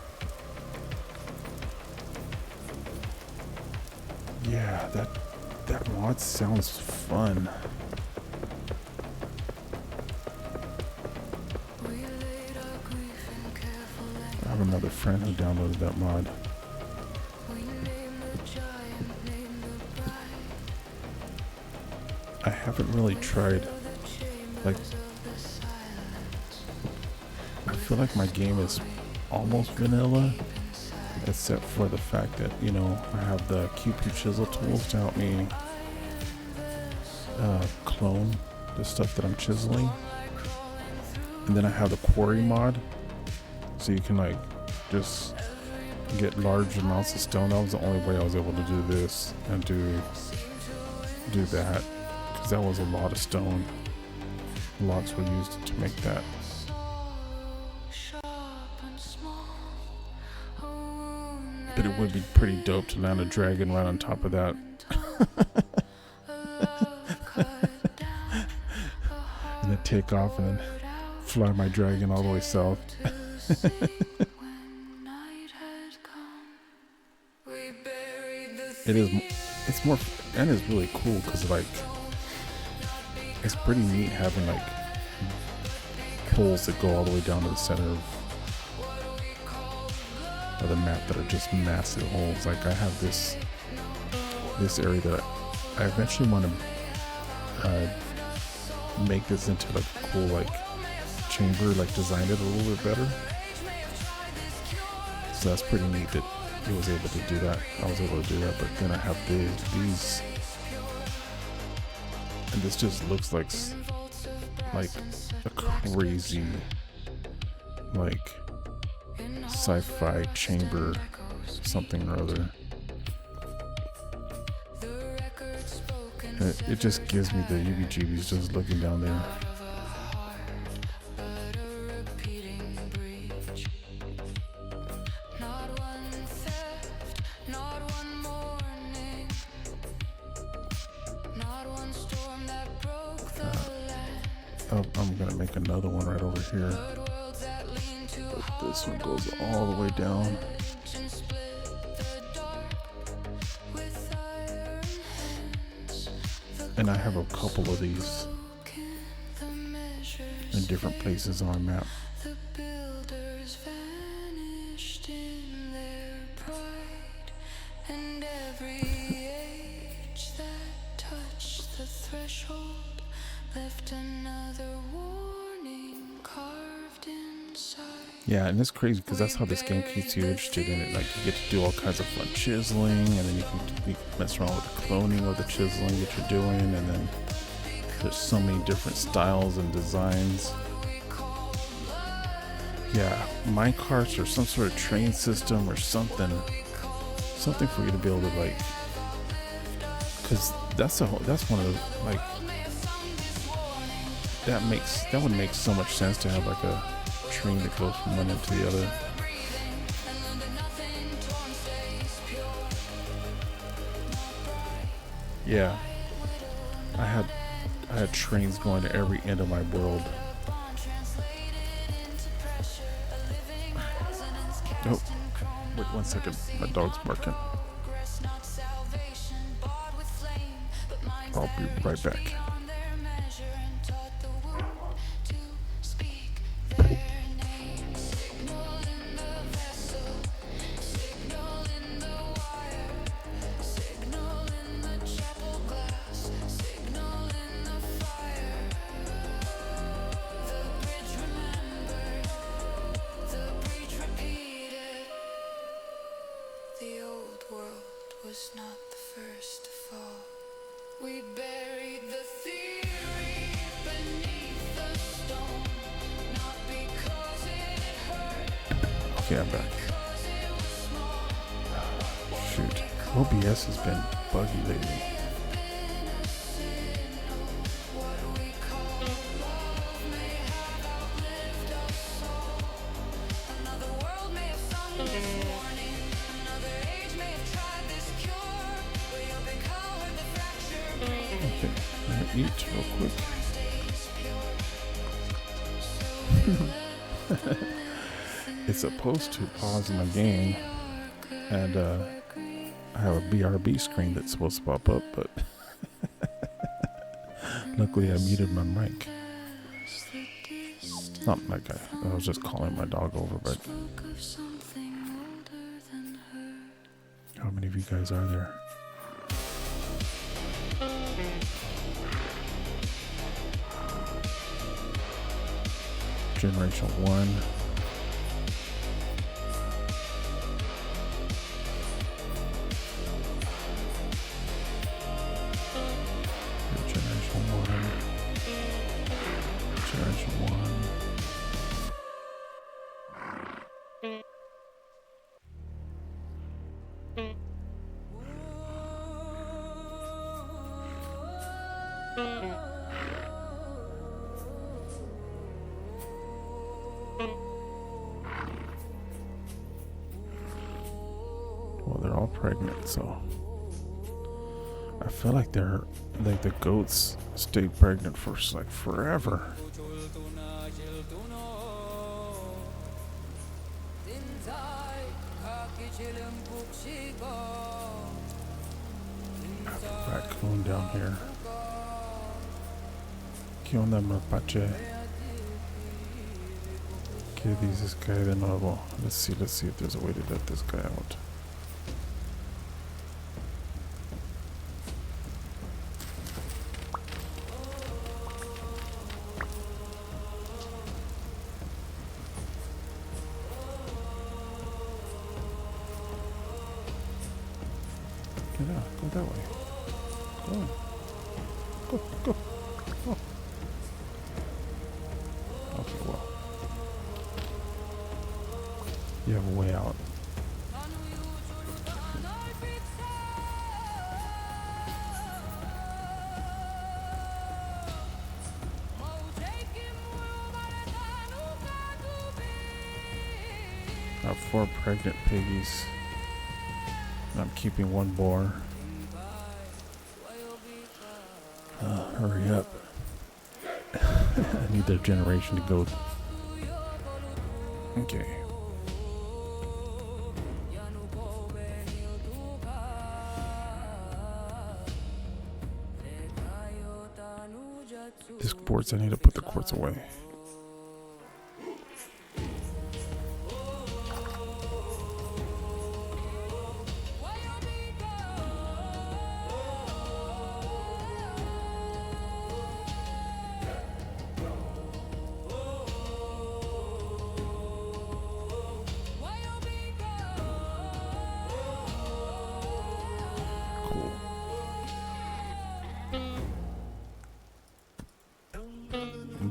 Yeah, that mod sounds fun. I have another friend who downloaded that mod. I haven't really tried, I feel like my game is almost vanilla, except for the fact that, I have the QP chisel tools to help me clone the stuff that I'm chiseling. And then I have the quarry mod, so you can just get large amounts of stone. That was the only way I was able to do this and do that, because that was a lot of stone. Logs were used to make that. But it would be pretty dope to land a dragon right on top of that. And then take off and then fly my dragon all the way south. It's more, and it's really cool because it's pretty neat having poles that go all the way down to the center of the map that are just massive holes. I have this area that I eventually want to make this into a cool chamber, design it a little bit better. So that's pretty neat that he was able to do that. I was able to do that, but then I have these, and this just looks like a crazy sci-fi chamber something or other. It just gives me the UBGBs just looking down there. I'm gonna make another one right over here. But this one goes all the way down. And I have a couple of these in different places on my map. Yeah, and it's crazy because that's how this game keeps you interested in it. You get to do all kinds of fun chiseling, and then you can mess around with the cloning of the chiseling that you're doing, and then there's so many different styles and designs. Yeah, minecarts or some sort of train system or something for you to be able to because that's one of the that would make so much sense to have like a train that goes from one end to the other. Yeah, I had trains going to every end of my world. Oh, wait 1 second. My dog's barking. I'll be right back. The old world was not the first to fall. We buried the theory beneath the stone, not because it hurt. Okay, I'm back. Shoot, OBS has been buggy lately. Okay, I'm gonna eat real quick. It's supposed to pause my game, and I have a BRB screen that's supposed to pop up, but luckily I muted my mic. It's not like I was just calling my dog over, but how many of you guys are there? Generation 1. Generation 1. Generation 1. Well, they're all pregnant, so I feel like they're like the goats stay pregnant for like forever. I have a raccoon down here. ¿Qué onda, mapache? ¿Qué dices que hay de nuevo? Let's see if there's a way to let this guy out. Get out, go that way. Go on. Go. Oh. Okay, well. You have a way out. I have 4 pregnant piggies. And I'm keeping 1 boar. Hurry up. I need their generation to go. Okay. These quartz, I need to put the quartz away.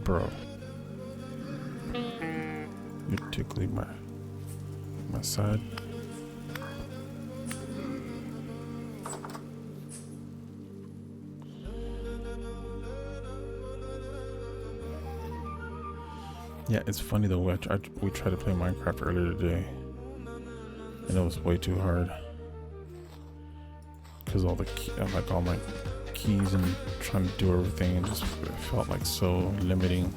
Bro, you're tickling my side. Yeah, it's funny though. We tried to play Minecraft earlier today, and it was way too hard because all my keys and trying to do everything, and just it felt like so limiting.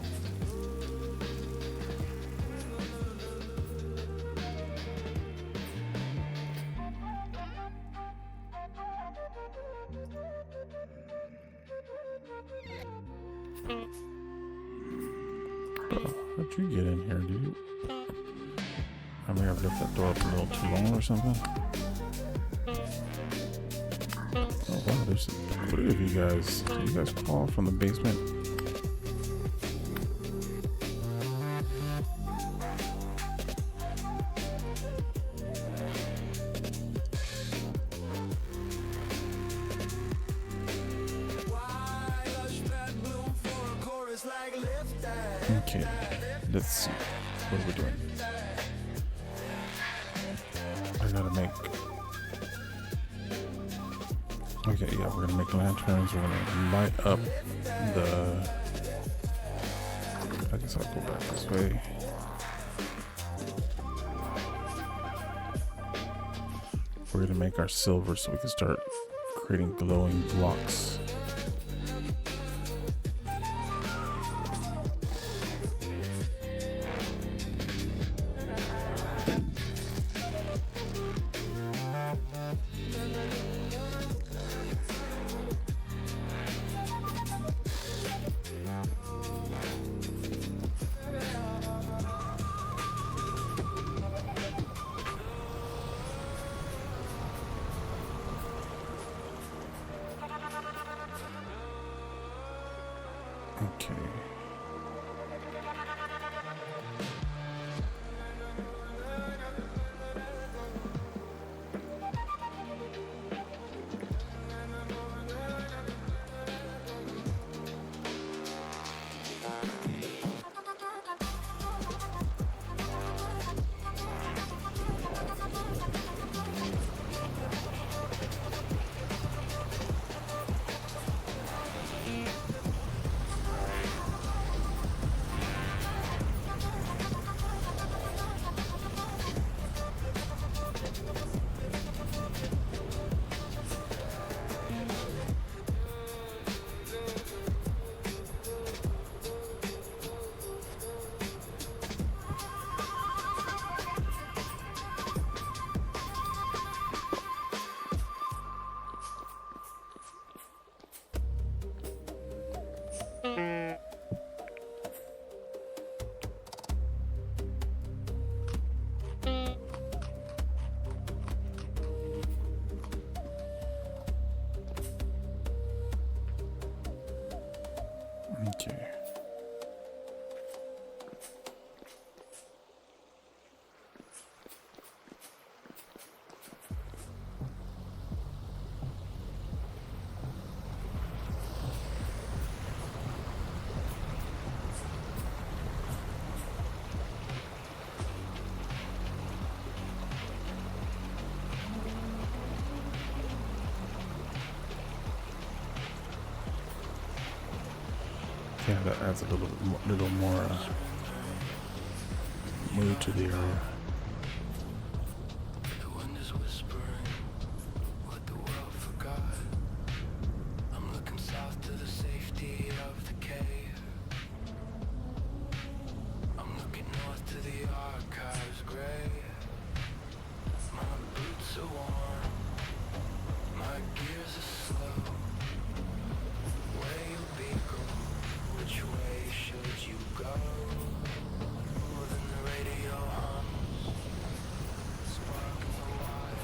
How'd you get in here, dude? I may have left that door up a little too long or something. Oh wow, there's three of you guys. Did you guys crawl from the basement? Okay, let's see. What are we doing? I gotta make... Okay, yeah, we're gonna make lanterns. We're gonna light up the... I guess I'll go back this way. We're gonna make our silver so we can start creating glowing blocks. Okay. Okay. Yeah, that adds a little more mood to the area. The wind is whispering what the world forgot. I'm looking south to the safety of the cave. I'm looking north to the archives grave. My boots are warm, my gears are slow. WayobiKal, which way should you go? More than the radio hums, spark in the wild.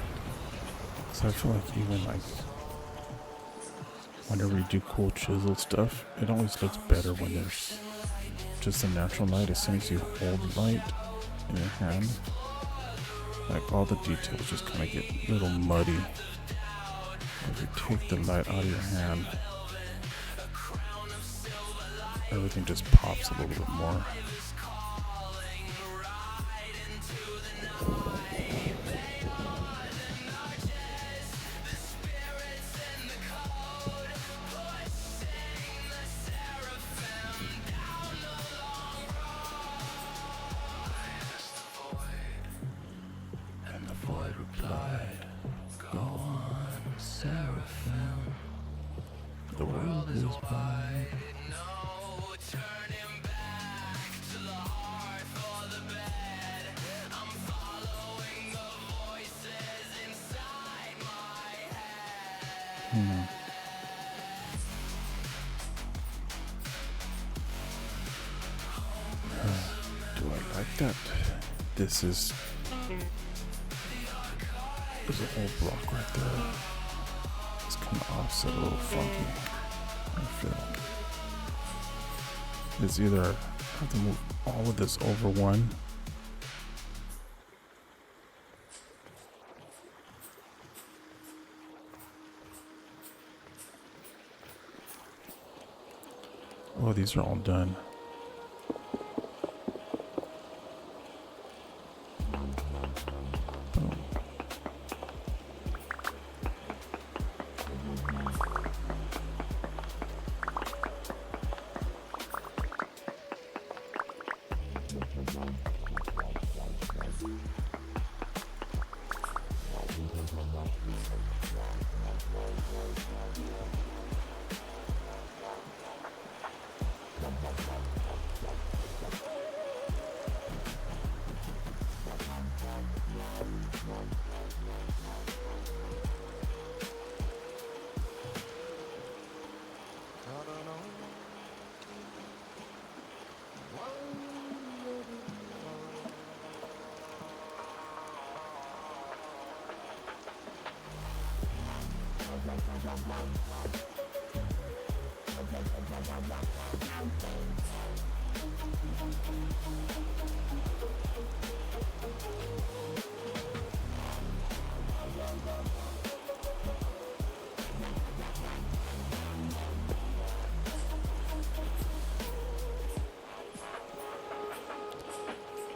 So I feel like even like whenever you do cool chisel stuff, it always looks better when there's just a natural light. As soon as you hold light in your hand, like all the details just kind of get a little muddy. If you take the light out of your hand, everything just pops a little bit more. Do I like that? This is... There's a whole block right there. It's kind of offset, a little funky. I feel. It's either I have to move all of this over one. Oh, these are all done.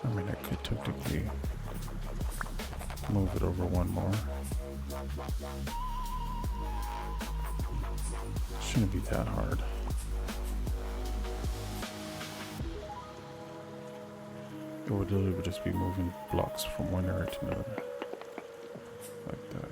I mean, I could technically move it over one more. Shouldn't be that hard. It would literally just be moving blocks from one area to another. Like that.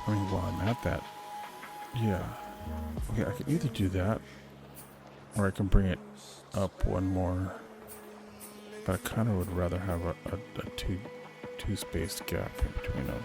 I mean, while I'm at that, yeah. Okay, I can either do that, or I can bring it up one more. But I kind of would rather have a two spaced gap in between them.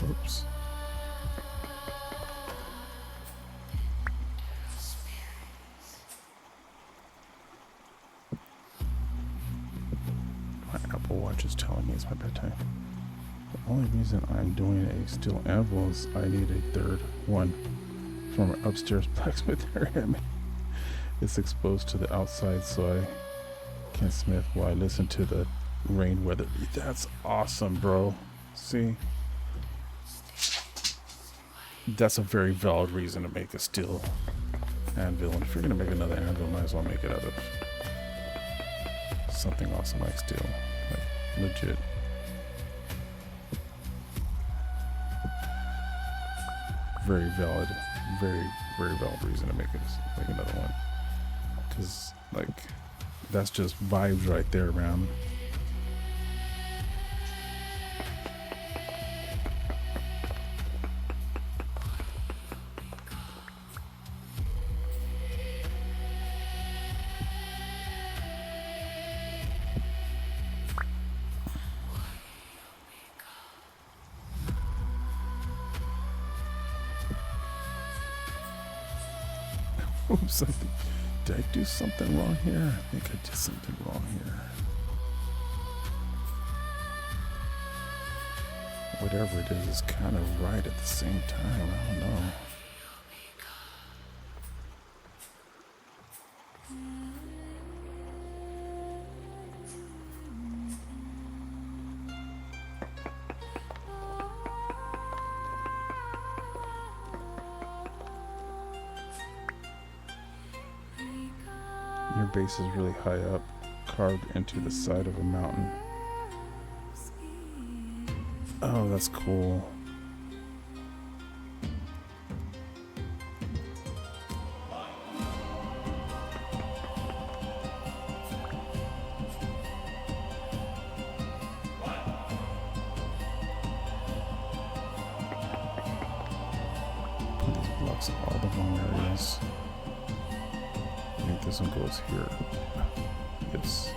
Oops. My Apple Watch is telling me it's my bedtime. The only reason I'm doing a steel anvil is I need a third one from an upstairs blacksmith area. It's exposed to the outside, so I can smith while I listen to the rain weather. That's awesome, bro. See? that's a very valid reason to make a steel anvil. And if you're gonna make another anvil, might as well make it out of something awesome like steel, like legit. Very valid, very valid reason to make another one. Cause like that's just vibes right there, man. Something. Did I do something wrong here? I think I did something wrong here. Whatever it is kind of right at the same time. I don't know. Your base is really high up, carved into the side of a mountain. Oh, that's cool. Put these blocks in all the wrong areas. I think this one goes here. Yes.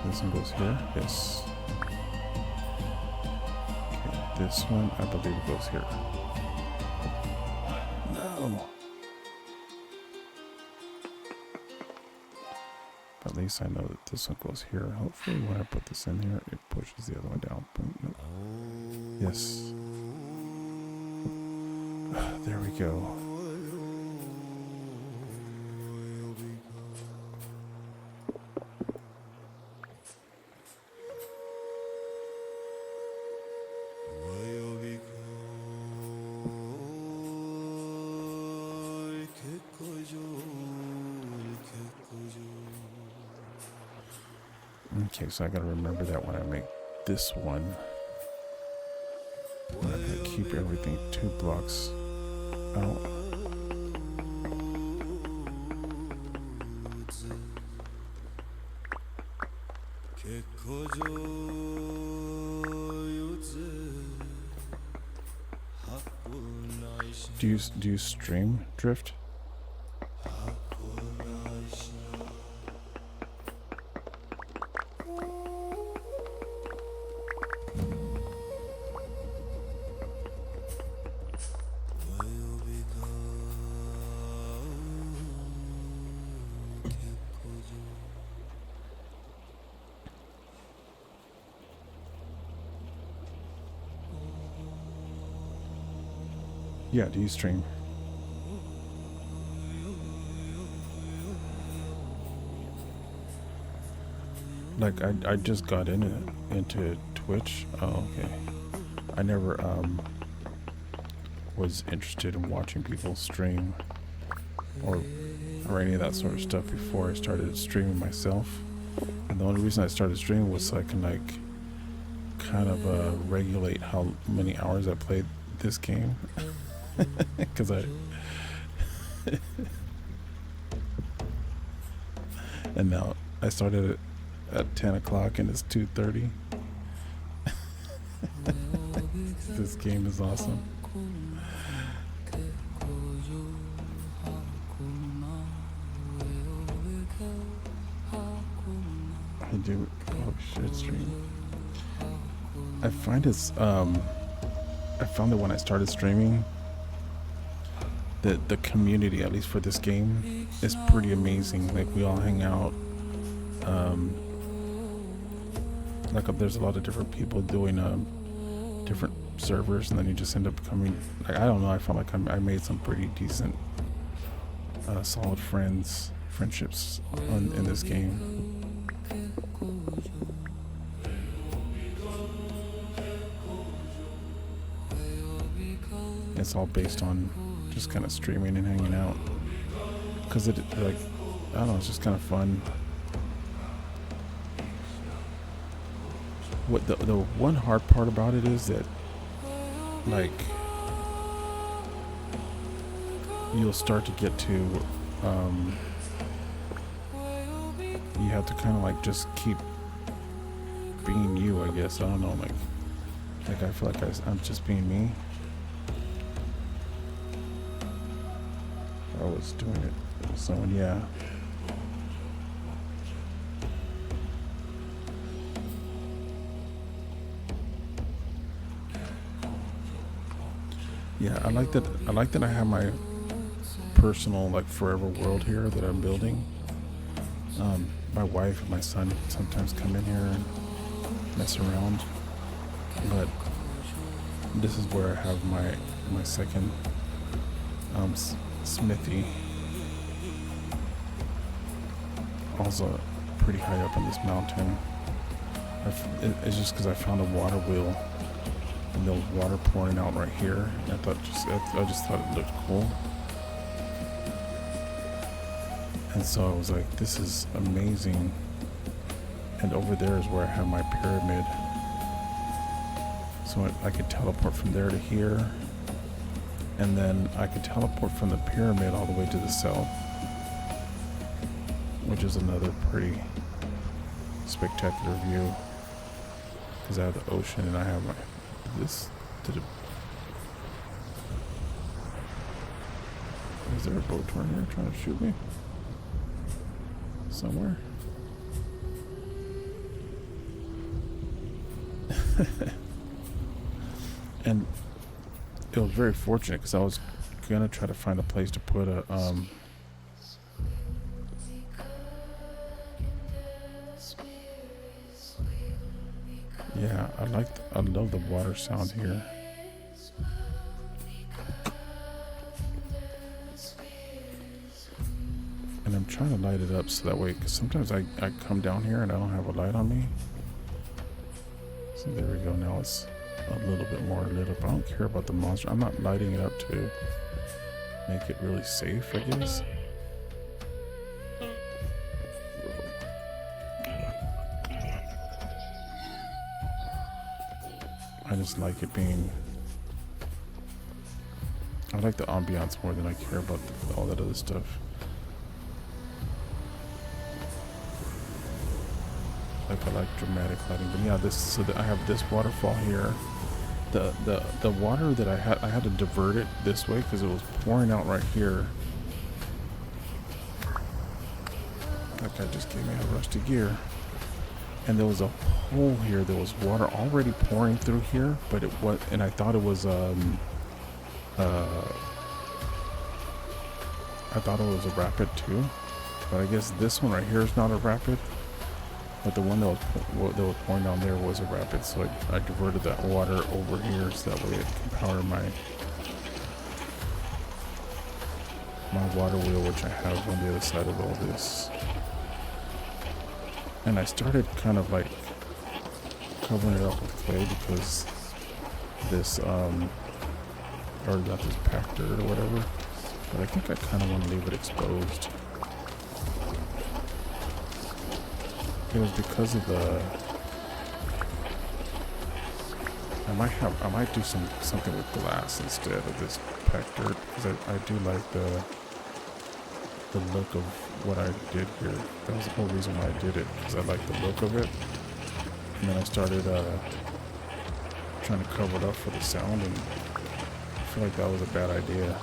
This one goes here. Yes. Okay, this one, I believe it goes here. No. At least I know that this one goes here. Hopefully when I put this in here, it pushes the other one down. Boom. Nope. Yes. There we go. Okay, so I gotta remember that when I make this one. I'm gonna keep everything 2 blocks out. Do you stream drift? Yeah, do you stream? Like I just got into Twitch. Oh, okay. I never was interested in watching people stream or any of that sort of stuff before I started streaming myself. And the only reason I started streaming was so I can like kind of regulate how many hours I played this game. Because and now I started at 10 o'clock and it's 2:30. This game is awesome. I do. Oh shit, stream. I find it's I found that when I started streaming, the community, at least for this game, is pretty amazing. Like we all hang out. Like there's a lot of different people doing different servers, and then you just end up becoming. Like, I don't know. I felt like I made some pretty decent, solid friendships in this game. it's all based on just kind of streaming and hanging out. Because it, like, I don't know, it's just kind of fun. What the one hard part about it is that, like, you'll start to get to, you have to kind of like just keep being you, I guess. I don't know, like I feel like I'm just being me. I was doing it with someone, yeah. Yeah, I like that I have my personal, like, forever world here that I'm building. My wife and my son sometimes come in here and mess around, but this is where I have my second smithy. Also pretty high up in this mountain. It's just because I found a water wheel and there was water pouring out right here. I just thought it looked cool. And so I was like, this is amazing. And over there is where I have my pyramid. So I could teleport from there to here. And then I could teleport from the pyramid all the way to the south, which is another pretty spectacular view. Because I have the ocean and I have this to the... Is there a boat turn here trying to shoot me? Somewhere. And it was very fortunate because I was gonna try to find a place to put a yeah, I love the water sound here. And I'm trying to light it up so that way, because sometimes I come down here and I don't have a light on me. So there we go. Now it's a little bit more lit up. I don't care about the monster. I'm not lighting it up to make it really safe, I guess. I just like it being... I like the ambiance more than I care about all that other stuff. Like, I like dramatic lighting, but yeah, I have this waterfall here. The water that I had to divert it this way because it was pouring out right here. That guy just gave me a rusty gear. And there was a hole here. There was water already pouring through here, but it was, and I thought it was a rapid too. But I guess this one right here is not a rapid. But the one that was pouring down there was a rapid, so I diverted that water over here so that way it can power my water wheel, which I have on the other side of all this. And I started kind of like covering it up with clay because this, or not this packed dirt or whatever, but I think I kind of want to leave it exposed. It was because of the... I might do something with glass instead of this packed dirt, because I do like the look of what I did here. That was the whole reason why I did it, because I like the look of it. And then I started trying to cover it up for the sound, and I feel like that was a bad idea.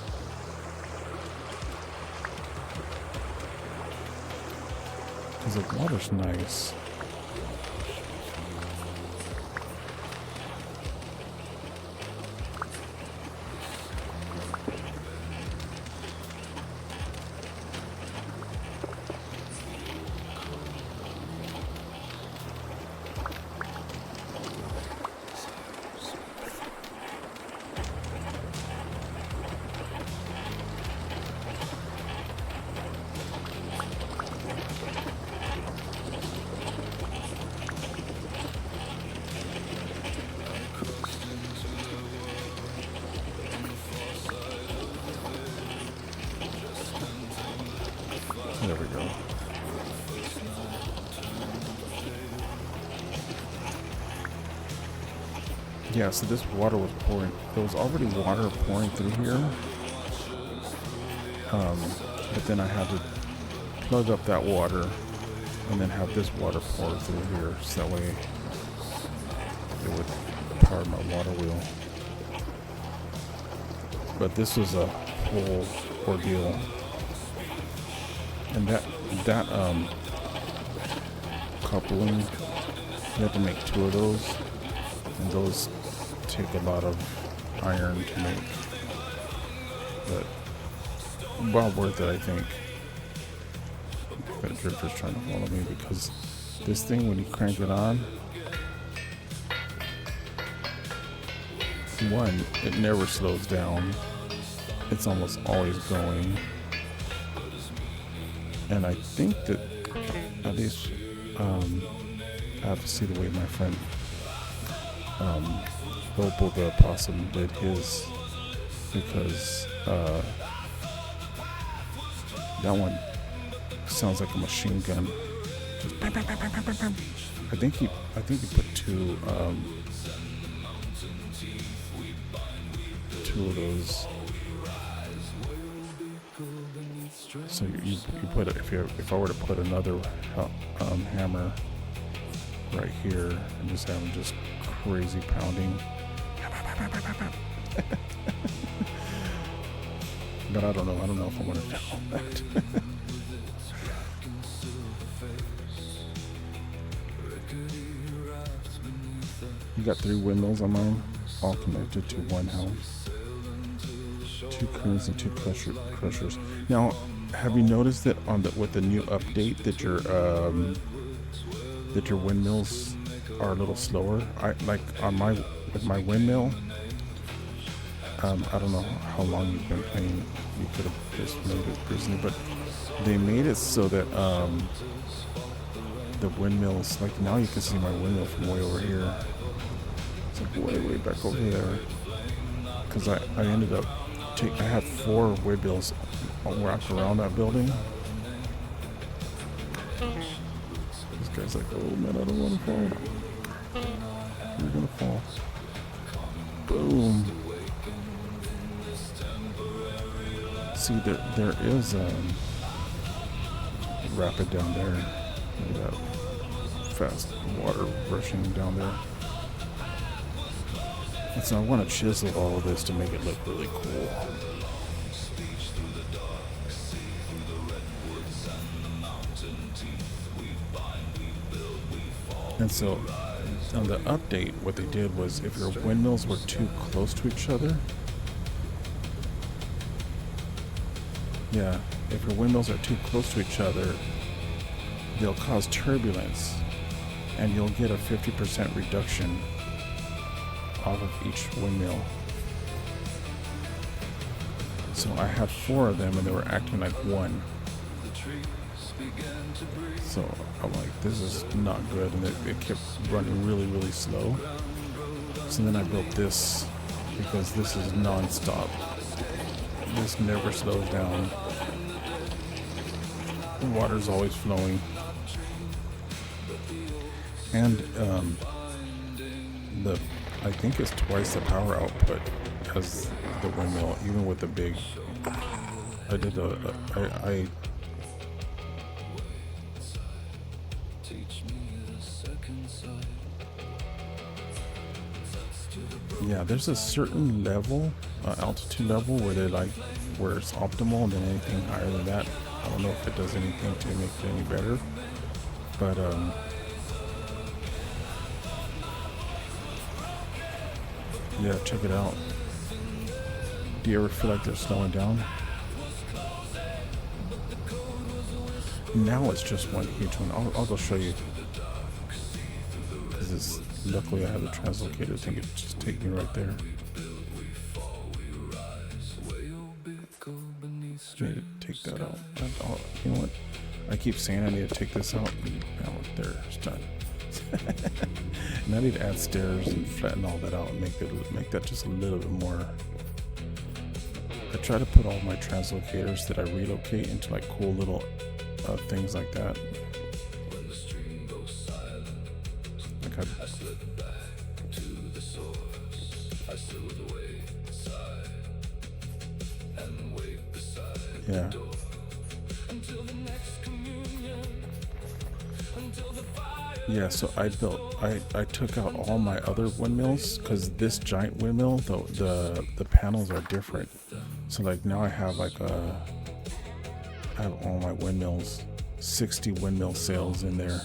Because the water's nice. Yeah, so this water was pouring. There was already water pouring through here. But then I had to plug up that water and then have this water pour through here, so that way it would power my water wheel. But this was a whole ordeal. And that coupling, you have to make 2 of those, and those take a lot of iron to make. But well worth it, I think. That dripper's trying to follow me because this thing, when you crank it on, one, it never slows down. It's almost always going. And I think that at least I have to see the way my friend Opal the Opossum did his, because that one sounds like a machine gun. Just bam, bam, bam, bam, bam, bam. I think he put 2 of those. So you put it, if I were to put another hammer right here and just have them just crazy pounding. But I don't know if I want to do that. You got 3 windmills on mine, all connected to one house. 2 cranes and 2 crushers. Now, have you noticed that with the new update that your windmills are a little slower? With my windmill. I don't know how long you've been playing. You could have just made it recently, but they made it so that the windmills, like now you can see my windmill from way over here. It's like way back over there. Because I ended up I had 4 windmills wrapped around that building. This guy's like, oh man, I don't want to fall. You're gonna fall. Boom. See, there is rapid down there. Look at that fast water rushing down there. And so I want to chisel all of this to make it look really cool. And so on the update, what they did was if your windmills were too close to each other, if your windmills are too close to each other, they'll cause turbulence, and you'll get a 50% reduction off of each windmill. So I had 4 of them, and they were acting like one. So I'm like, this is not good, and it kept running really slow. So then I built this, because this is non-stop. This never slows down. The water's always flowing. And I think it's twice the power output as the windmill, even with the big. Yeah, there's a certain level, altitude level, where it's optimal, and then anything higher than that, I don't know if it does anything to make it any better. But yeah, check it out. Do you ever feel like they're slowing down? Now it's just one huge one. I'll go show you. Because luckily I have the translocator. I think it just take me right there. I need to take that out. You know what? I keep saying I need to take this out. Now there, it's done. And I need to add stairs and flatten all that out and make that just a little bit more. I try to put all my translocators that I relocate into like cool little things like that. Like Yeah. Yeah, so I took out all my other windmills because this giant windmill, the panels are different. So like now I have I have all my windmills, 60 windmill sails in there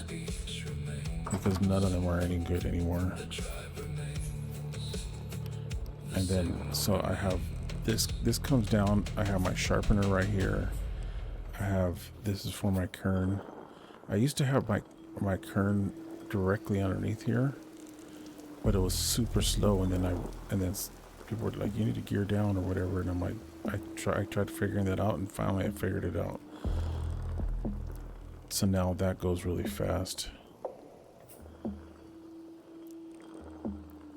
because none of them are any good anymore. And then so I have this comes down. I have my sharpener right here. I have, this is for my kern. I used to have my kern directly underneath here, but it was super slow, and then people were like, you need to gear down or whatever, and I'm like, I tried figuring that out, and finally I figured it out. So now that goes really fast.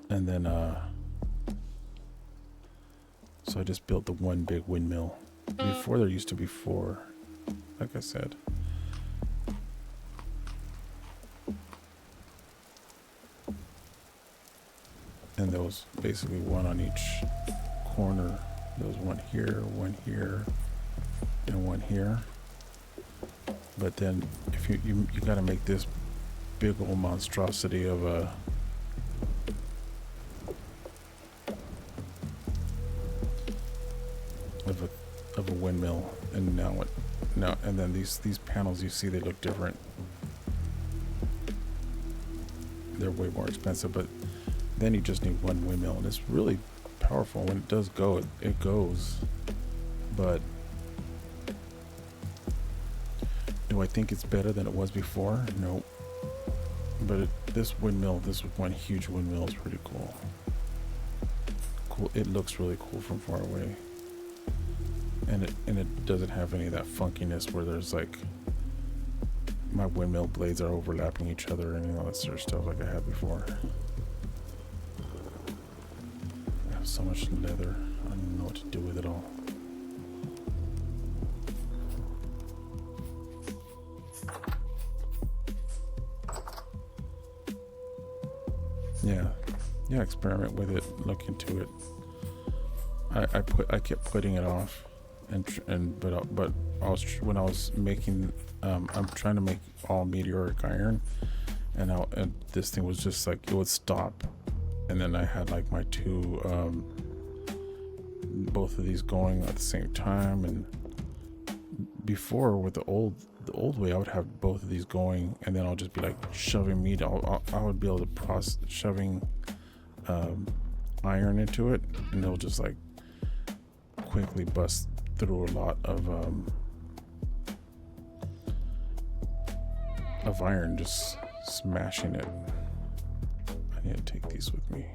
And then so I just built the one big windmill. Before there used to be 4, like I said. And there was basically one on each corner. There was one here, and one here. But then if you gotta make this big old monstrosity of a windmill, and now and then these panels, you see, they look different. They're way more expensive, but then you just need one windmill, and it's really powerful. When it does go, it goes. But do I think it's better than it was before? Nope. But this one huge windmill is pretty cool. It looks really cool from far away. And it doesn't have any of that funkiness where there's like my windmill blades are overlapping each other and all that sort of stuff like I had before. I have so much leather, I don't know what to do with it all. Yeah, experiment with it, look into it. I kept putting it off, but when I was making, I'm trying to make all meteoric iron, and this thing was just like, it would stop, and then I had like my two, both of these going at the same time. And before, with the old way, I would have both of these going, and then I'll just be like shoving meat. I would be able to process shoving iron into it, and it'll just like quickly bust through a lot of iron, just smashing it. I need to take these with me.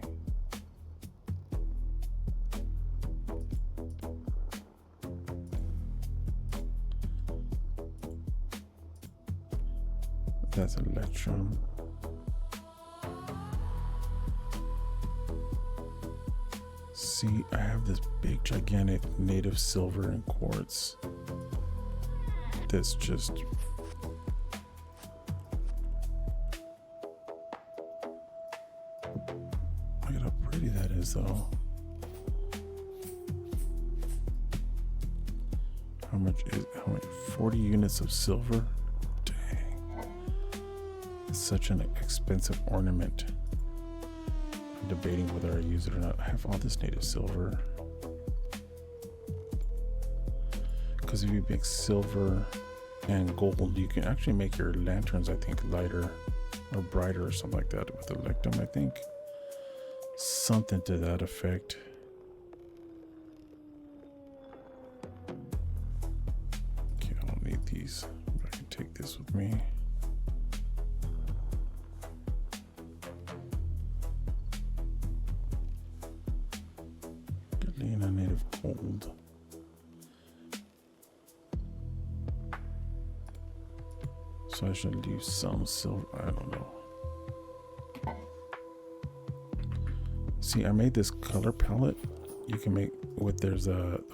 That's electrum. See, I have this big gigantic native silver and quartz that's just look at how pretty that is though. How much 40 units of silver? Dang. It's such an expensive ornament. Debating whether I use it or not. I have all this native silver because if you mix silver and gold, you can actually make your lanterns, I think, lighter or brighter or something like that with electrum. I think something to that effect. Okay, I don't need these, but I can take this with me. Native gold. So I should leave some silver. I don't know. See, I made this color palette. You can make with the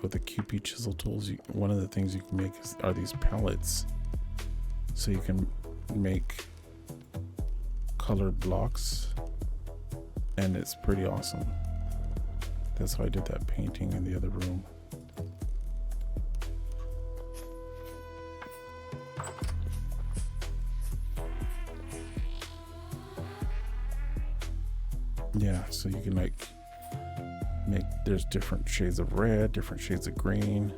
QP chisel tools. One of the things you can make are these palettes. So you can make colored blocks, and it's pretty awesome. That's how I did that painting in the other room. Yeah, so you can like make, there's different shades of red, different shades of green,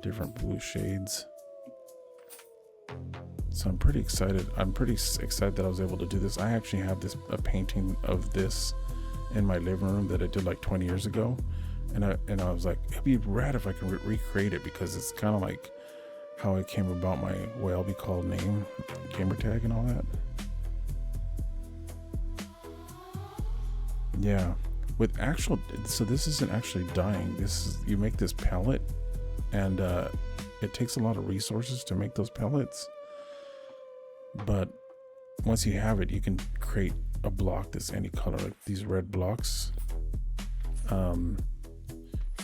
different blue shades. So I'm pretty excited. I'm pretty excited that I was able to do this. I actually have a painting of this in my living room that I did like 20 years ago. And I was like, it'd be rad if I could recreate it, because it's kind of like how it came about my WayobiKal name, gamer tag and all that. Yeah, with actual, so this isn't actually dyeing. This is, you make this pellet, and it takes a lot of resources to make those pellets. But once you have it, you can create a block that's any color, like these red blocks.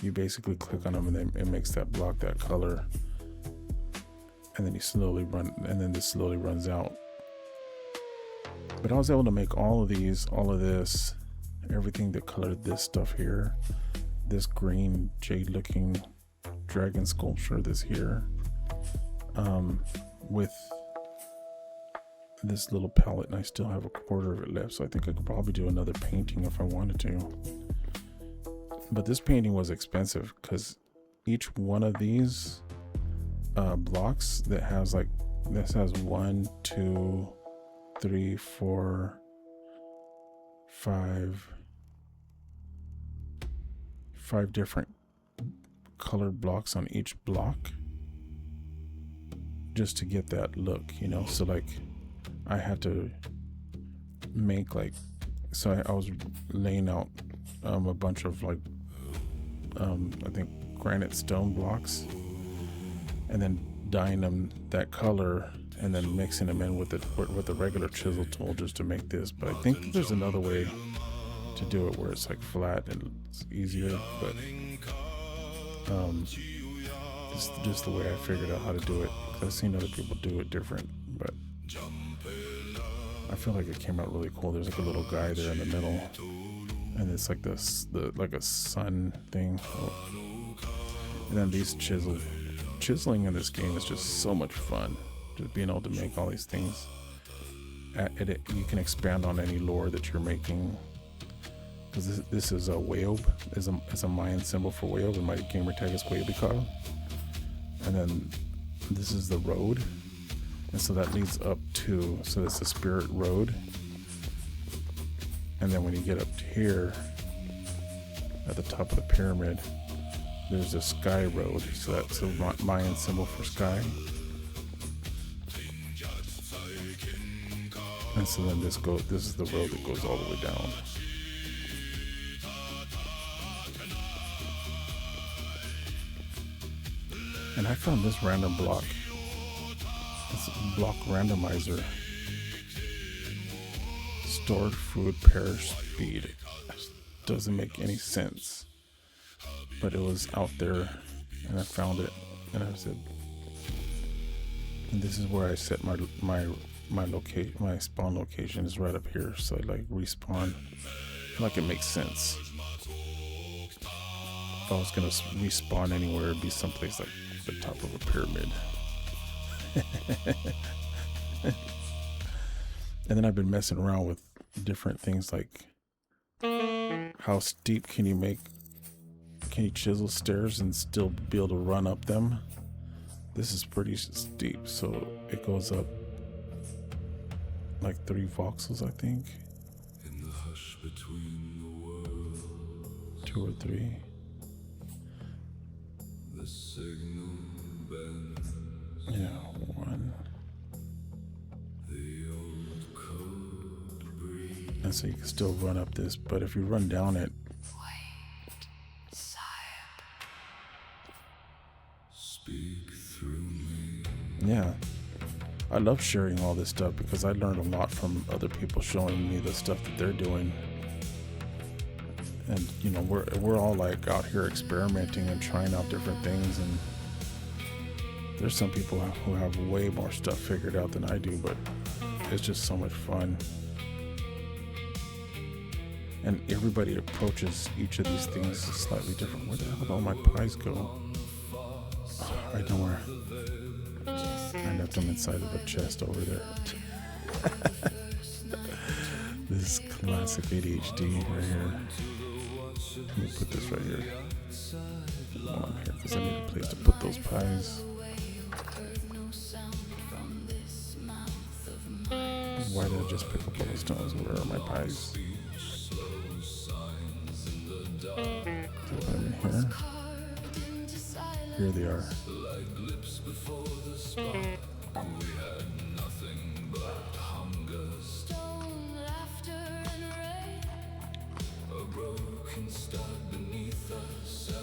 You basically click on them and then it makes that block that color, and then you slowly run, and then this slowly runs out. But I was able to make all of these, all of this, everything that colored this stuff here, this green jade looking dragon sculpture, this here, with this little palette, and I still have a quarter of it left, so I think I could probably do another painting if I wanted to. But this painting was expensive because each one of these blocks that has like, this has 1, 2, 3, 4, 5 different colored blocks on each block, just to get that look, you know. So like I had to make like, so I was laying out a bunch of like I think granite stone blocks, and then dyeing them that color, and then mixing them in with the regular chisel tool just to make this. But I think that there's another way to do it where it's like flat and it's easier, but it's just the way I figured out how to do it, because I've seen other people do it different, but I feel like it came out really cool. There's like a little guy there in the middle, and it's like like a sun thing. And then these chiseling in this game is just so much fun. Just being able to make all these things. You can expand on any lore that you're making. Because this is a Wayob, is a Mayan symbol for Wayob, and my gamer tag is WayobiKal. And then this is the road, and so that leads up to, so that's the spirit road. And then when you get up to here, at the top of the pyramid, there's a sky road, so that's a Mayan symbol for sky. And so then this is the road that goes all the way down. And I found this random block. It's a block randomizer. Stored food pair speed. Doesn't make any sense. But it was out there, and I found it, and I said, and this is where I set my spawn location is right up here. So I like respawn. I feel like it makes sense. If I was gonna respawn anywhere, it'd be someplace like the top of a pyramid. And then I've been messing around with different things, like how steep can you chisel stairs and still be able to run up them? This is pretty steep, so it goes up like 3 voxels, I think. In the hush between the worlds, 2 or 3. The signal bends. Yeah, 1. The old code breathes. And so you can still run up this, but if you run down it, wait, sire. Speak through me. Yeah. I love sharing all this stuff because I learned a lot from other people showing me the stuff that they're doing. And you know, we're all like out here experimenting and trying out different things, and there's some people who have way more stuff figured out than I do, but it's just so much fun. And everybody approaches each of these things slightly different. Where the hell did all my pies go? Oh, right nowhere. I left them inside of a chest over there. This is Classic ADHD right here. Let me put this right here. On here because I need a place to put those pies. Why did I just pick up all the stones? Where are my pies? Put them in here. Here they are.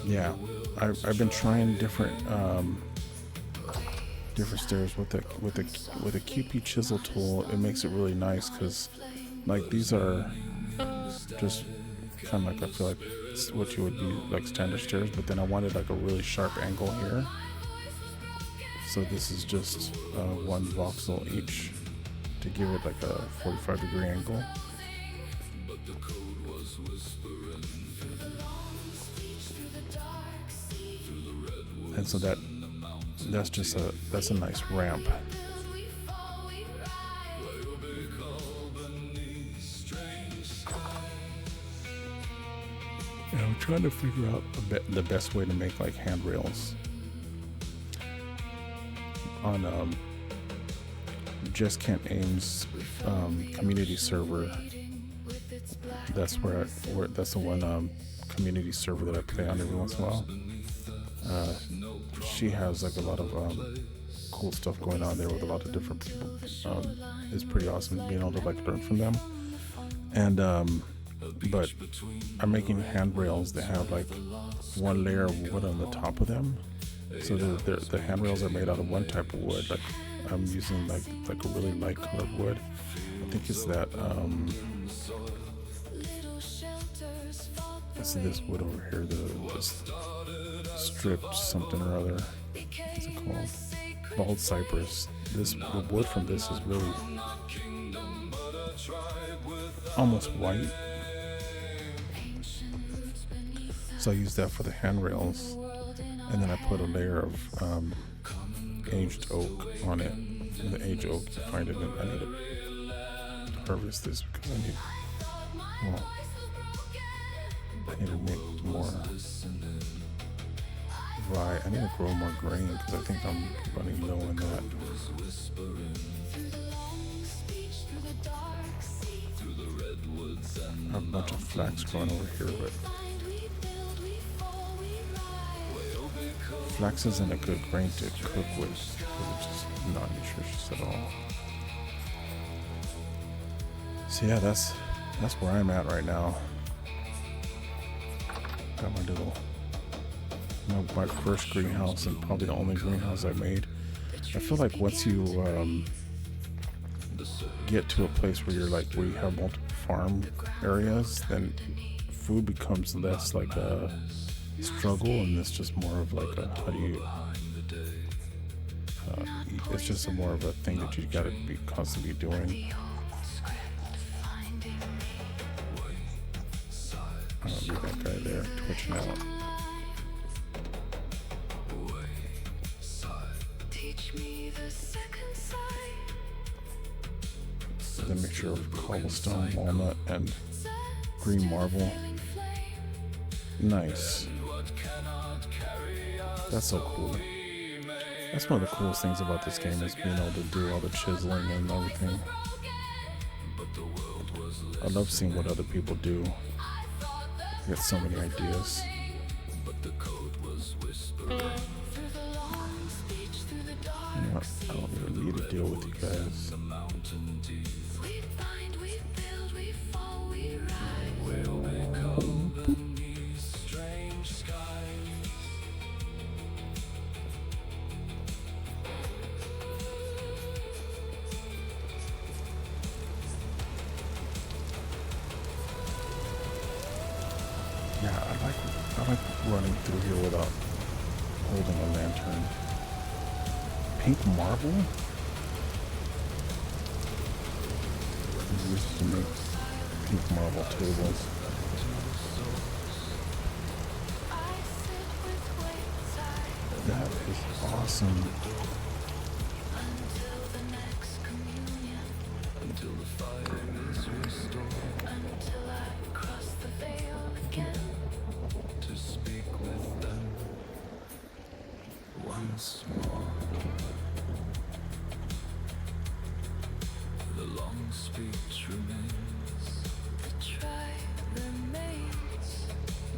Yeah, I've been trying different stairs with the QP chisel tool. It makes it really nice because like these are just kind of like, I feel like it's what you would be like standard stairs, but then I wanted like a really sharp angle here. So this is just one voxel each to give it like a 45-degree angle. And so that's a nice ramp. And I'm trying to figure out the best way to make like handrails on Just Can't Aim's community server. That's where that's the one community server that I play on every once in a while. She has like a lot of cool stuff going on there with a lot of different people. It's pretty awesome being able to like learn from them. And but I'm making handrails that have like one layer of wood on the top of them. So the handrails are made out of one type of wood. Like I'm using like a really light colored wood. I think it's that it's this wood over here, this strip something or other. What's it called? Bald cypress. The wood from this is really almost white. So I use that for the handrails, and then I put a layer of aged oak on it. And the aged oak, you find it. I need to harvest this because I need to make more rye. I need to grow more grain because I think I'm running low on that. I have a bunch of flax growing over here, but flax isn't a good grain to cook with because it's just not nutritious at all. So yeah, that's where I'm at right now. Got my first greenhouse and probably the only greenhouse I made. I feel like once you get to a place where you have multiple farm areas, then food becomes less like a struggle, and it's just more of like a how do you it's just more of a thing that you gotta be constantly doing. I don't need that guy there twitching out. Then make sure of cobblestone, walnut, and green marble. Nice. That's so cool. That's one of the coolest things about this game is being able to do all the chiseling and everything. I love seeing what other people do. I get so many ideas. You know what? I don't even need to deal with you guys. Yeah, I like running through here without holding a lantern. Pink marble? I used to make pink marble tables. That is awesome. until the fire is restored, until I cross the veil again to speak with them once more. The long speech remains, the try remains,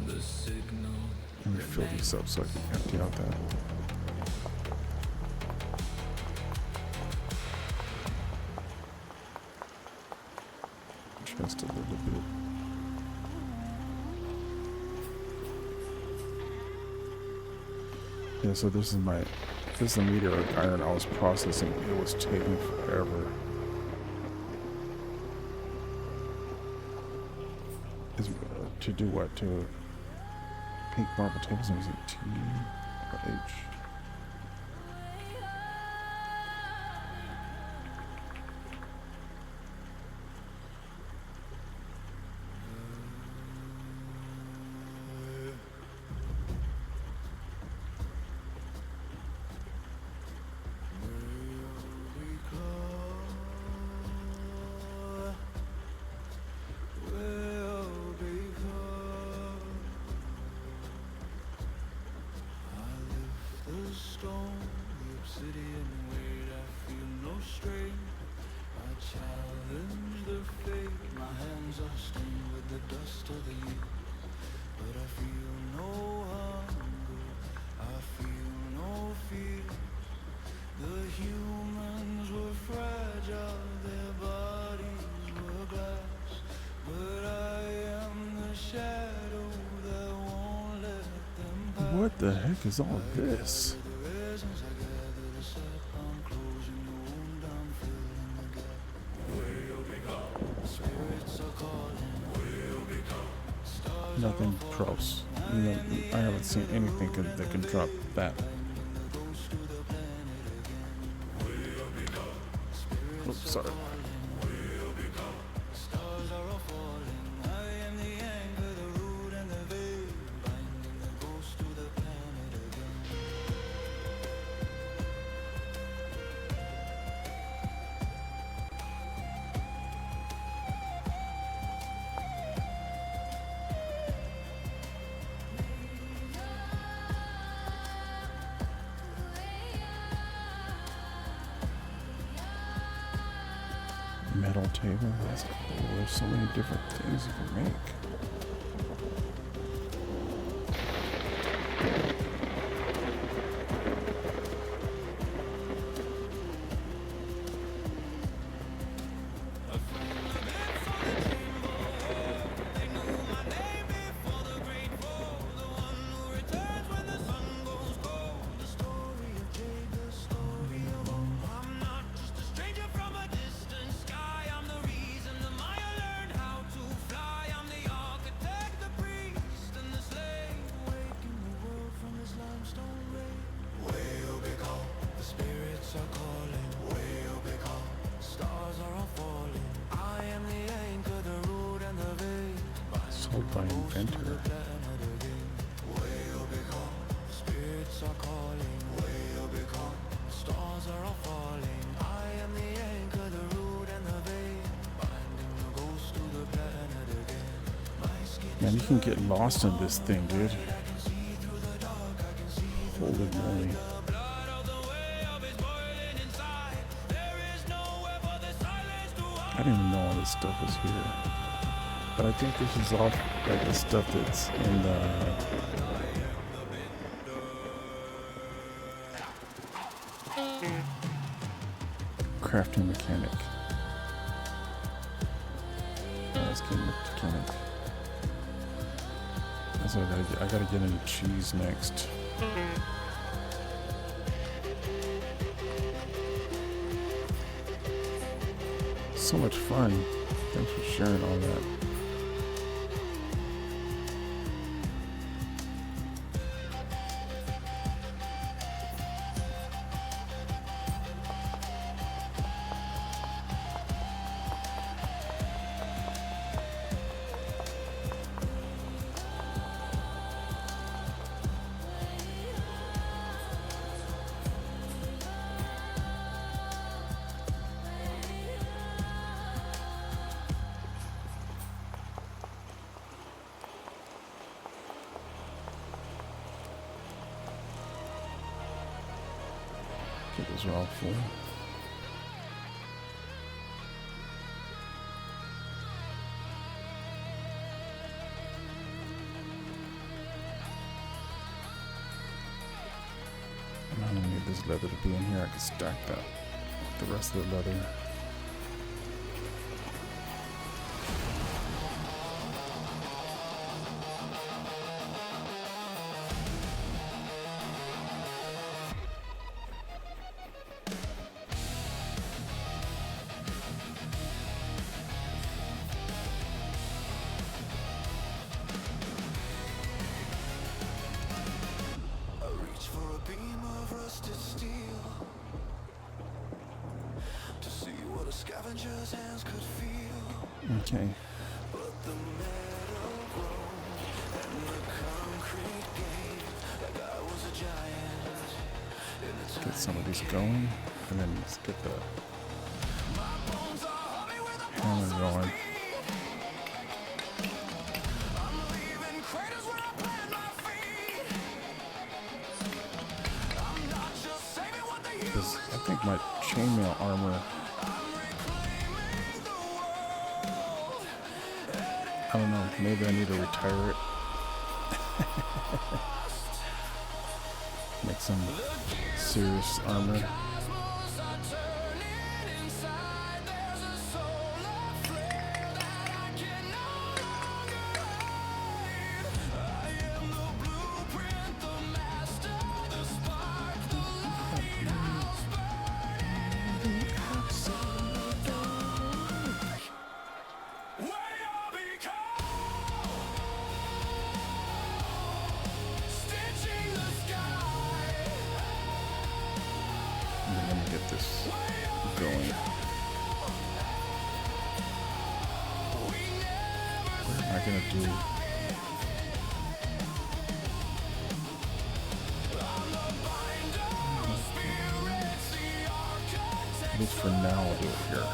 the signal. Let me fill these up so I can empty out that. Just a little bit. Yeah, so this is the meteoric iron I was processing. It was taking forever. To do what? To pink marble tables? Was it T or H? What the heck is all this? Nothing drops. No, I haven't seen anything that can drop that. Oops, sorry. Metal table. That's cool. There's so many different things you can make. By inventor. Man, you can get lost in this thing, dude. Holy moly. I didn't even know all this stuff was here. But I think this is all like the stuff that's in the crafting mechanic. Let's get mechanic. That's what I gotta get. I gotta get into cheese next. So much fun. Thanks for sharing all that. are all full. I don't need this leather to be in here. I can stack that with the rest of the leather. Okay. Let's get some of these going, and then let's get the hammer going. Because I think my chainmail armor, I don't know, maybe I need to retire it. Make some serious armor. This going. What am I gonna do? At least for now, I'll do it here.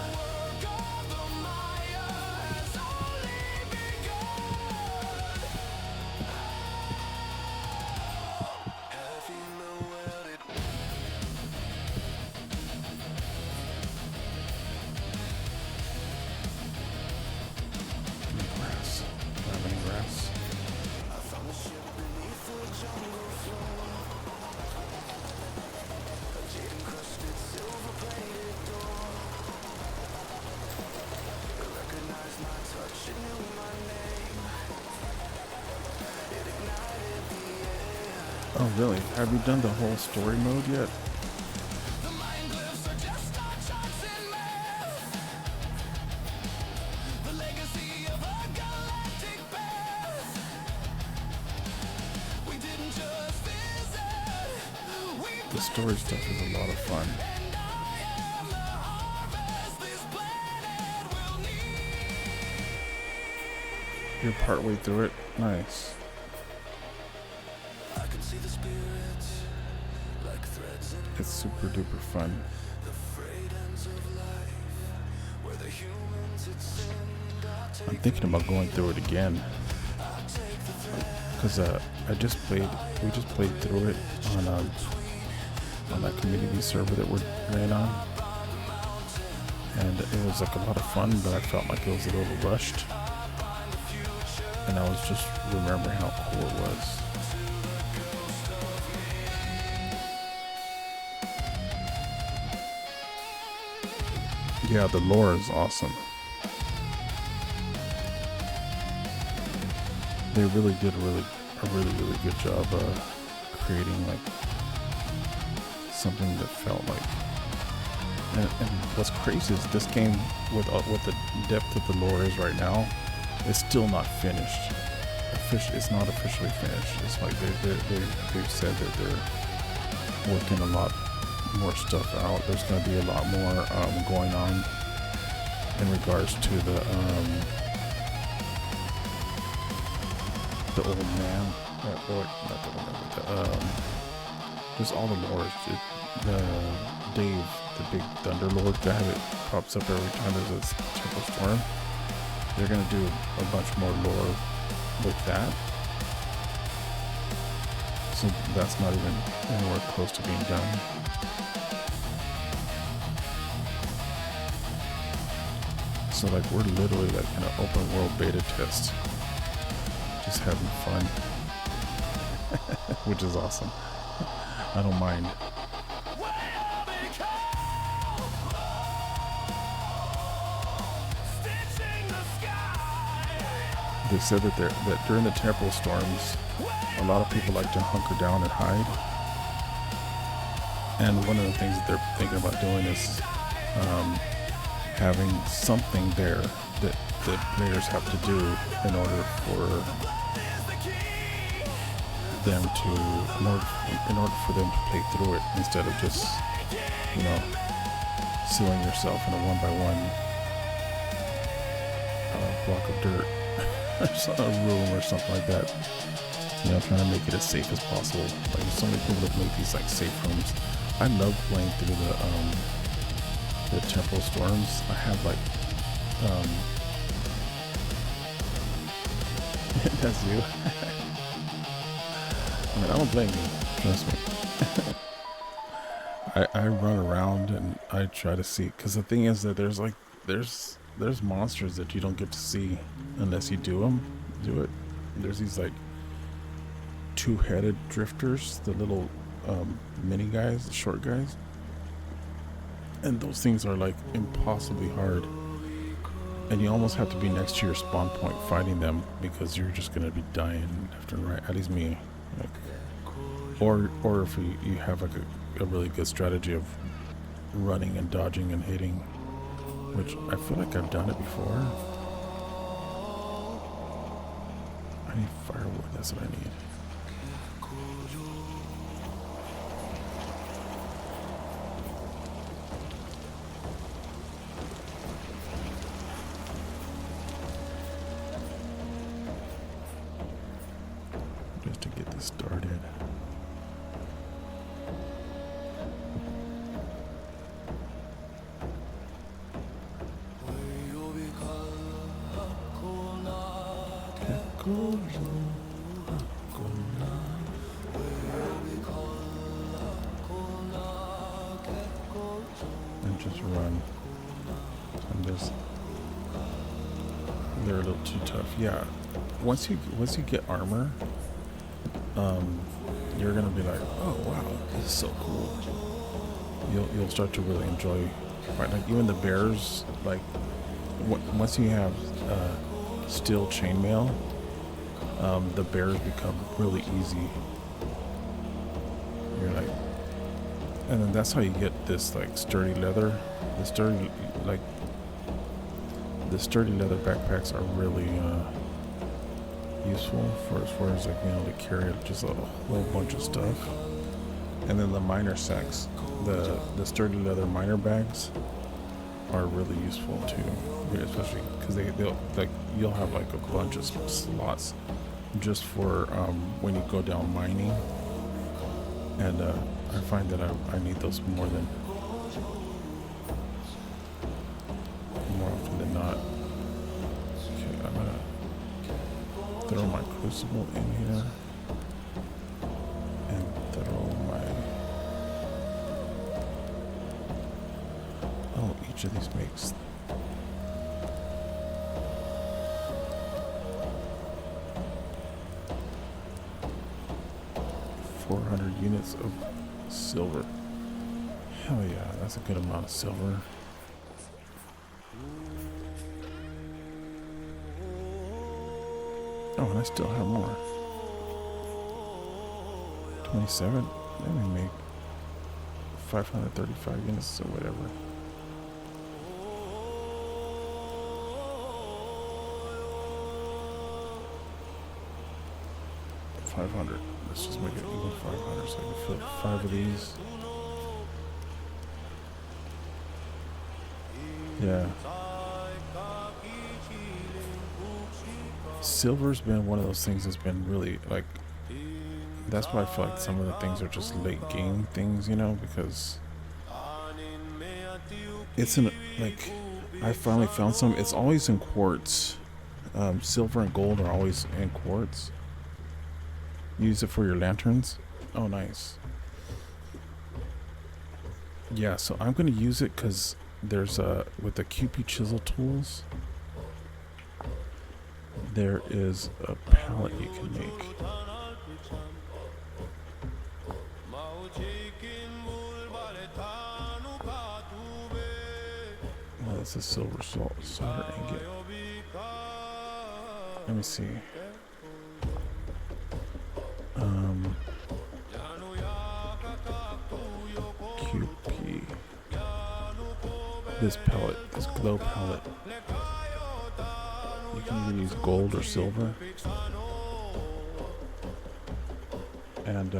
Oh really? Have you done the whole story mode yet? The story stuff is a lot of fun. You're partway through it? Nice. It's super duper fun. I'm thinking about going through it again. Because we just played through it on that community server that we're playing on. And it was like a lot of fun, but I felt like it was a little rushed. And I was just remembering how cool it was. Yeah, the lore is awesome. They really did a really good job creating like something that felt like. And what's crazy is this game, with the depth of the lore is right now, it's still not finished. It's not officially finished. It's like they've said that they're working a lot more stuff out. There's going to be a lot more going on in regards to the old man, or not the one, there's all the lore. The Dave, the big Thunder Lord guy that pops up every time there's a temple storm. They're gonna do a bunch more lore with that. So that's not even anywhere close to being done. So like we're literally like in an open world beta test, just having fun, which is awesome. I don't mind. They said that during the temporal storms, a lot of people like to hunker down and hide. And one of the things that they're thinking about doing is having something there that the players have to do in order for them to, in order for them to play through it, instead of just, you know, sealing yourself in a 1x1 block of dirt or a room or something like that. You know, trying to make it as safe as possible. Like, there's so many people that make these like safe rooms. I love playing through the temporal storms. I have like that's you. I mean, I don't blame you, trust me. I run around and I try to see, because the thing is that there's monsters that you don't get to see unless you do it. There's these like two-headed drifters, the little mini guys, the short guys, and those things are like impossibly hard, and you almost have to be next to your spawn point fighting them, because you're just gonna be dying left and right. At least me. Like, or if you have like a really good strategy of running and dodging and hitting, which I feel like I've done it before. I need firewood, that's what I need. Just to get this started. And just run. And they're a little too tough. Yeah. Once you get armor, you're gonna be like, oh wow, this is so cool. You'll start to really enjoy, right? Like even the bears, like once you have steel chainmail, the bears become really easy. You're like, and then that's how you get this like sturdy leather. The sturdy leather backpacks are really useful for as far as like, you know, to carry just a whole bunch of stuff. And then the miner sacks, the sturdy leather miner bags are really useful too, especially because they'll like, you'll have like a bunch of slots just for when you go down mining, and I find that I need those more often than not. Okay, I'm gonna throw my crucible in here and throw my, oh, each of these makes 400 units of silver. Hell yeah, that's a good amount of silver. Oh, and I still have more. 27? Let me make 535 units or whatever. $500. Let's just make it even 500 so I can fill 5 of these. Yeah. Silver's been one of those things that's been really like, that's why I feel like some of the things are just late game things, you know, because it's in like, I finally found some. It's always in quartz. Silver and gold are always in quartz. Use it for your lanterns. Oh, nice. Yeah, so I'm gonna use it because there's with the QP chisel tools, there is a palette you can make. Oh, that's a silver solder ingot. Let me see. QP. This palette, this glow palette. You can either use gold or silver. And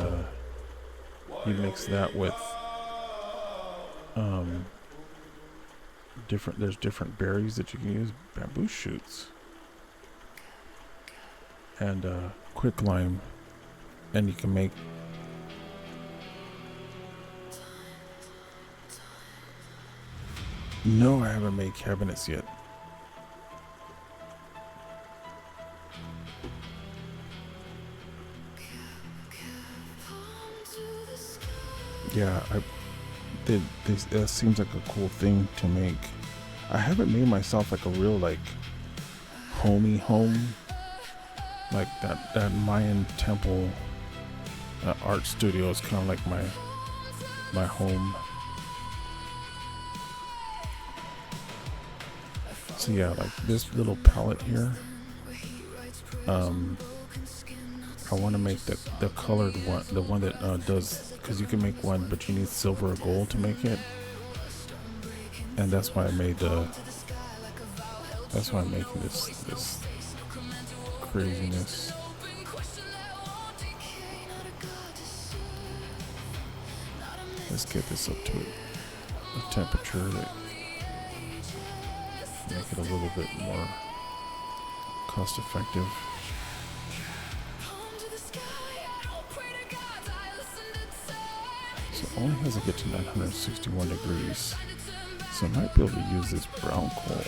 you mix that with there's different berries that you can use, bamboo shoots, and quicklime, and you can make no, I haven't made cabinets yet. Yeah, that seems like a cool thing to make. I haven't made myself like a real like homey home, like that Mayan temple art studio is kind of like my home. So yeah, like this little palette here, I want to make the colored one, the one that does, because you can make one, but you need silver or gold to make it, and that's why I made that's why I'm making this craziness. Let's get this up to a temperature that make it a little bit more cost effective. So it only has to get to 961 degrees. So I might be able to use this brown coal.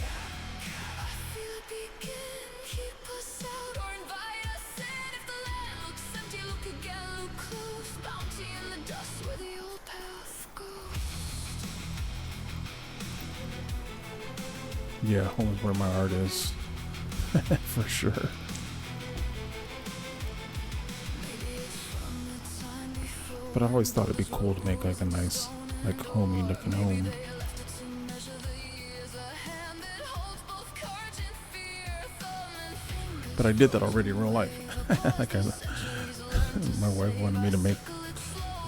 Yeah, home is where my art is. For sure. But I always thought it'd be cool to make like a nice, like homey looking home. But I did that already in real life. Like my wife wanted me to make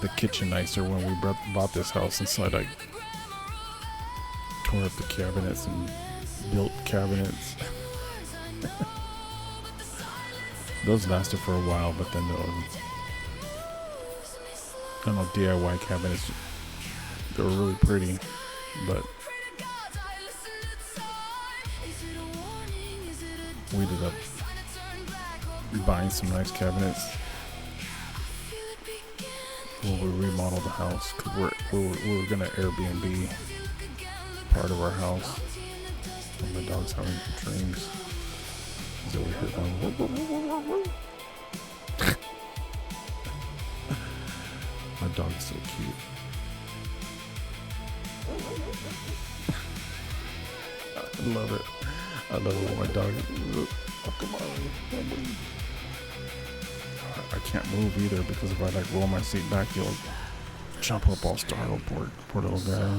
the kitchen nicer when we bought this house, and so I tore up the cabinets and built cabinets. Those lasted for a while, but then I don't know, DIY cabinets, they were really pretty, but we ended up buying some nice cabinets when we remodeled the house, because we were gonna Airbnb part of our house. And my dog's having dreams. He's over here going, my dog is so cute. I love it. I love it when my dog is, oh, come on. I can't move either, because if I like roll my seat back, he'll jump up all startled. Poor little guy.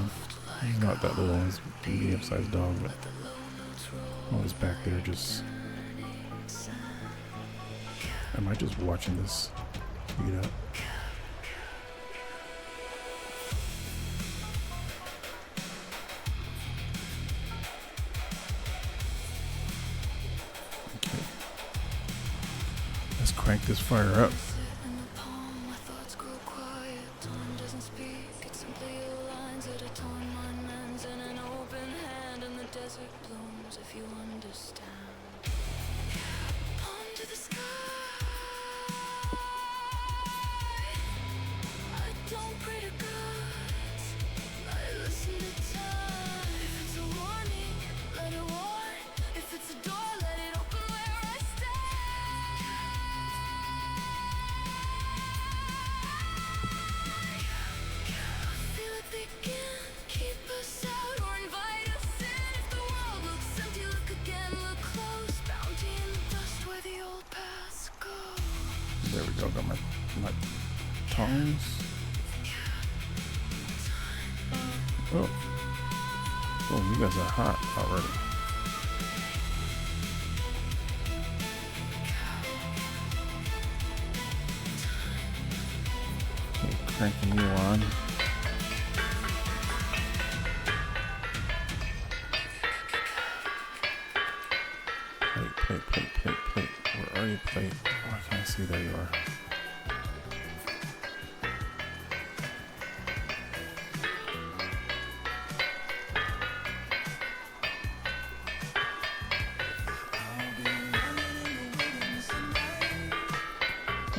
He's not that little, he's a medium-sized dog, but always back there just... Am I just watching this speed up? Okay. Let's crank this fire up. Keep us out or invite There we go. Got my tongs. Oh, you guys are hot already. Okay, cranking you on. Plate. Where are you, plate? Oh, I can't see. There you are.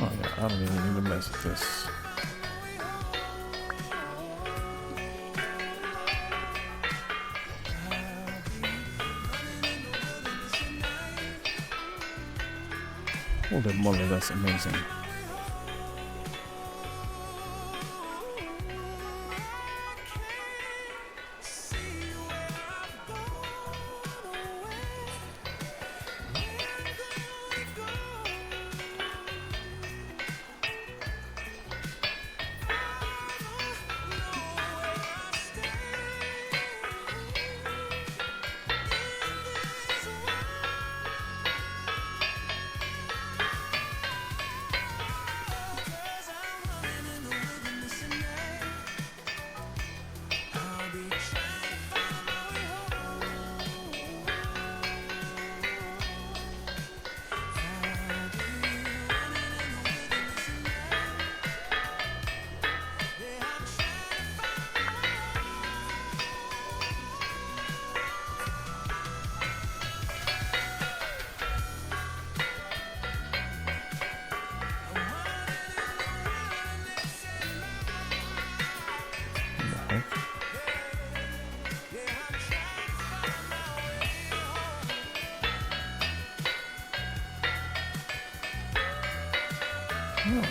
Oh yeah, I don't even need to mess with this. Holy moly, that's amazing. Oh.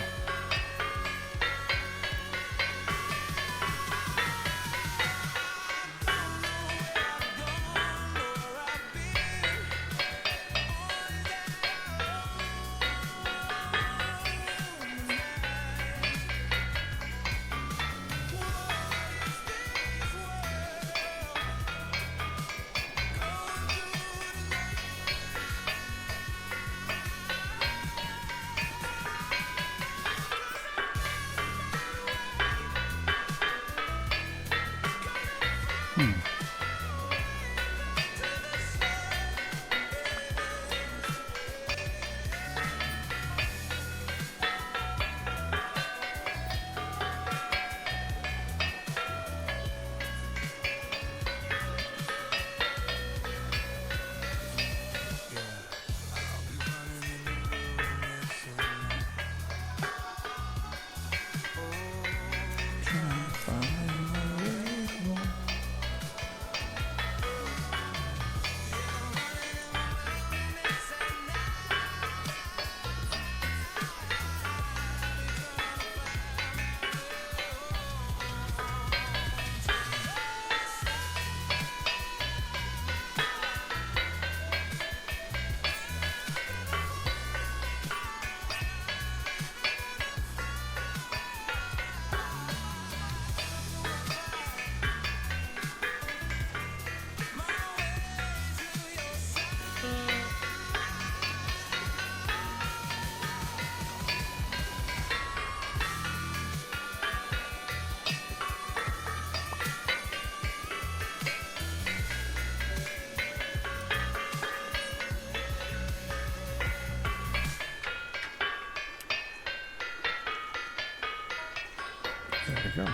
There we go.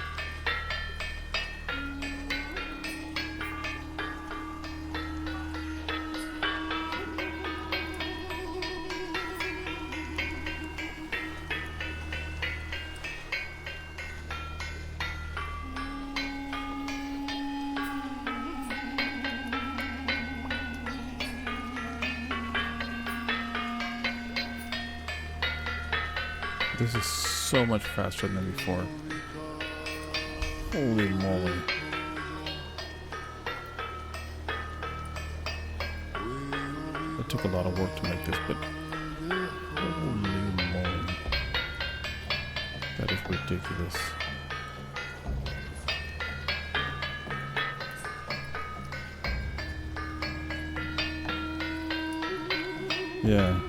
This is so much faster than before. Holy moly. It took a lot of work to make this, but holy moly. ridiculous. Yeah.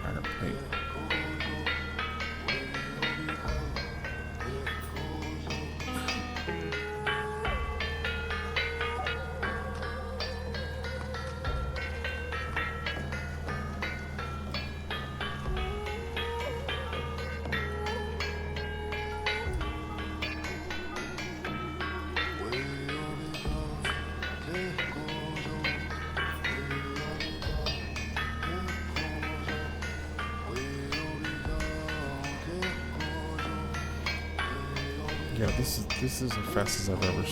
Iron plate. Yeah, this is as fast as I've ever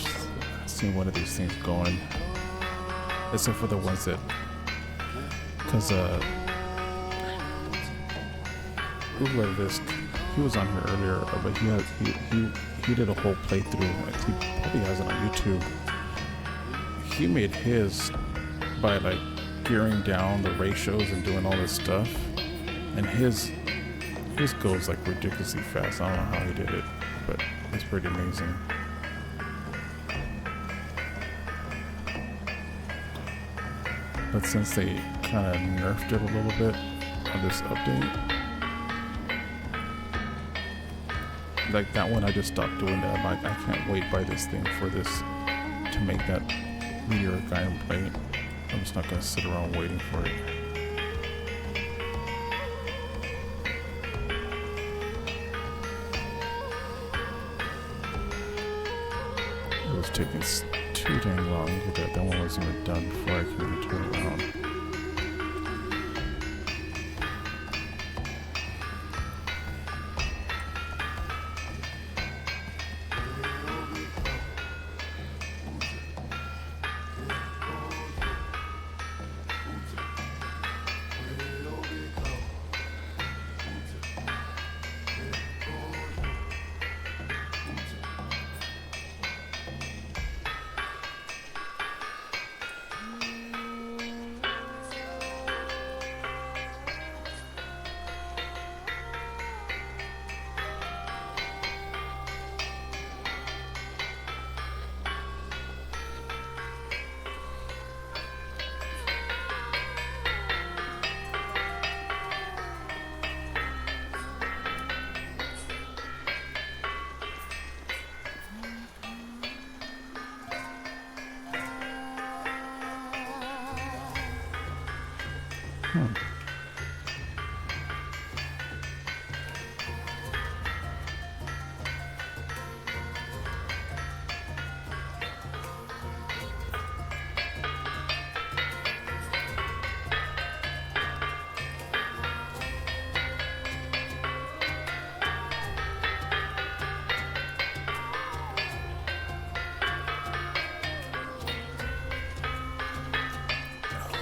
seen one of these things going. Except for the ones that, because whoever this, he was on here earlier, but he did a whole playthrough. Like, he probably has it on YouTube. He made his by like gearing down the ratios and doing all this stuff, and his goes like ridiculously fast. I don't know how he did it, but it's pretty amazing. But since they kind of nerfed it a little bit on this update, like that one, I just stopped doing that. I'm like, I can't wait by this thing for this to make that meteoric iron plate. I'm just not gonna sit around waiting for it. It was taking too dang long to get that. That one wasn't even done before I could even turn around.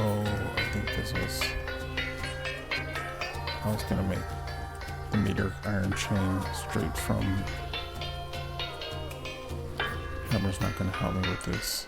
Oh, I think this was... I was gonna make the meteor iron chain straight from... Hammer's not gonna help me with this.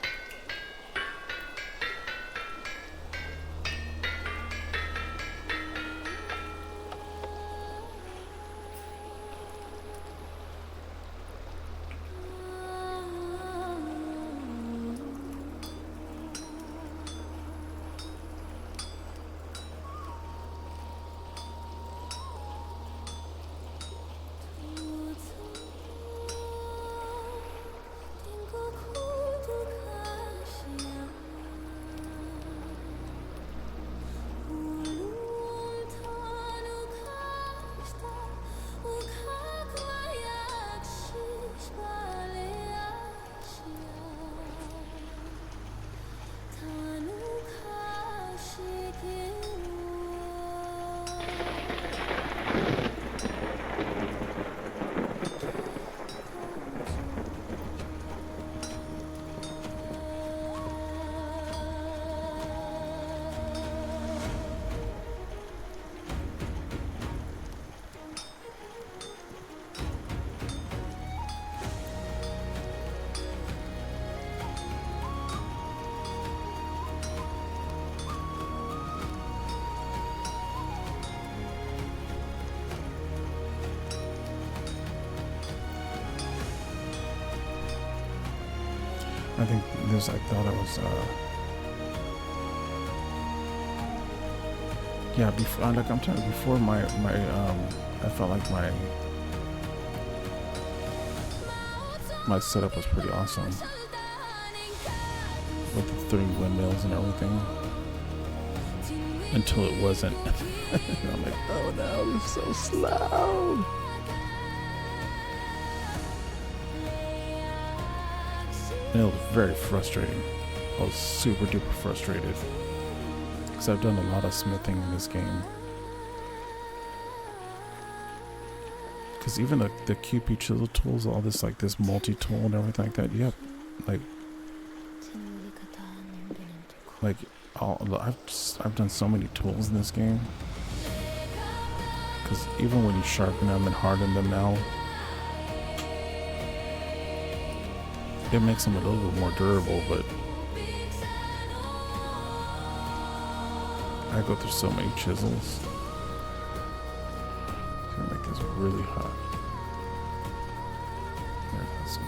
I think this, I thought I was, yeah, before, like I'm telling you, before I felt like my setup was pretty awesome with the 3 windmills and everything, until it wasn't. And I'm like, oh no, it's so slow. And it was very frustrating. I was super duper frustrated because I've done a lot of smithing in this game. Because even the QP chisel tools, all this like this multi-tool and everything like that, you have like I've done so many tools in this game. Because even when you sharpen them and harden them now, it makes them a little bit more durable, but I go through so many chisels. It's gonna make this really hot. There, that's some,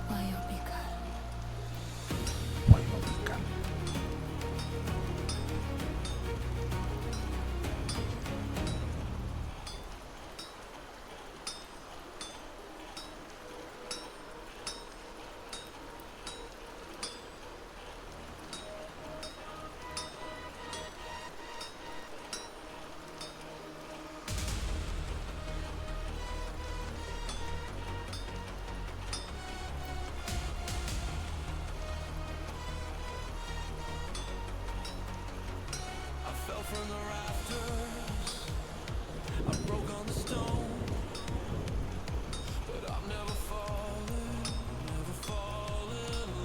WayobiKal. From the rafters, I broke on the stone, but I'm never falling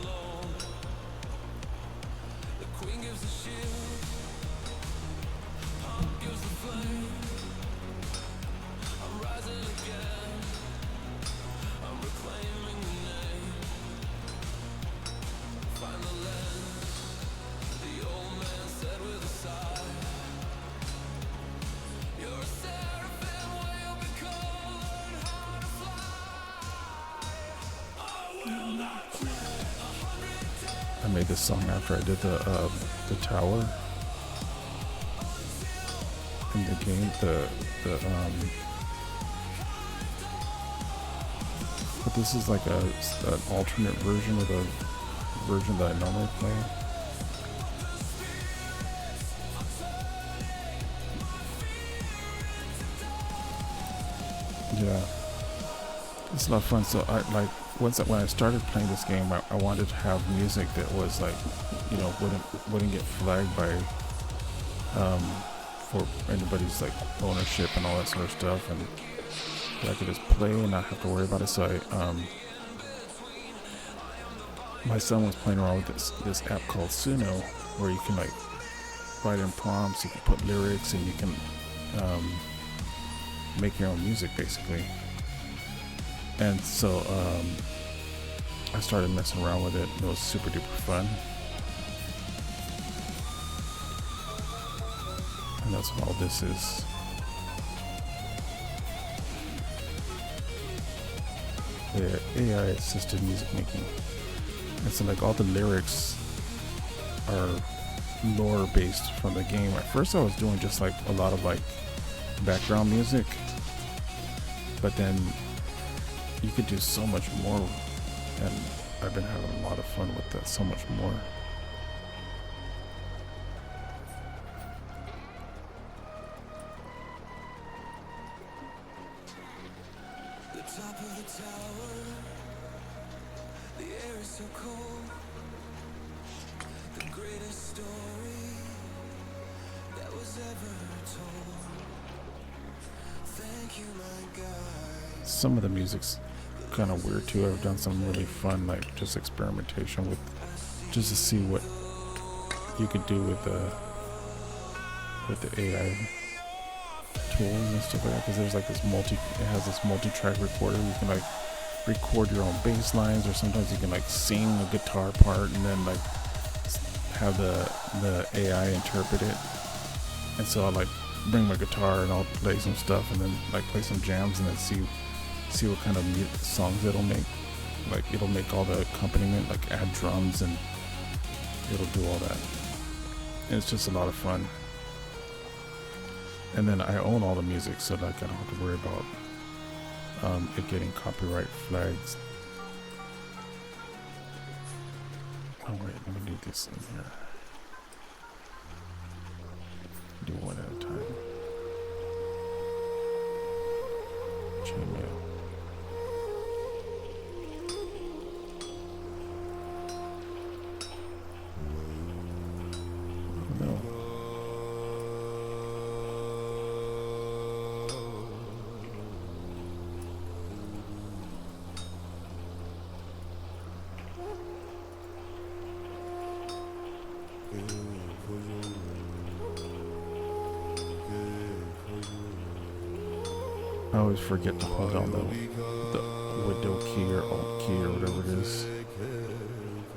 alone. The queen gives the shield, pump gives the flame. I'm rising again, I'm reclaiming the name. Find the lens, the old man said with a sigh. I made this song after I did the tower in the game. But this is like an alternate version of the version that I normally play. Yeah, it's a lot of fun. So when I started playing this game, I wanted to have music that was like, you know, wouldn't get flagged by for anybody's like ownership and all that sort of stuff, and that I could just play and not have to worry about it. So my son was playing around with this app called Suno, where you can like write in prompts, you can put lyrics, and you can make your own music basically. And so I started messing around with it. It was super duper fun. And that's what all this is. The AI assisted music making. And so like all the lyrics are lore based from the game. At first I was doing just like a lot of like background music, but then you could do so much more, and I've been having a lot of fun with that, so much more. The top of the tower, the air is so cold. The greatest story that was ever told. Thank you, my God. Some of the music's kind of weird too. I've done some really fun, like just experimentation with, just to see what you could do with the AI tools and stuff like that. Because there's like this it has this multi-track recorder. You can like record your own bass lines, or sometimes you can like sing a guitar part and then like have the AI interpret it. And so I like bring my guitar and I'll play some stuff and then like play some jams and then see what kind of songs it'll make. Like it'll make all the accompaniment, like add drums, and it'll do all that. And it's just a lot of fun. And then I own all the music, so like I don't have to worry about it getting copyright flags. Oh wait, let me do this in here. Do one at a time. Chainmail. Oh no. I always forget to hold down the window key or alt key or whatever it is.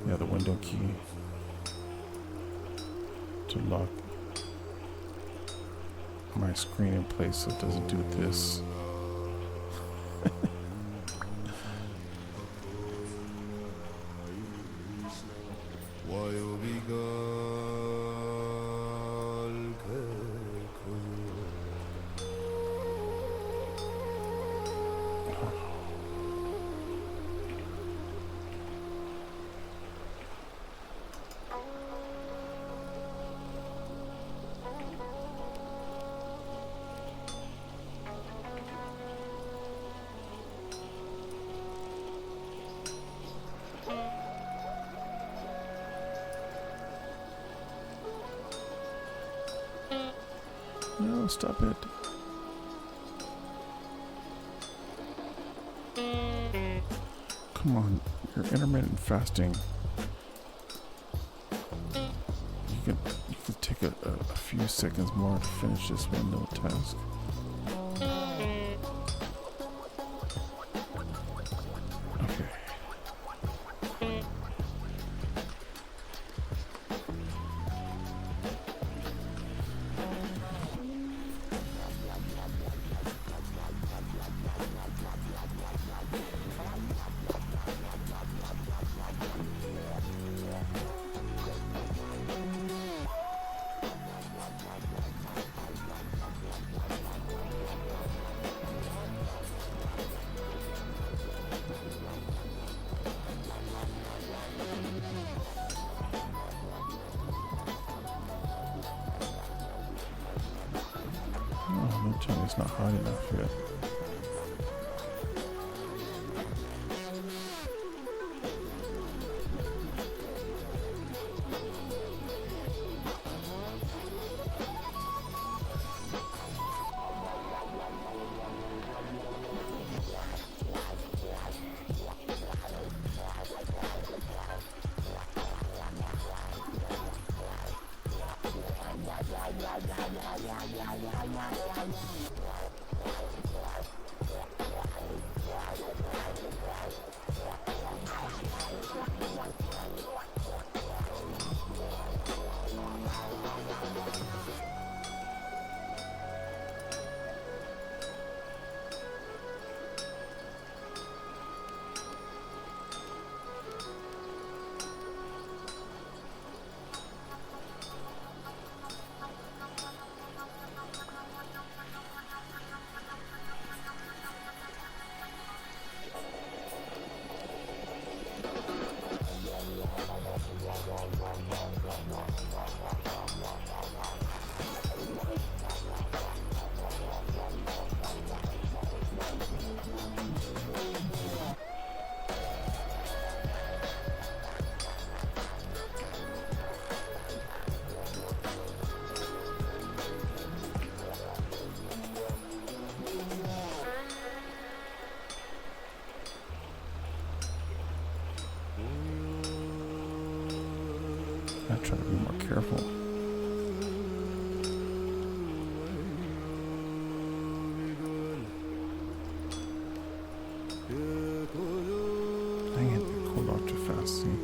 Yeah, the window key to lock my screen in place so it doesn't do this. No, stop it. Come on, you're intermittent fasting. You could take a few seconds more to finish this window task. Okay. Oh, no, it's not hot enough yet. I try to be more careful. Dang it, it cooled off too fast, see?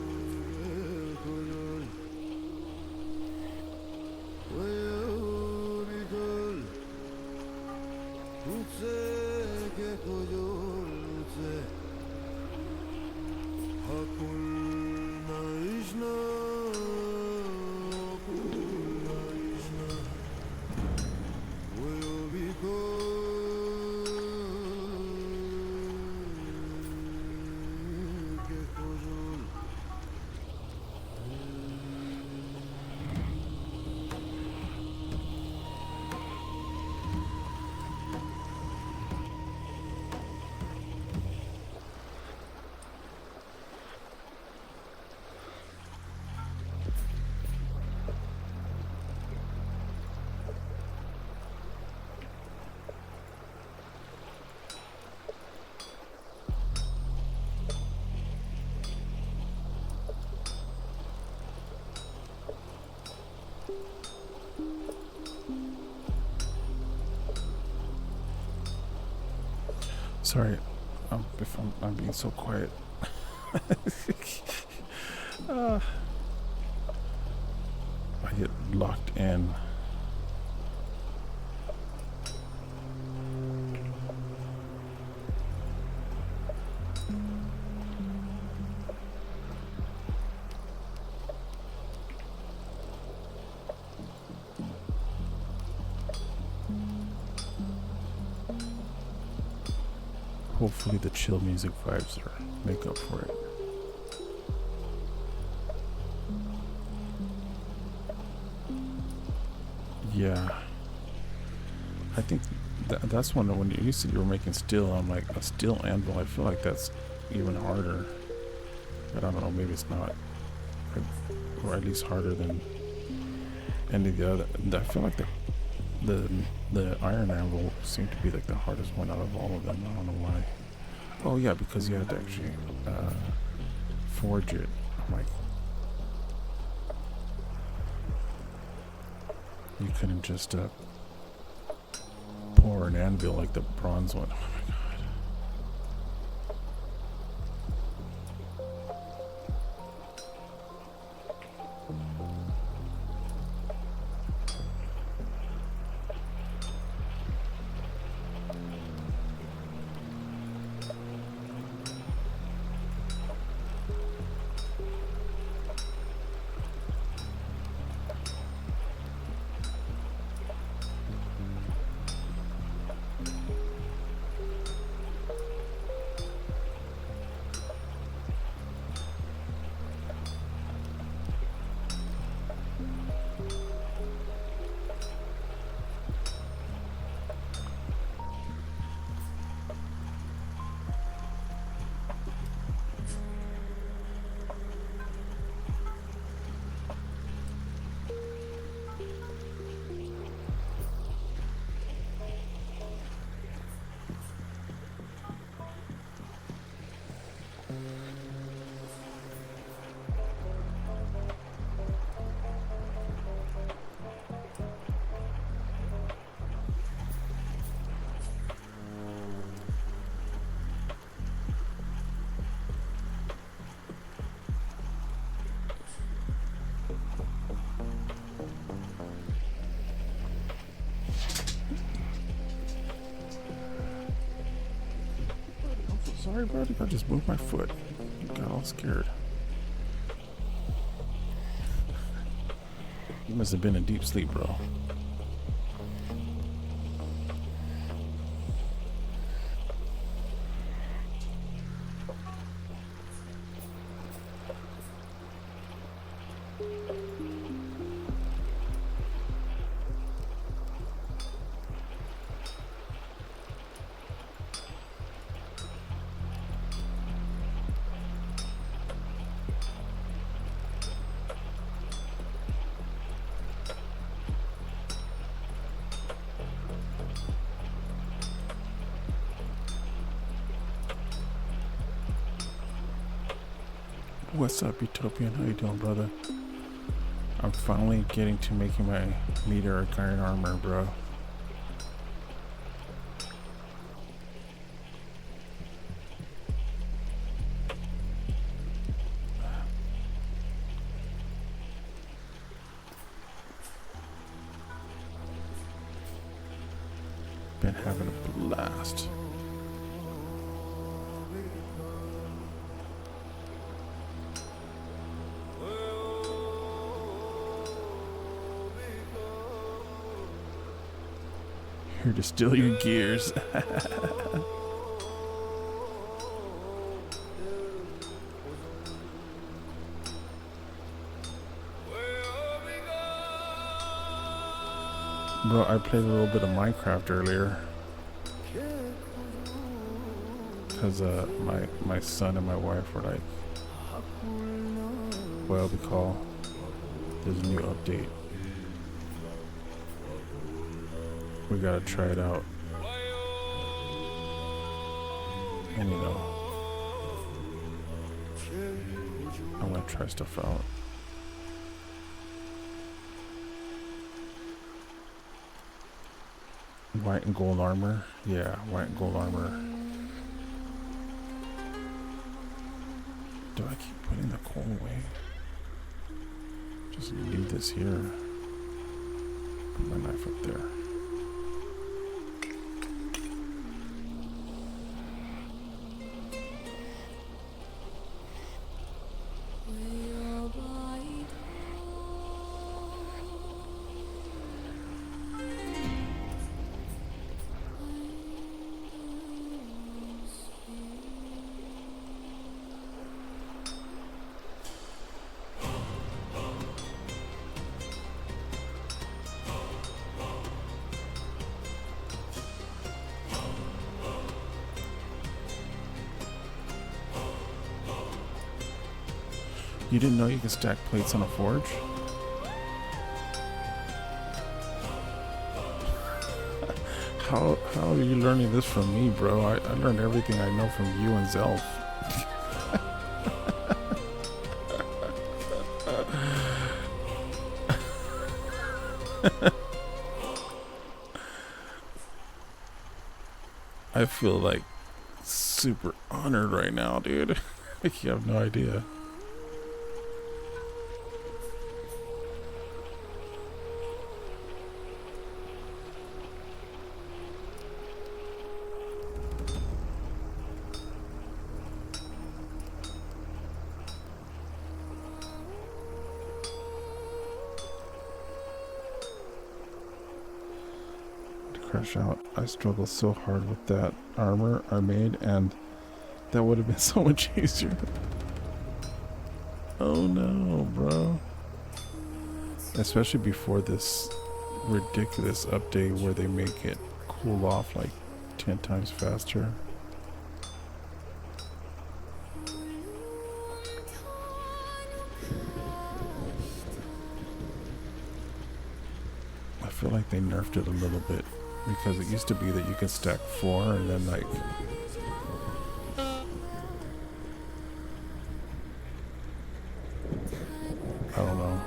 Sorry, if I'm being so quiet. uh, I get locked in. Hopefully the chill music vibes make up for it. Yeah. I think that's when you said you were making steel, I'm like, a steel anvil, I feel like that's even harder. But I don't know, maybe it's not. Or at least harder than any of the other. I feel like the iron anvil seemed to be like the hardest one out of all of them. I don't know why. Oh yeah, because you had to actually forge it. I'm like, you couldn't just pour an anvil like the bronze one. Oh my god. Sorry, buddy. I just moved my foot. Got all scared. You must have been in deep sleep, bro. What's up, Utopian? How you doing, brother? I'm finally getting to making my meteoric iron armor, bro. Been having a blast. Here to steal your gears. Bro, I played a little bit of Minecraft earlier. Because my son and my wife were like, WayobiKal, there's a new update. We gotta try it out. And you know, I wanna try stuff out. White and gold armor? Yeah, white and gold armor. Do I keep putting the coal away? Just leave this here. Put my knife up there. You didn't know you could stack plates on a forge? How are you learning this from me, bro? I learned everything I know from you and Zelf. I feel like super honored right now, dude. You have no idea. Crash out. I struggled so hard with that armor I made, and that would have been so much easier. Oh no, bro. Especially before this ridiculous update where they make it cool off like 10 times faster. I feel like they nerfed it a little bit. Because it used to be that you could stack 4 and then like I don't know.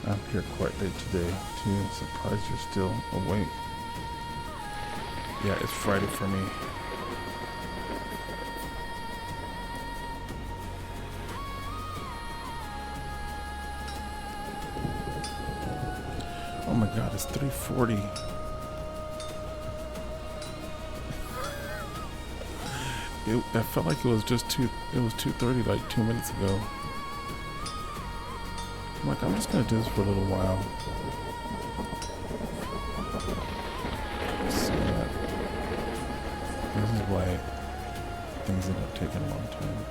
I'm here quite late today, too. I'm surprised you're still awake. Yeah, it's Friday for me. Oh my god, it's 3:40. I felt like it was just 2:30 like 2 minutes ago. I'm like, I'm just gonna do this for a little while. So this is why things end up taking a long time.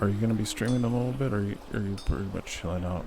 Are you gonna be streaming a little bit, or are you pretty much chilling out?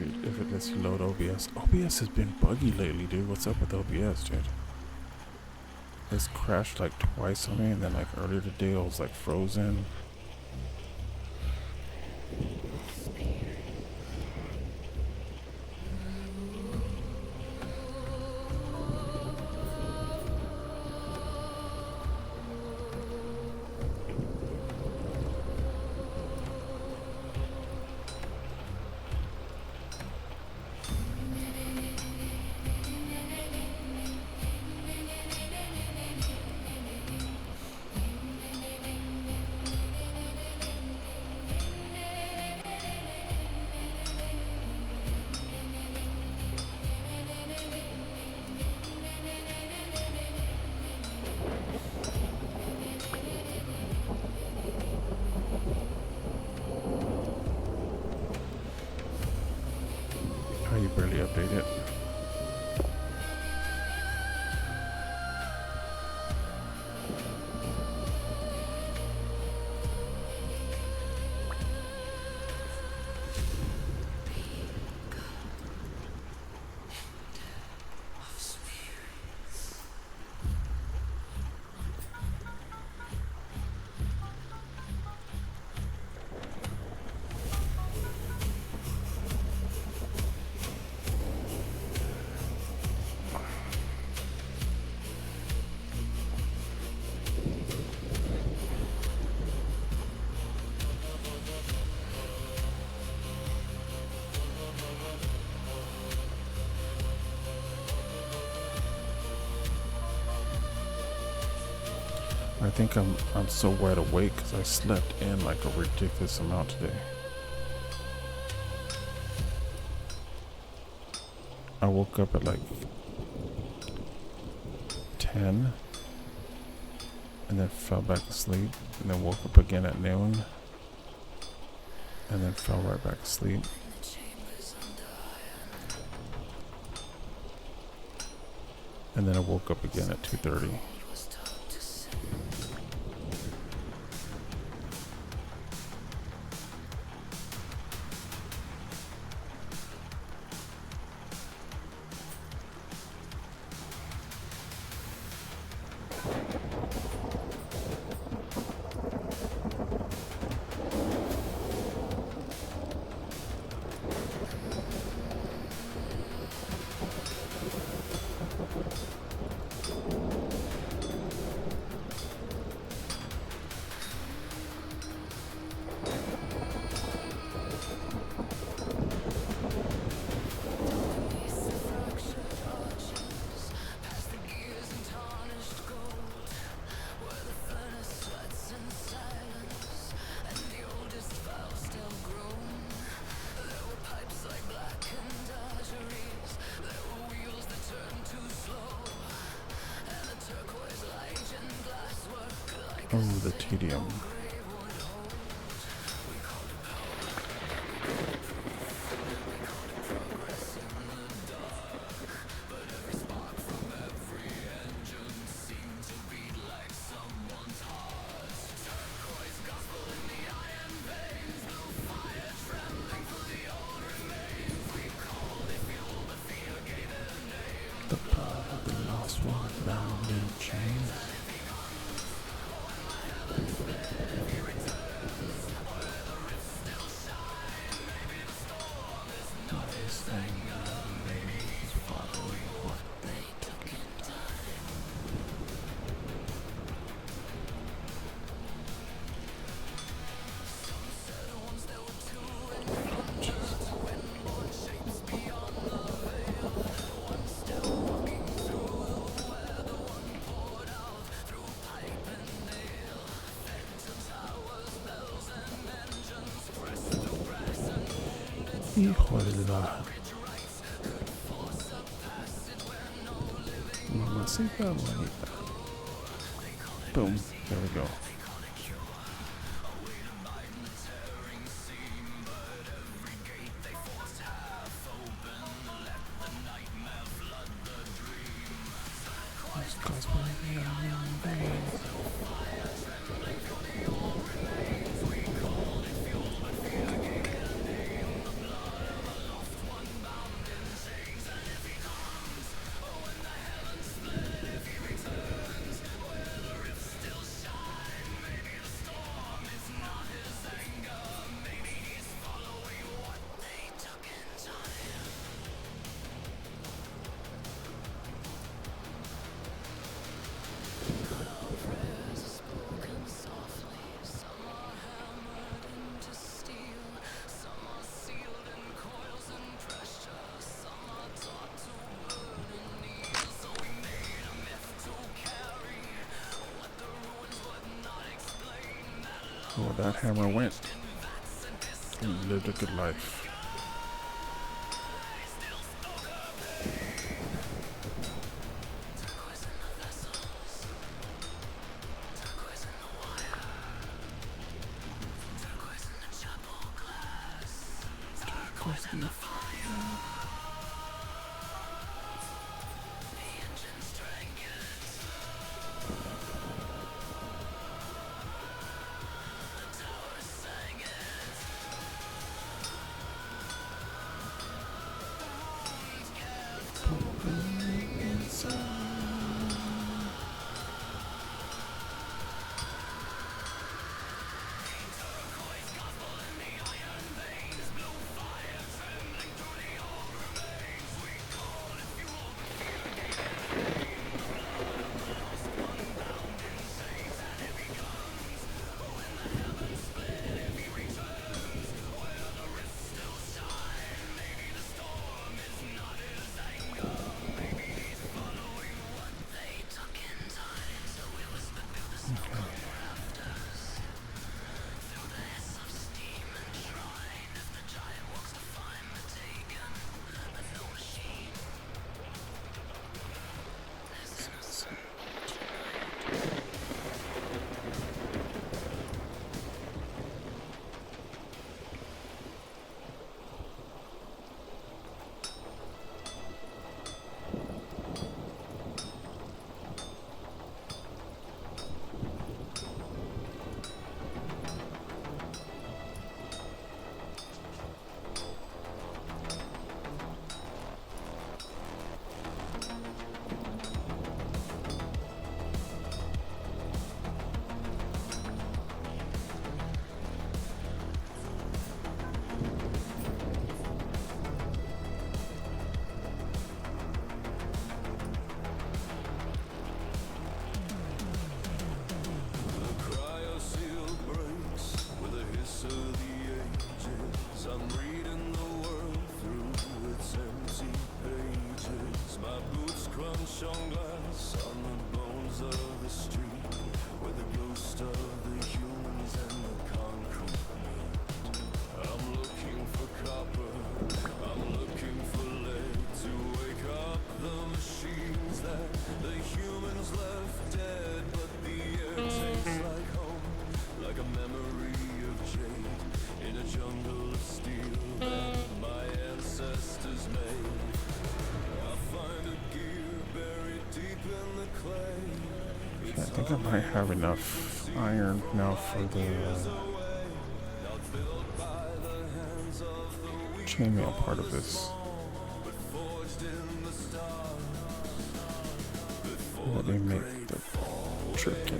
if it lets you load OBS. OBS has been buggy lately, dude. What's up with OBS, dude? It's crashed like twice on me, and then like earlier today it was like frozen. How you barely update it? I think I'm so wide awake because I slept in like a ridiculous amount today. I woke up at like 10 and then fell back asleep, and then woke up again at noon and then fell right back asleep. And then I woke up again at 2:30. Oh, the tedium. The blood of the lost one bound in chains. Hijo de la mamacita bonita. Boom. There we go. Well, that hammer went. He lived a good life. I think I might have enough iron now for the chainmail part of this. Let me make the trick.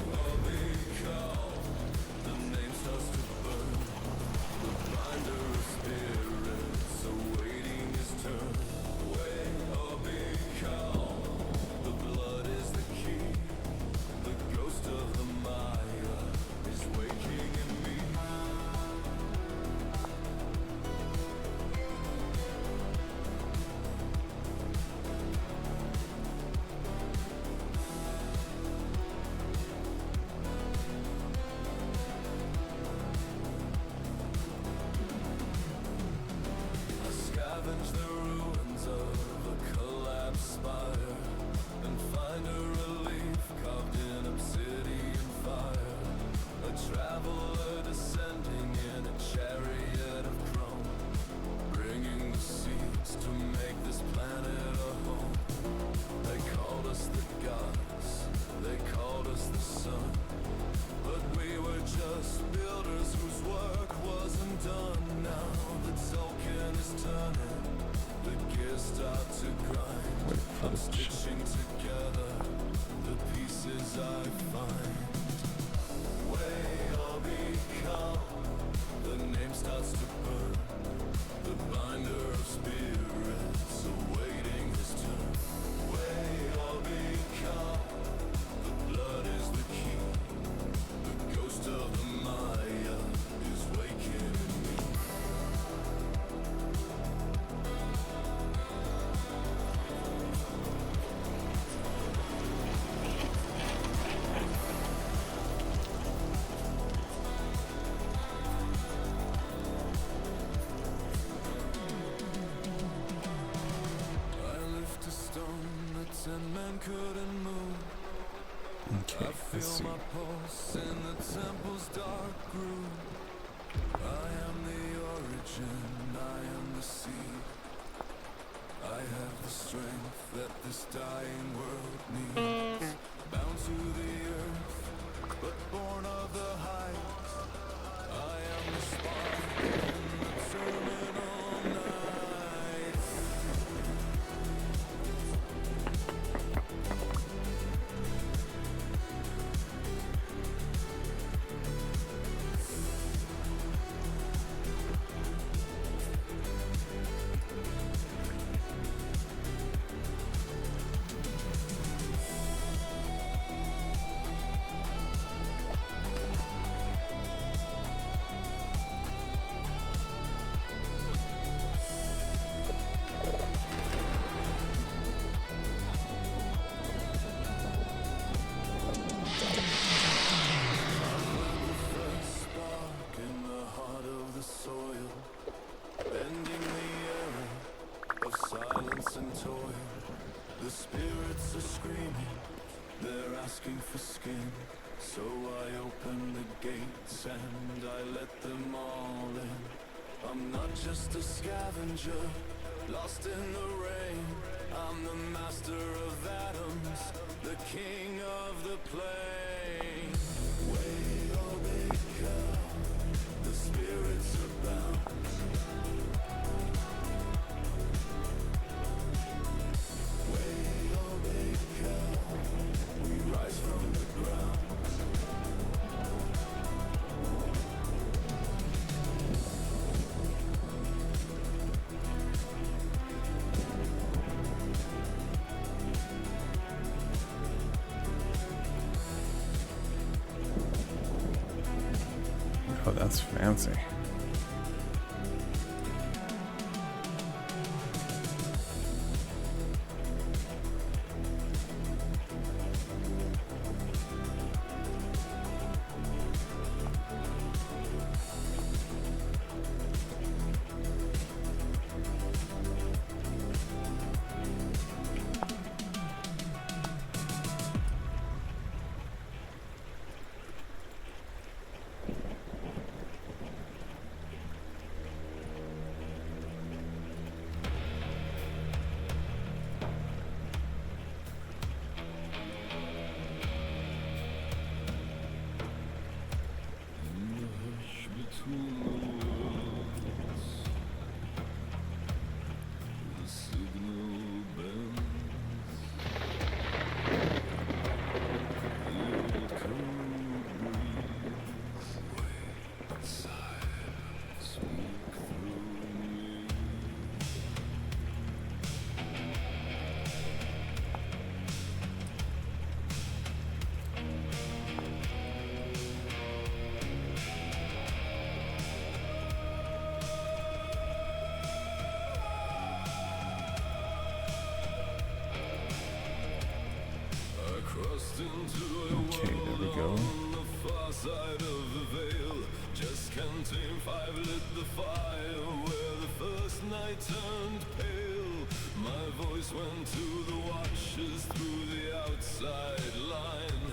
Okay, let's see. my pulse in the temple's dark groove. I am the origin, I am the seed. I have the strength that this dying world needs. Bound to the earth, but born of the heights. I am the spark in the terminal night. The spirits are screaming, they're asking for skin. So I open the gates and I let them all in. I'm not just a scavenger, lost in the rain. I'm the master of atoms, the king of the plane. WayobiKal, the spirits are bound. We rise from the ground. Oh, that's fancy. Okay, there we go. Just canteen 5 lit the fire where the first night turned pale. My voice went to the watchers through the outside line,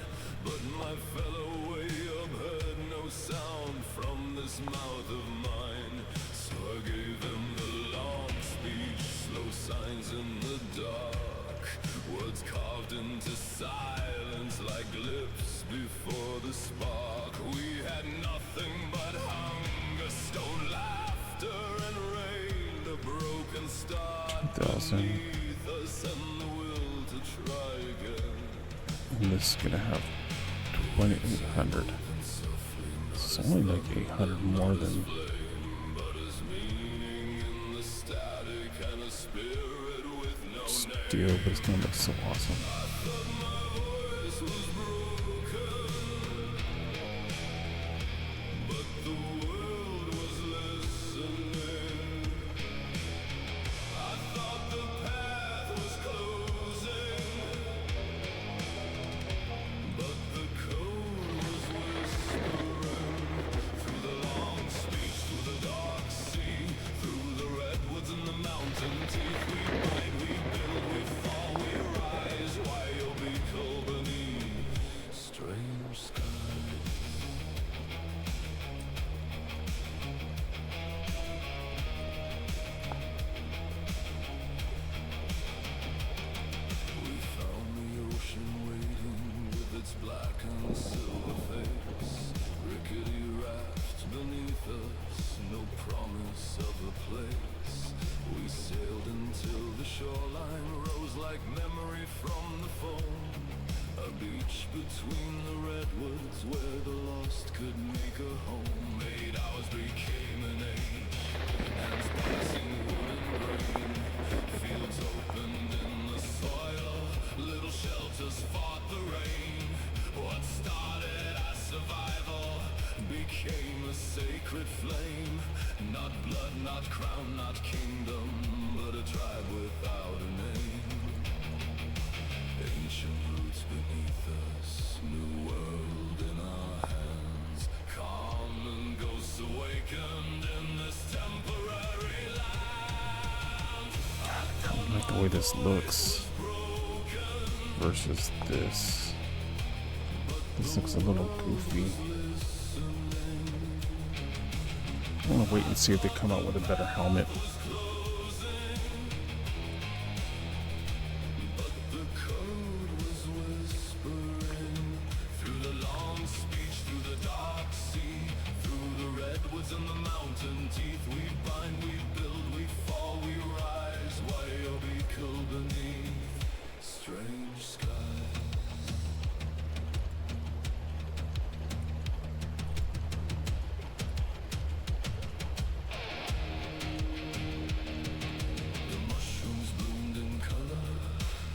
but my fellow way up heard no sound from this mouth of mine. So I gave them the long speech, slow signs in the dark, words carved into silence like lips before the spark. We had nothing but hunger, stone laughter and rain, the broken star 2000. beneath us and the will to try again. And this is gonna have 2,800. It's only like 800 more than. Steel, but it's gonna look so awesome. Mountain teeth we bite, we build, we fall, we rise. Why and silver face, rickety rafts beneath us, no promise of a place. We sailed until the shoreline rose like memory from the foam. A beach between the redwoods where the lost could make a home. 8 hours became an age, hands passing wood and grain. Fields opened in the soil, little shelters fought the rain. What started as survival became a sacred flame. Not blood, not crown, not kingdom, but a tribe without a name. Ancient roots beneath us, new world in our hands. Common ghosts awakened in this temporary land. I don't like the way this looks versus this. This looks a little goofy. I'm gonna wait and see if they come out with a better helmet. In the mountain teeth, we bind, we build, we fall, we rise. WayobiKal beneath strange skies. The mushrooms bloomed in color,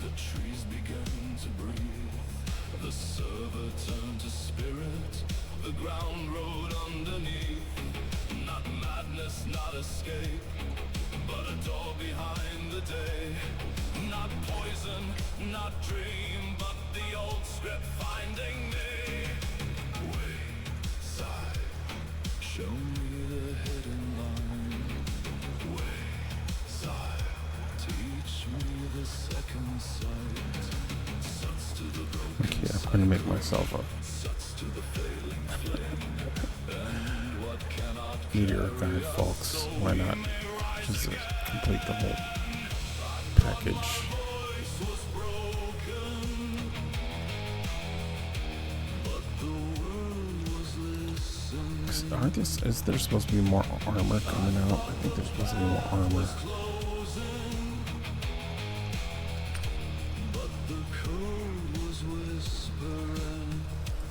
the trees began to breathe. The server turned to spirit, the ground rode underneath. Not madness, not escape, but a door behind the day. Not poison, not dream, but the old script finding me. Wayside, show me the hidden line. Wayside, teach me the second sight. Suts to the broken Okay, I'm gonna make myself up. Suts to the failing flame. And what cannot Meteor guy, folks. Why not? Just complete the whole package. Is there supposed to be more armor coming out? I think there's supposed to be more armor. But the code was whispering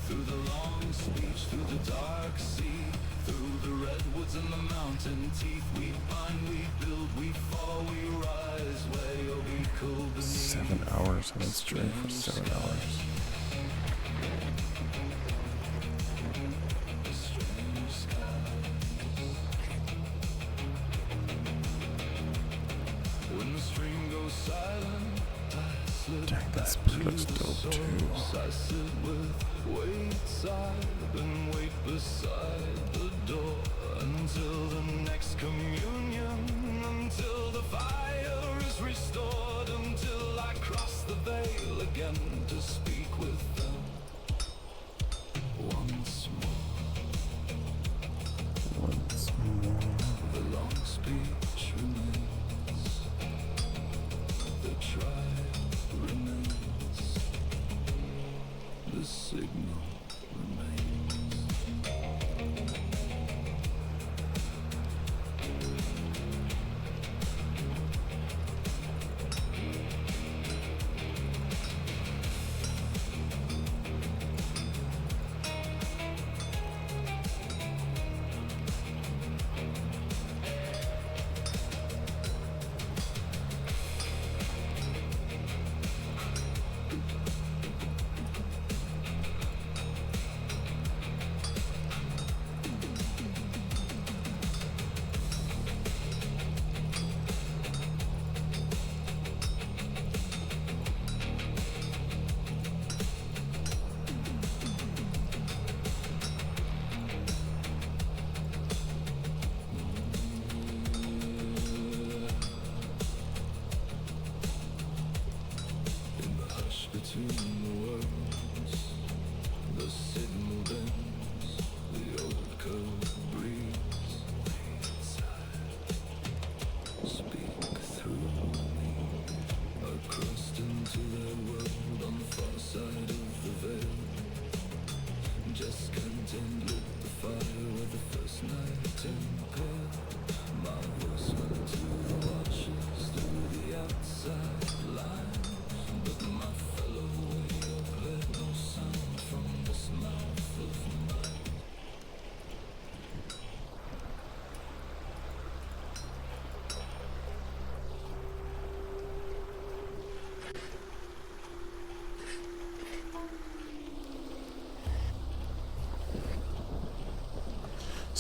through the long speech, through the dark sea, through the redwoods and the mountain teeth. We bind, we build, we fall, we rise. WayobiKal beneath 7 hours. I've been straight for 7 hours. strange skies. When the stream goes silent, I slip Dang, that back speed to looks the dope too. source. I sit with Wayside and wait beside the door until the next communion, until the fire is restored, until I cross the veil again to speak with them once more. Once more. The long speech remains, the tribe remains, the signal remains.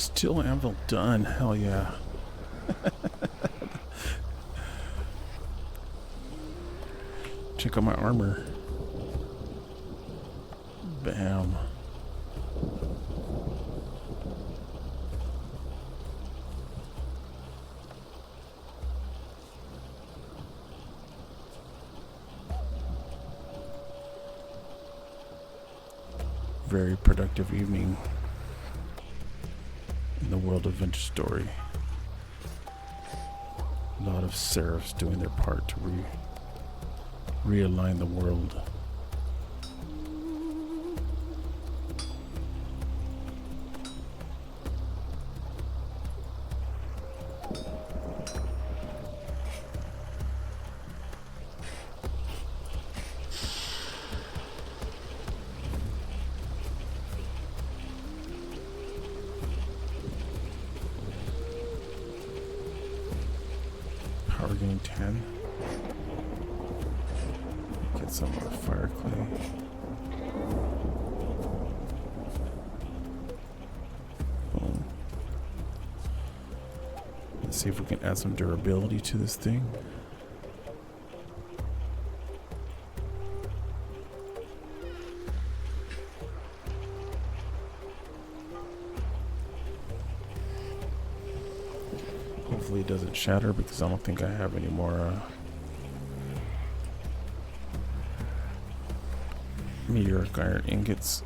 Steel anvil done. Hell yeah. Check out my armor. Bam. Very productive evening in the world of Vintage Story. A lot of seraphs doing their part to realign the world. Power gain 10. Get some of the fire clay. Boom. Let's see if we can add some durability to this thing. Hopefully it doesn't shatter because I don't think I have any more meteoric iron ingots.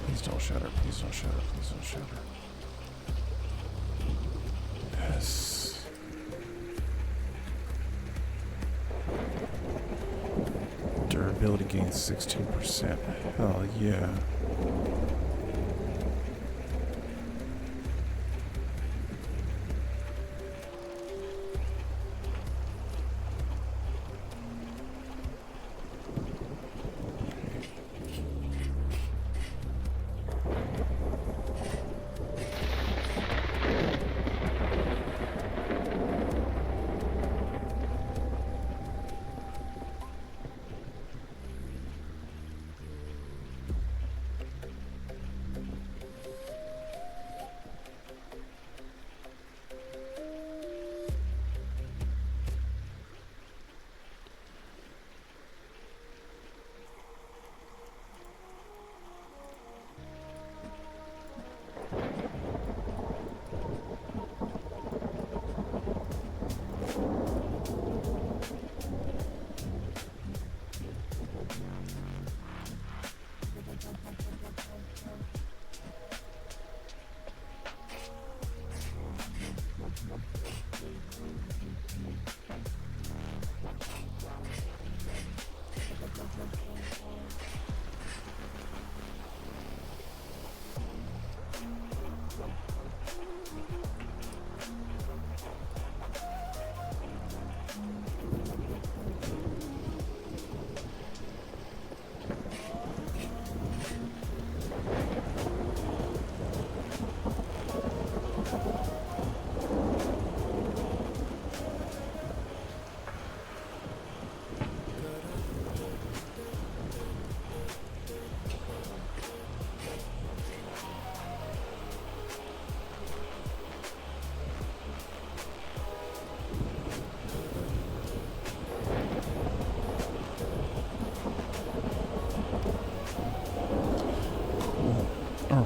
Please don't shatter, please don't shatter, please don't shatter. Yes. Durability gains 16%. Hell yeah.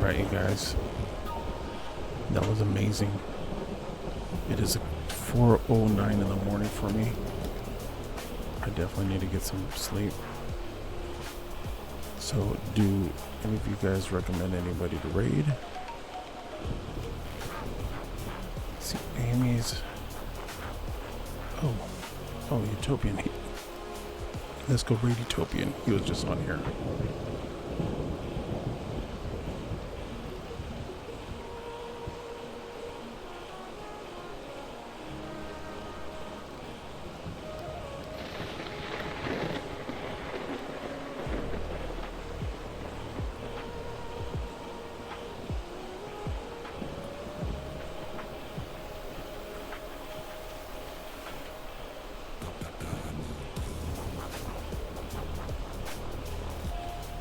about you guys. That was amazing. It is 4:09 in the morning for me. I definitely need to get some sleep. So, do any of you guys recommend anybody to raid? Let's see, Amy's. Oh, Utopian. Let's go raid Utopian. He was just on here.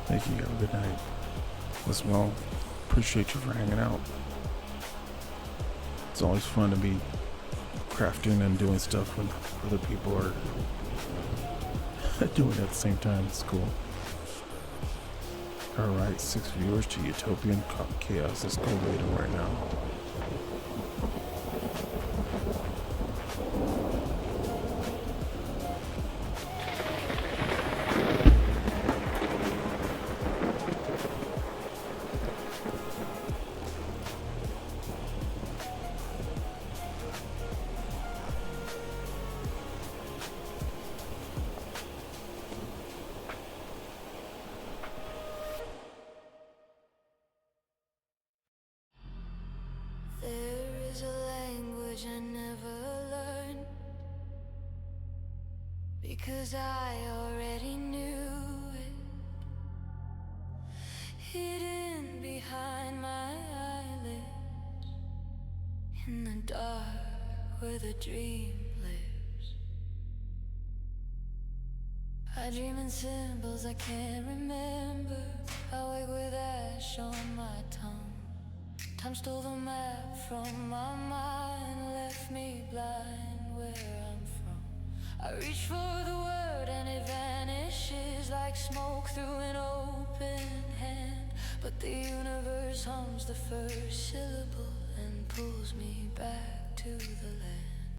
Thank you. Have a good night. As well, appreciate you for hanging out. It's always fun to be crafting and doing stuff when other people are doing it at the same time. It's cool. Alright, 6 viewers to Utopian Chaos. Let's go raid him right now. There is a language I never learned, because I already knew it. Hidden behind my eyelids, in the dark where the dream lives. I dream in symbols I can't remember. I wake with ash on my tongue. Time stole the map from my mind, left me blind where I'm from. I reach for the word and it vanishes like smoke through an open hand. But the universe hums the first syllable and pulls me back to the land.